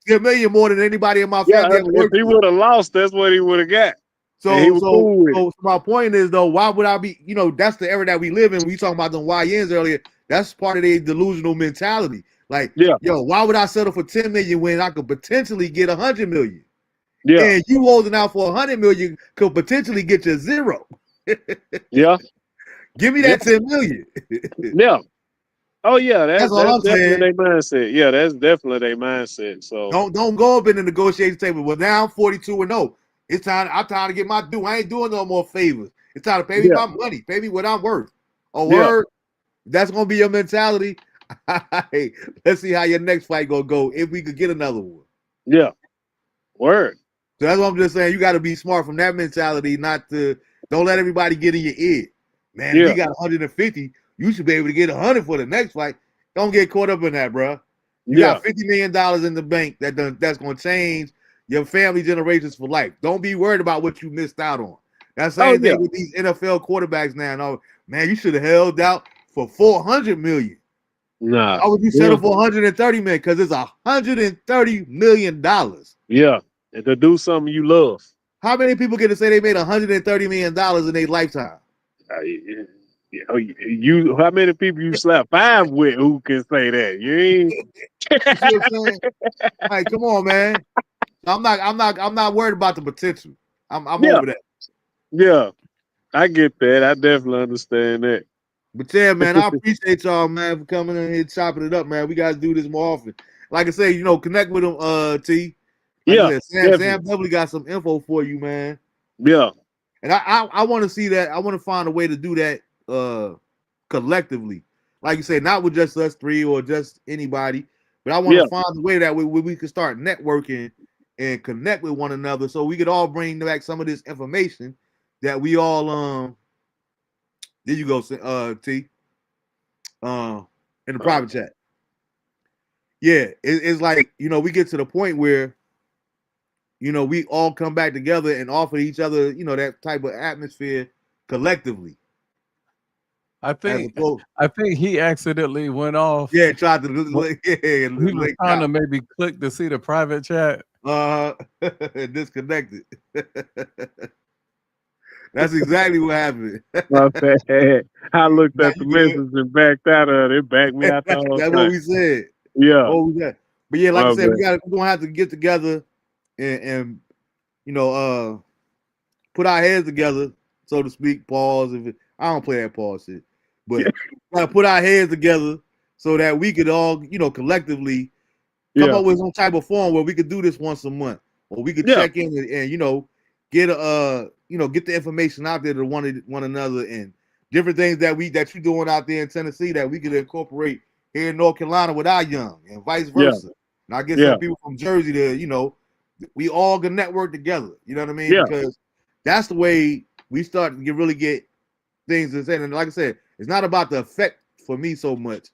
10 million more than anybody in my family. If he would have lost, that's what he would have got. So my point is though, why would I be? You know, that's the era that we live in. We talking about them YNs earlier. That's part of their delusional mentality. Like, yo, why would I settle for 10 million when I could potentially get 100 million? Yeah, and you holding out for 100 million could potentially get you zero. Yeah, give me that 10 million. Yeah. Oh yeah, that's all I'm definitely saying. their mindset. Yeah, that's definitely their mindset. So don't go up in the negotiation table. Well, now I'm 42-0. It's time. I'm time to get my due. I ain't doing no more favors. It's time to pay me my money. Pay me what I'm worth. A word. That's gonna be your mentality. Hey, let's see how your next fight gonna go. If we could get another one. Yeah. Word. So that's what I'm just saying. You got to be smart from that mentality. Don't let everybody get in your ear. Man, if you got 150, you should be able to get 100 for the next fight. Don't get caught up in that, bro. You got $50 million in the bank that's going to change your family generations for life. Don't be worried about what you missed out on. That's the same thing with these NFL quarterbacks now. No, man, you should have held out for $400 million. Nah. Why would you settle for $130 million? Because it's $130 million. Yeah. And to do something you love. How many people get to say they made $130 million in their lifetime? How many people you slap five with who can say that? You ain't. You see what I'm saying? Like, come on, man. I'm not worried about the potential. I'm over that. Yeah. I get that. I definitely understand that. But yeah, man, I appreciate y'all, man, for coming in here chopping it up, man. We gotta do this more often. Like I say, connect with them, T. Like I said, Sam definitely got some info for you, man. Yeah. And I want to see that. I want to find a way to do that collectively. Like you say, not with just us three or just anybody, but I want to find a way that we can start networking and connect with one another so we could all bring back some of this information that we all there you go, T. In the private chat. Yeah, it's like, we get to the point where, we all come back together and offer each other, that type of atmosphere collectively. I think he accidentally went off. Yeah, tried to. He was trying to maybe click to see the private chat. Disconnected. That's exactly what happened. I looked at the message and backed out of it. It backed me out the whole That's what we said. Yeah. But yeah, like I said, we're gonna have to get together and put our heads together, so to speak. Pause. I don't play that pause shit, but gotta put our heads together so that we could all, collectively come up with some type of form where we could do this once a month, or we could check in and get get the information out there to one another, and different things that you're doing out there in Tennessee that we could incorporate here in North Carolina with our young, and vice versa. And I get some people from Jersey to, we all can network together. You know what I mean? Yeah. Because that's the way we start to really get things to say. And like I said, it's not about the effect for me so much.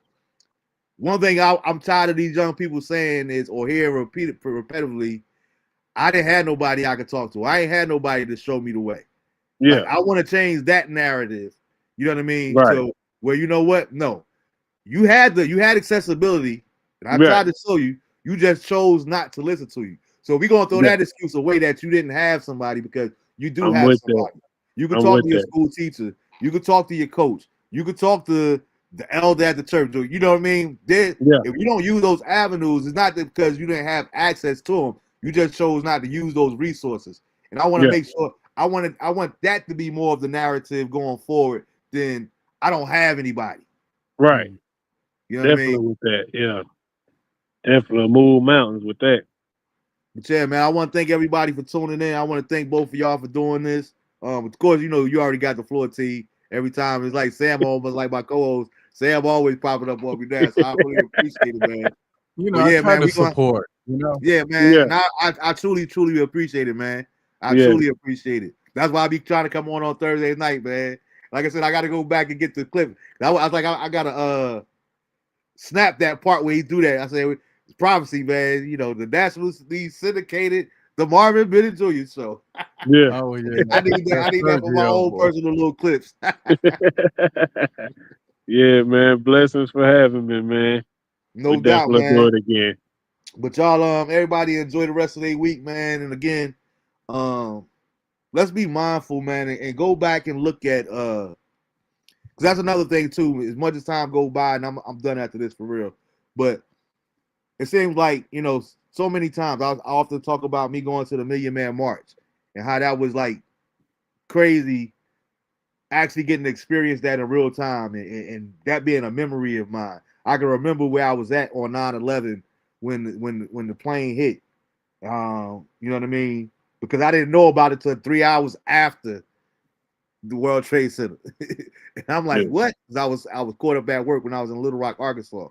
One thing I'm tired of these young people saying is, or hearing repeated repetitively, I didn't have nobody I could talk to. I ain't had nobody to show me the way. Yeah. Like, I want to change that narrative. You know what I mean? Right. So where no, you had accessibility, and I tried to show you. You just chose not to listen to you. So we're gonna throw that excuse away that you didn't have somebody, because you do have somebody. You can talk to your school teacher. You can talk to your coach. You can talk to the elder at the church. You know what I mean? If you don't use those avenues, it's not because you didn't have access to them. You just chose not to use those resources. And I want to make sure I want that to be more of the narrative going forward than I don't have anybody. Right. You know Definitely what I mean? With that. Yeah. Definitely move mountains with that. But yeah, man, I want to thank everybody for tuning in. I want to thank both of y'all for doing this. Of course, you already got the floor, T. Every time it's like Sam, almost like my co-host. Sam always popping up on me there, so I really appreciate it, man. I try to support. Yeah, man. Yeah. And I truly appreciate it, man. I truly appreciate it. That's why I be trying to come on Thursday night, man. Like I said, I got to go back and get the clip. I was like, I gotta snap that part where he do that. I said, it's prophecy, man. The nationally syndicated the Marvin, Bennett Jr. show. Yeah. Oh yeah. I need that for my own personal little clips. Yeah, man. Blessings for having me, man. No doubt, man. Do it again. But y'all, everybody enjoy the rest of their week, man. And again, let's be mindful, man, and go back and look at because that's another thing too. As much as time go by, and I'm done after this for real, but it seems like so many times I often talk about me going to the Million Man March and how that was like crazy, actually getting to experience that in real time, and that being a memory of mine. I can remember where I was at on 9/11 when the plane hit. You know what I mean? Because I didn't know about it till 3 hours after the World Trade Center. And I'm like, what? Because I was caught up at work when I was in Little Rock, Arkansas.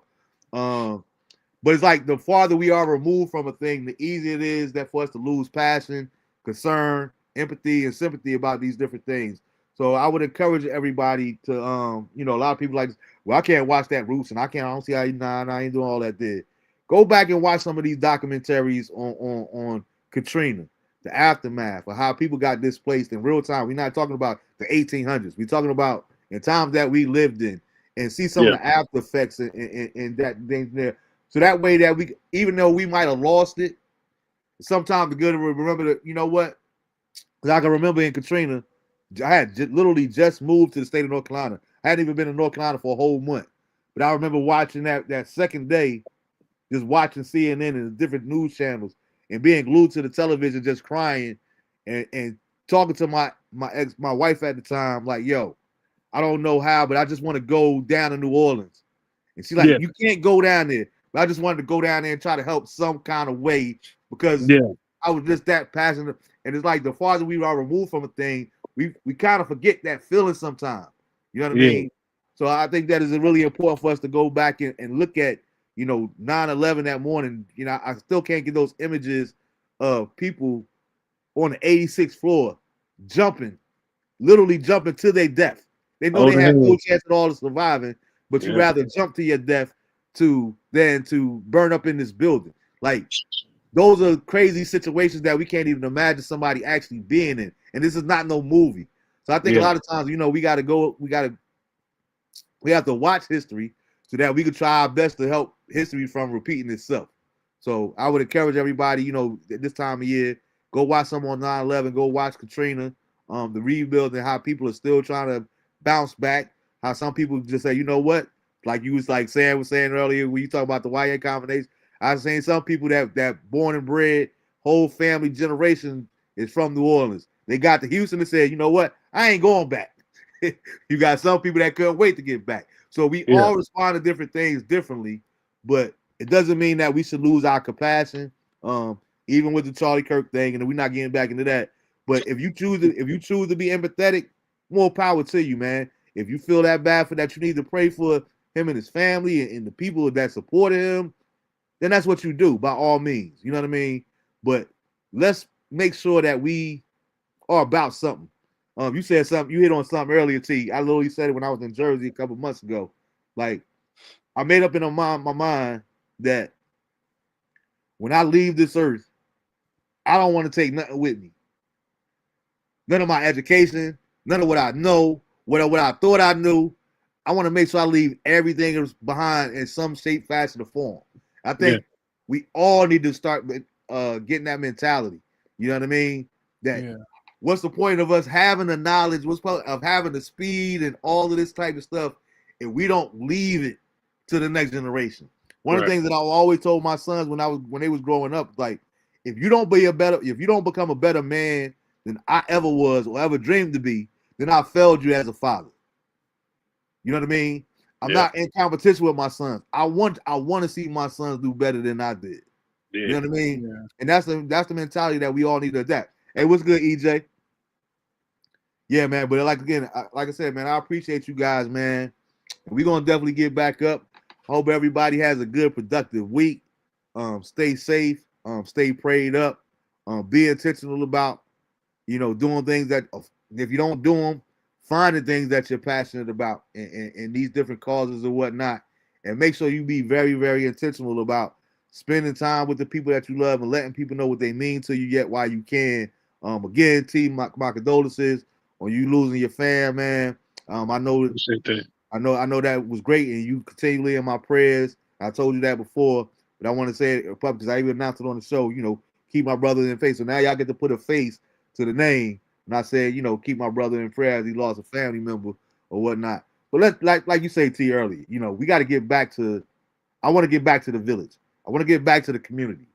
But it's like the farther we are removed from a thing, the easier it is that for us to lose passion, concern, empathy, and sympathy about these different things. So I would encourage everybody to, a lot of people like, well, I can't watch that Roots, and I don't see how I ain't doing all that there. Go back and watch some of these documentaries on Katrina, the aftermath of how people got displaced in real time. We're not talking about the 1800s. We're talking about in times that we lived in, and see some of the after effects in that thing there. So that way that we, even though we might have lost it, sometimes the good to remember that, you know what? Because I can remember in Katrina, I had literally just moved to the state of North Carolina. I hadn't even been in North Carolina for a whole month. But I remember watching that second day, just watching CNN and the different news channels and being glued to the television, just crying and talking to my wife at the time, like, yo, I don't know how, but I just want to go down to New Orleans. And she's like, you can't go down there. But I just wanted to go down there and try to help some kind of way because I was just that passionate. And it's like the farther we are removed from a thing, we kind of forget that feeling sometimes. You know what I mean? So I think that is really important for us to go back and look at, 9/11 that morning. I still can't get those images of people on the 86th floor literally jumping to their death. They know they have no chance at all of surviving, but you rather jump to your death than to burn up in this building. Like, those are crazy situations that we can't even imagine somebody actually being in. And this is not no movie. So I think a lot of times, we have to watch history so that we can try our best to help history from repeating itself. So I would encourage everybody, at this time of year, go watch some on 9/11, go watch Katrina, the rebuild, and how people are still trying to bounce back. How some people just say, you know what? Like you was like Sam was saying earlier when you talk about the YA combination. I was saying some people that born and bred, whole family generation is from New Orleans. They got to Houston and said, you know what? I ain't going back. You got some people that couldn't wait to get back. So we all respond to different things differently, but it doesn't mean that we should lose our compassion. Even with the Charlie Kirk thing, and we're not getting back into that. But if you choose to be empathetic, more power to you, man. If you feel that bad for that, you need to pray for him and his family and the people that supported him, then that's what you do by all means. You know what I mean? But let's make sure that we are about something. You said something, you hit on something earlier, T. I literally said it when I was in Jersey a couple months ago. Like, I made up in my mind that when I leave this earth, I don't want to take nothing with me. None of my education, none of what I know, what I thought I knew. I want to make sure I leave everything behind in some shape, fashion, or form. I think we all need to start getting that mentality. You know what I mean? What's the point of us having the knowledge? What's the point of having the speed and all of this type of stuff if we don't leave it to the next generation? One of the things that I always told my sons when they was growing up, like, if you don't become a better man than I ever was or ever dreamed to be, then I failed you as a father. You know what I mean? I'm not in competition with my sons. I want to see my sons do better than I did. You know what I mean? Yeah. And that's the mentality that we all need to adapt. Hey, what's good, EJ? Yeah, man. But like I said, man, I appreciate you guys, man. We're gonna definitely get back up. Hope everybody has a good, productive week. Stay safe. Stay prayed up. Be intentional about, doing things that if you don't do them, find the things that you're passionate about and these different causes or whatnot. And make sure you be very, very intentional about spending time with the people that you love and letting people know what they mean to you yet while you can. Again, T, my condolences on you losing your fam, man. I know that was great, and you continually in my prayers. I told you that before, but I want to say it public because I even announced it on the show. Keep my brother in face. So now y'all get to put a face to the name. And I said, keep my brother in prayer as he lost a family member or whatnot. But like you say, T, earlier, we got to get back to. I want to get back to the village. I want to get back to the community.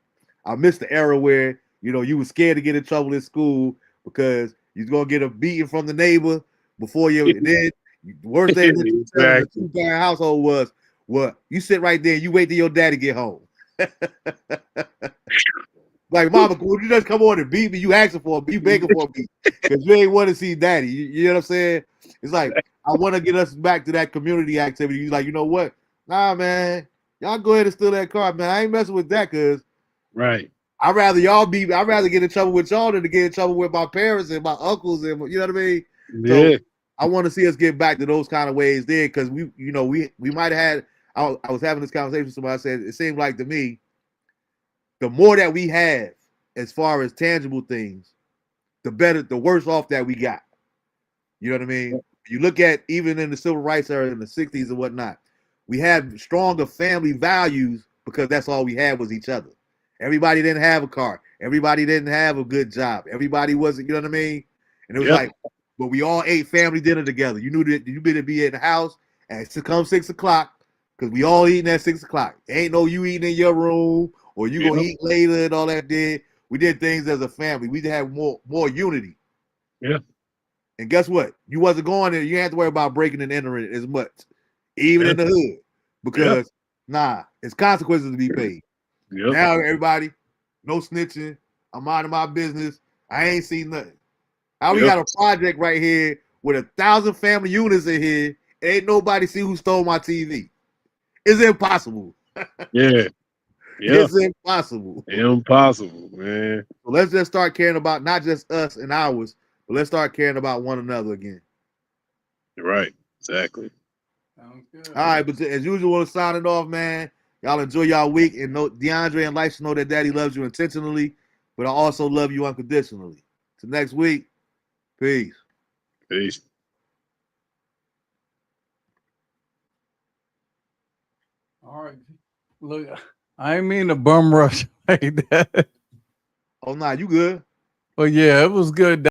I miss the era where you were scared to get in trouble in school because you're gonna get a beating from the neighbor before you. Then the worst thing in the two-parent household was what you sit right there and you wait till your daddy get home. Like, mama, would you just come on and beat me? You asking for me, you begging for me because you ain't want to see daddy. You know what I'm saying? It's like I want to get us back to that community activity. You like, you know what? Nah, man, y'all go ahead and steal that car, man. I ain't messing with that because I'd rather get in trouble with y'all than to get in trouble with my parents and my uncles and you know what I mean? Yeah. So I want to see us get back to those kind of ways there because we might have had. I was having this conversation with somebody. I said it seemed like to me, the more that we have as far as tangible things, the better, the worse off that we got. You know what I mean? You look at even in the civil rights era in the 60s and whatnot, we had stronger family values because that's all we had was each other. Everybody didn't have a car. Everybody didn't have a good job. Everybody wasn't, you know what I mean? And it was like, but we all ate family dinner together. You knew that you better be in the house at 6 o'clock because we all eating at 6 o'clock. Ain't no you eating in your room or you gonna eat later and all that. We did things as a family. We had more unity. Yeah. And guess what? You wasn't going there. You didn't have to worry about breaking and entering as much, even in the hood, because it's consequences to be paid. Now everybody, no snitching. I'm out of my business. I ain't seen nothing. Now we got a project right here with 1,000 family units in here. Ain't nobody see who stole my TV. It's impossible. It's impossible. Impossible, man. So let's just start caring about not just us and ours, but let's start caring about one another again. Right. Exactly. Sounds good. All right, but as usual, signing off, man. Y'all enjoy y'all week, and DeAndre and Life should know that Daddy loves you intentionally, but I also love you unconditionally. Till next week, peace. Peace. All right. Look, I ain't mean to bum rush like that. Oh, nah, you good. But yeah, it was good.